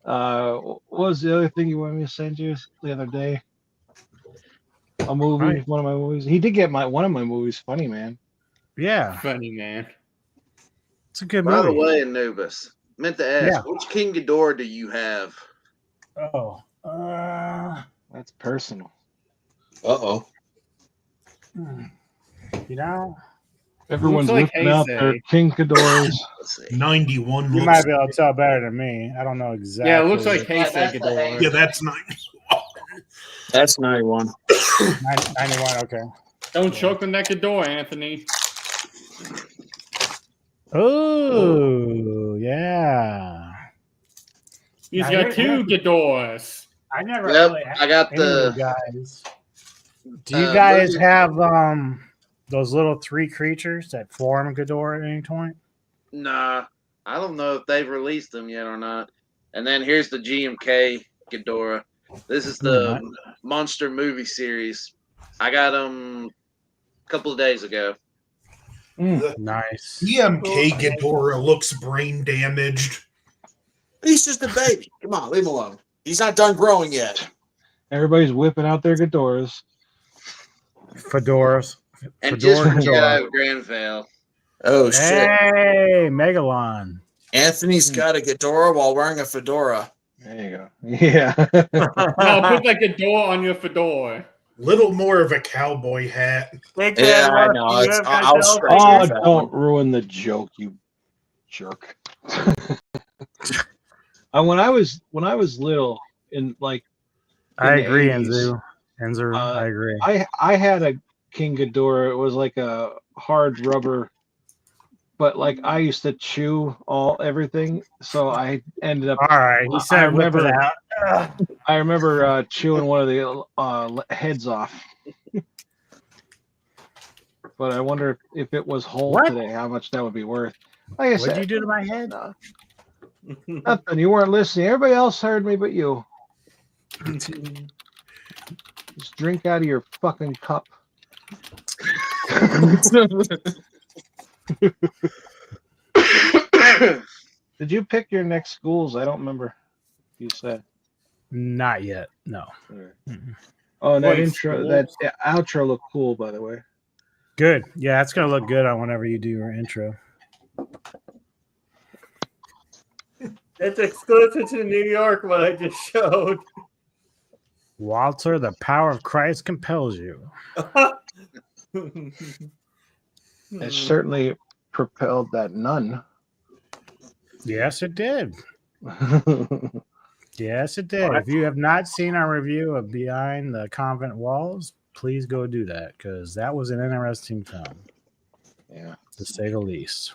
S16: What was the other thing you wanted me to send you the other day? A movie,
S5: Right.
S16: one of my movies. He did get one of my movies, Funny Man.
S5: Yeah.
S6: Funny Man.
S5: It's a good
S7: By the
S5: movie.
S7: way, Anubis, meant to ask,
S5: Yeah.
S7: which King Ghidorah do you have?
S5: Oh.
S16: That's personal.
S3: Uh-oh.
S5: You know?
S16: Everyone's
S6: Looks like
S16: whipping out
S6: Heisei.
S16: their King Ghidorahs.
S21: 91
S5: You
S21: looks
S5: might be able to tell better than me. I don't know exactly.
S6: Yeah, it looks like Heisei Ghidorah.
S21: Yeah, that's 91.
S3: That's 91.
S5: 91, okay.
S6: Don't choke on that Ghidorah, Anthony.
S5: Oh, yeah.
S6: He's
S5: I
S6: got
S5: never-
S6: two Ghidorahs.
S5: I never
S7: Yep,
S5: really had
S7: I got
S5: any of
S7: the-
S5: you guys. Do you guys have those little 3 creatures that form Ghidorah at any point?
S7: Nah, I don't know if they've released them yet or not. And then here's the GMK Ghidorah. This is the monster movie series. I got them a couple of days ago.
S5: Nice.
S21: EMK Ghidorah looks brain damaged.
S3: He's just a baby. Come on, leave him alone. He's not done growing yet.
S16: Everybody's whipping out their Ghidorahs.
S5: Fedoras.
S7: And
S5: Fedora
S7: just for
S5: Ghidorah.
S7: Granville.
S3: Oh, shit.
S5: Hey, Megalon.
S3: Anthony's got a Ghidorah while wearing a fedora.
S16: There you go. Yeah.
S6: No, put that Ghidorah on your fedora.
S21: Little more of a cowboy hat.
S3: Yeah, I know. I'll scratch
S16: Oh,
S3: that
S16: don't
S3: one.
S16: ruin the joke, you jerk. When I was little, in like,
S5: I
S16: in the
S5: agree,
S16: 80s,
S5: Enzer. I agree.
S16: I had a King Ghidorah. It was like a hard rubber, but like I used to chew everything, so I ended up.
S5: All right, he said whip it out.
S16: I remember chewing one of the heads off. But I wonder if it was whole today, how much that would be worth. Like I
S5: What'd
S16: said,
S5: you do to my head?
S16: nothing. You weren't listening. Everybody else heard me, but you. Just drink out of your fucking cup. Did you pick your next schools? I don't remember. You said.
S5: Not yet. No.
S16: Oh, and that
S5: Wait,
S16: intro,
S5: schools?
S16: that outro looked cool, by the way.
S5: Good. Yeah, it's gonna look good on whenever you do your intro.
S8: It's exclusive to New York, what I just showed.
S5: Walter, the power of Christ compels you.
S16: It certainly propelled that nun.
S5: Yes, it did. Yes, it did. If you have not seen our review of Behind the Convent Walls, please go do that, because that was an interesting film.
S16: Yeah.
S5: To say the least.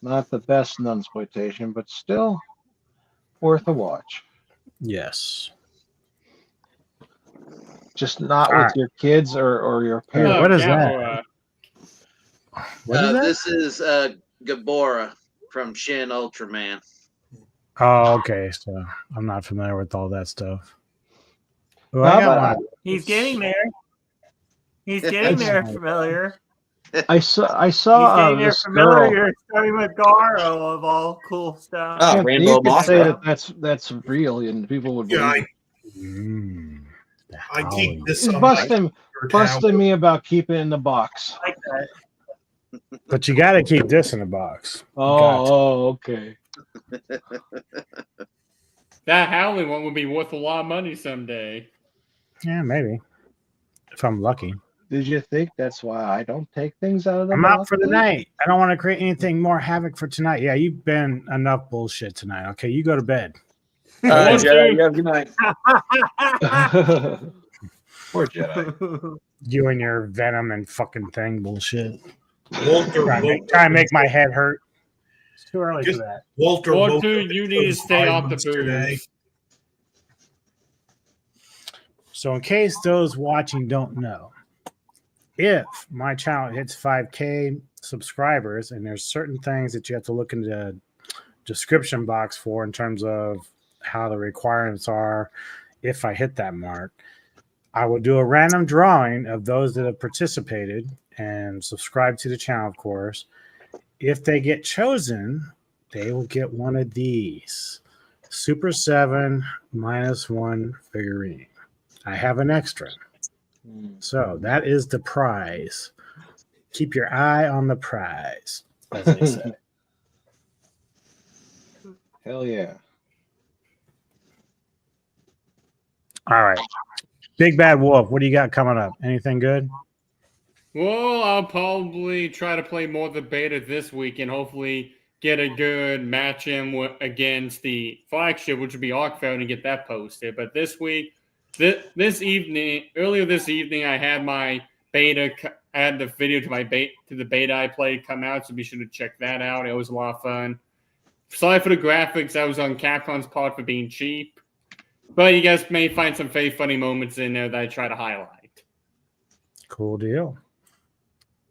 S16: Not the best nunsploitation, but still worth a watch.
S5: Yes.
S16: Just not
S5: All
S16: with
S5: right.
S16: your kids or your parents.
S5: What is that? What is that?
S7: This is Gabora from Shin Ultraman.
S5: Oh, okay. So I'm not familiar with all that stuff. Oh,
S16: How
S5: I got
S16: about-
S5: one.
S8: He's getting there. He's getting there familiar.
S16: I saw
S8: He's getting there
S16: this girl.
S8: familiar, starting with Garo of all cool stuff.
S3: Oh,
S16: Yeah,
S3: Rainbow
S16: you could
S3: Mothra.
S16: say that's real, and people would
S21: Yeah,
S16: believe.
S21: I keep this
S16: He's
S21: on
S16: busting
S21: my
S16: me about keeping it in the box.
S8: I like that.
S5: But you got to keep this in the box.
S16: Okay.
S6: That Howling one would be worth a lot of money someday.
S5: Yeah, maybe. If I'm lucky.
S16: Did you think that's why I don't take things out of the
S5: I'm
S16: box?
S5: out for the night. I don't want to create anything more havoc for tonight. Yeah, you've been enough bullshit tonight. Okay, you go to bed.
S3: All right, Jedi. You have a good night.
S16: Poor Jedi.
S5: You and your venom and fucking thing bullshit.
S21: Walter,
S5: Try and make my head hurt. It's too early for that.
S6: Walter, you need to stay off the
S21: today.
S6: booze.
S5: So in case those watching don't know, if my channel hits 5K subscribers, and there's certain things that you have to look in the description box for in terms of how the requirements are, if I hit that mark, I will do a random drawing of those that have participated and subscribed to the channel, of course. If they get chosen, they will get one of these Super 7 -1 figurine. I have an extra. So that is the prize. Keep your eye on the prize, as they say.
S16: Hell yeah.
S5: All right. Big Bad Wolf, what do you got coming up? Anything good?
S6: Well, I'll probably try to play more of the beta this week and hopefully get a good match in against the flagship, which would be Arkfeld, and get that posted. But this week, earlier this evening, I had my beta, add the video to the beta I played come out, so be sure to check that out. It was a lot of fun. Sorry for the graphics. I was on Capcom's part for being cheap. But you guys may find some very funny moments in there that I try to highlight.
S5: Cool deal.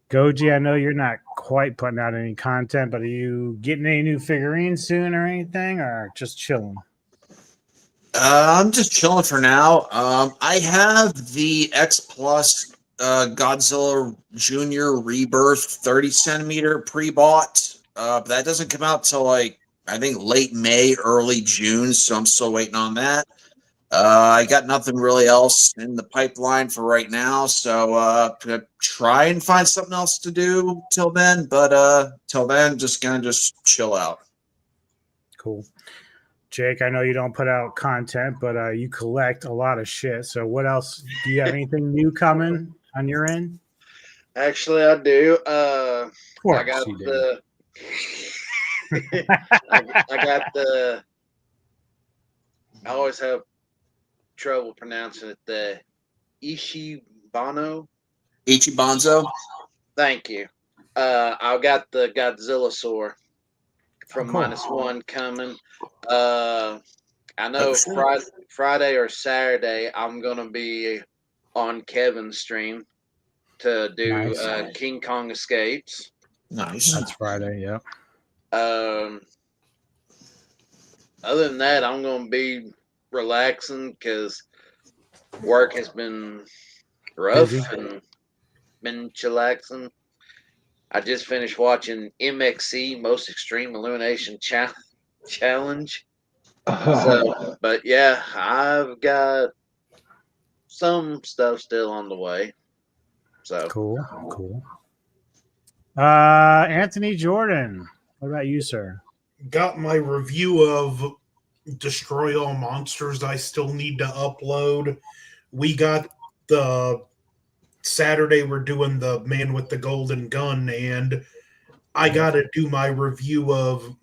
S5: Goji, I know you're not quite putting out any content, but are you getting any new figurines soon or anything, or just chilling?
S3: I'm just chilling for now. I have the X Plus Godzilla Junior Rebirth 30 centimeter pre-bought. But that doesn't come out till I think late May, early June. So I'm still waiting on that. I got nothing really else in the pipeline for right now, so gonna try and find something else to do till then. But till then, just chill out.
S5: Cool. Jake, I know you don't put out content, but you collect a lot of shit. So what else? Do you have anything new coming on your end?
S7: Actually, I do.
S5: Of course
S7: I got
S5: you do.
S7: the. I got the. I always have trouble pronouncing it. The Ichibanzo. Thank you. I got the Godzilla Soar from
S3: Cool.
S7: -1 coming. I know Friday or Saturday I'm gonna be on Kevin's stream to do
S5: Nice.
S7: King Kong Escapes.
S3: Nice.
S5: That's Friday, yeah.
S7: Other than that, I'm gonna be relaxing because work has been rough
S5: Busy.
S7: and been chillaxing. I just finished watching MXC Most Extreme Illumination Challenge. So, but yeah, I've got some stuff still on the way. So
S5: Cool. Anthony Jordan, what about you, sir?
S21: Got my review of Destroy All Monsters I still need to upload. We got the Saturday we're doing the Man with the Golden Gun, and I got to do my review of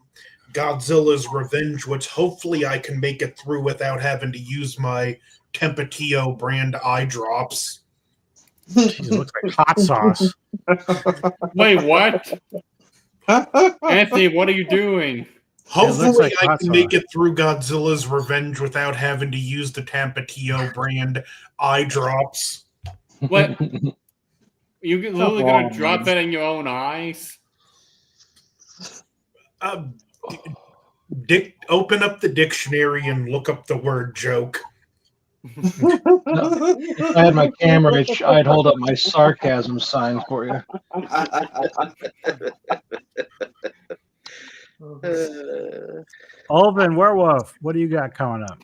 S21: Godzilla's Revenge, which hopefully I can make it through without having to use my Tempatio brand eye drops.
S5: It looks like hot sauce.
S6: Wait, what? Anthony, what are you doing?
S21: Hopefully
S5: like
S21: I
S5: hot
S21: can make it through Godzilla's Revenge without having to use the Tempatio brand eye drops.
S6: What? You're literally going to drop that in your own eyes?
S21: Open up the dictionary and look up the word joke.
S16: If I had my camera, I'd hold up my sarcasm sign for you.
S5: Alvin Werewolf, what do you got coming up?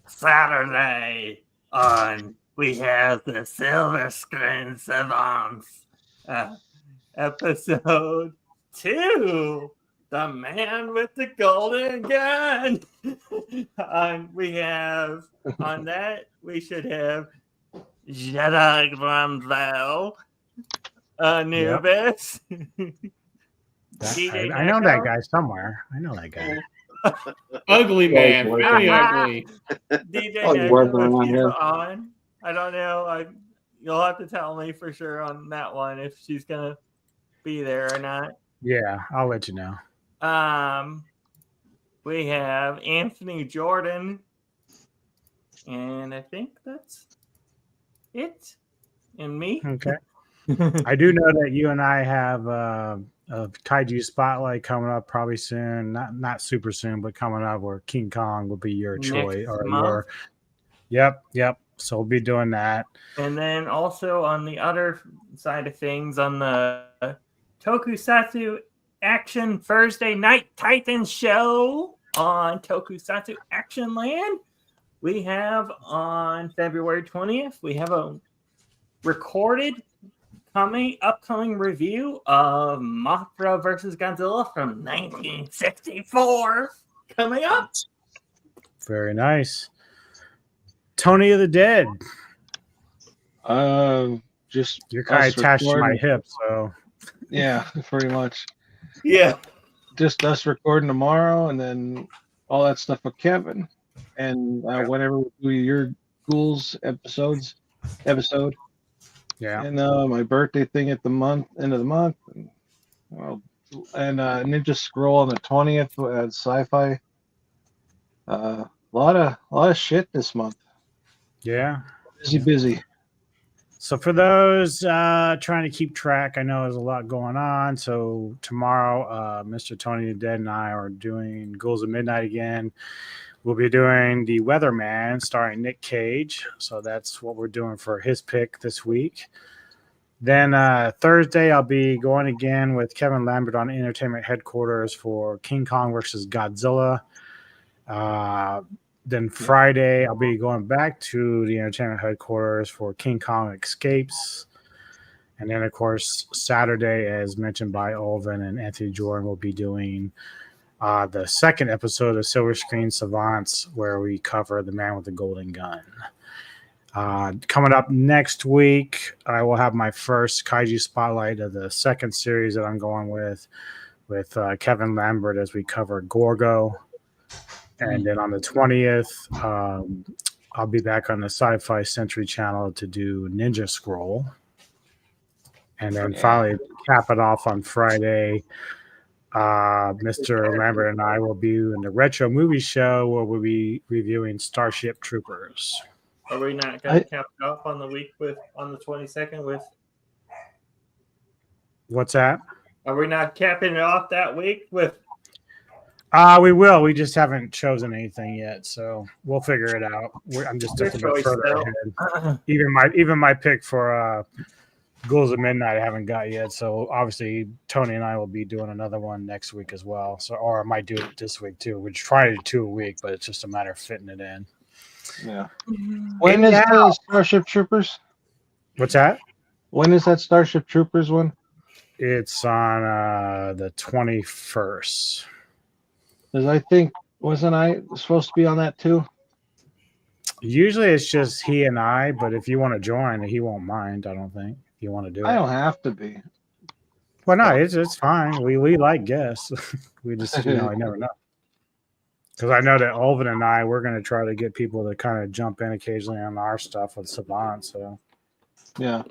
S8: Saturday on we have the Silver Screen Savants episode 2, The Man with the Golden Gun. We have on that we should have Jedi Granville, Anubis.
S5: I know that guy somewhere. I know that guy.
S6: Ugly man, very ugly.
S8: DJ
S5: Oh,
S8: Ned,
S5: working
S8: if
S5: around
S8: she's
S5: here.
S8: on. I don't know. You'll have to tell me for sure on that one if she's gonna be there or not.
S5: Yeah, I'll let you know.
S8: We have Anthony Jordan, and I think that's it. And me.
S5: Okay. I do know that you and I have a Kaiju Spotlight coming up probably soon. Not super soon, but coming up where King Kong will be your choice or
S8: month.
S5: your. Yep. So we'll be doing that.
S8: And then also on the other side of things, on the Tokusatsu Action Thursday Night Titans show on Tokusatsu Action Land, we have on February 20th, we have a recorded upcoming review of Mothra versus Godzilla from 1964 coming up.
S5: Very nice. Tony of the Dead.
S16: Just
S5: you're kind of attached to my hip, so
S16: yeah, pretty much.
S8: Yeah,
S16: just us recording tomorrow, and then all that stuff with Kevin, and whenever we do your Ghouls episode.
S5: Yeah,
S16: and my birthday thing at the end of the month, and Ninja Scroll on the 20th at Sci-Fi. A lot of shit this month.
S5: Yeah,
S16: busy.
S5: So for those trying to keep track, I know there's a lot going on. So tomorrow, Mr. Tony the Dead and I are doing Ghouls of Midnight again. We'll be doing The Weatherman starring Nick Cage. So that's what we're doing for his pick this week. Then Thursday, I'll be going again with Kevin Lambert on Entertainment Headquarters for King Kong versus Godzilla. Then Friday, I'll be going back to the Entertainment Headquarters for King Kong Escapes. And then, of course, Saturday, as mentioned by Alvin and Anthony Jordan, will be doing the second episode of Silver Screen Savants, where we cover The Man with the Golden Gun. Coming up next week, I will have my first Kaiju Spotlight of the second series that I'm going with Kevin Lambert as we cover Gorgo. And then on the 20th, I'll be back on the Sci-Fi Century channel to do Ninja Scroll. And then finally cap it off on Friday. Mr. Lambert and I will be in the Retro Movie Show where we'll be reviewing Starship Troopers.
S8: Are we not going to cap it off on the week on the 22nd with?
S5: What's that?
S8: Are we not capping it off that week with?
S5: We will. We just haven't chosen anything yet, so we'll figure it out. I'm just a little bit further ahead. Even my pick for Ghouls of Midnight I haven't got yet. So obviously Tony and I will be doing another one next week as well. So or I might do it this week too. We try to do 2 a week, but it's just a matter of fitting it in.
S16: Yeah. When is the Starship Troopers?
S5: What's that?
S16: When is that Starship Troopers one?
S5: It's on the 21st.
S16: Because I think, wasn't I supposed to be on that too?
S5: Usually it's just he and I, but if you want to join, he won't mind, I don't think. If you want to do it.
S16: I don't have to be.
S5: Well, no, it's fine. We like guests. We just, I never know. Because I know that Alvin and I, we're going to try to get people to kind of jump in occasionally on our stuff with Savant. So,
S16: yeah.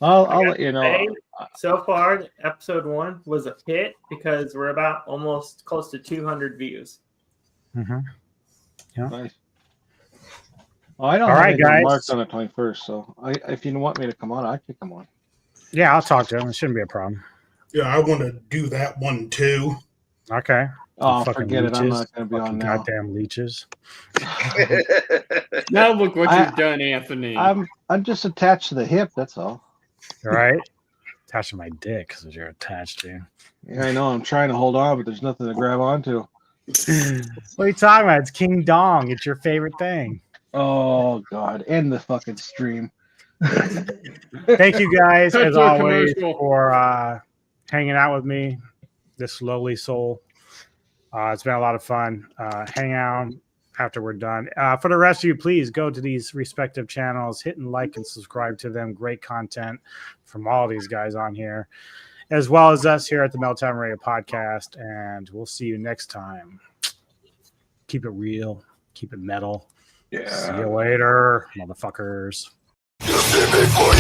S16: I'll let you know.
S8: So far, episode 1 was a hit because we're about almost close to 200 views.
S5: Mm-hmm. Yeah.
S16: Nice. Oh, I don't
S5: All
S16: have
S5: right,
S16: anything
S5: guys.
S16: marked on the 21st, so if you want me to come on, I can come on.
S5: Yeah, I'll talk to him. It shouldn't be a problem.
S21: Yeah, I want to do that one too.
S5: Okay.
S16: Oh,
S5: fucking
S16: forget it. I'm
S5: leeches.
S16: not going to be
S5: Fucking
S16: on now.
S5: goddamn leeches.
S6: Now look what you've done, Anthony.
S16: I'm just attached to the hip. That's all.
S5: All right. Attached to my dick because you're attached to.
S16: Yeah, I know. I'm trying to hold on, but there's nothing to grab onto.
S5: What are you talking about? It's King Dong. It's your favorite thing.
S16: Oh God! End the fucking stream.
S5: Thank you guys,
S6: Cut
S5: as
S6: to a
S5: always,
S6: commercial.
S5: for hanging out with me, this lowly soul. It's been a lot of fun. Hang out after we're done. For the rest of you, please go to these respective channels, hit and like and subscribe to them. Great content from all these guys on here, as well as us here at the Meltdown Radio Podcast. And we'll see you next time. Keep it real. Keep it metal.
S16: Yeah.
S5: See you later, motherfuckers.
S17: You see me for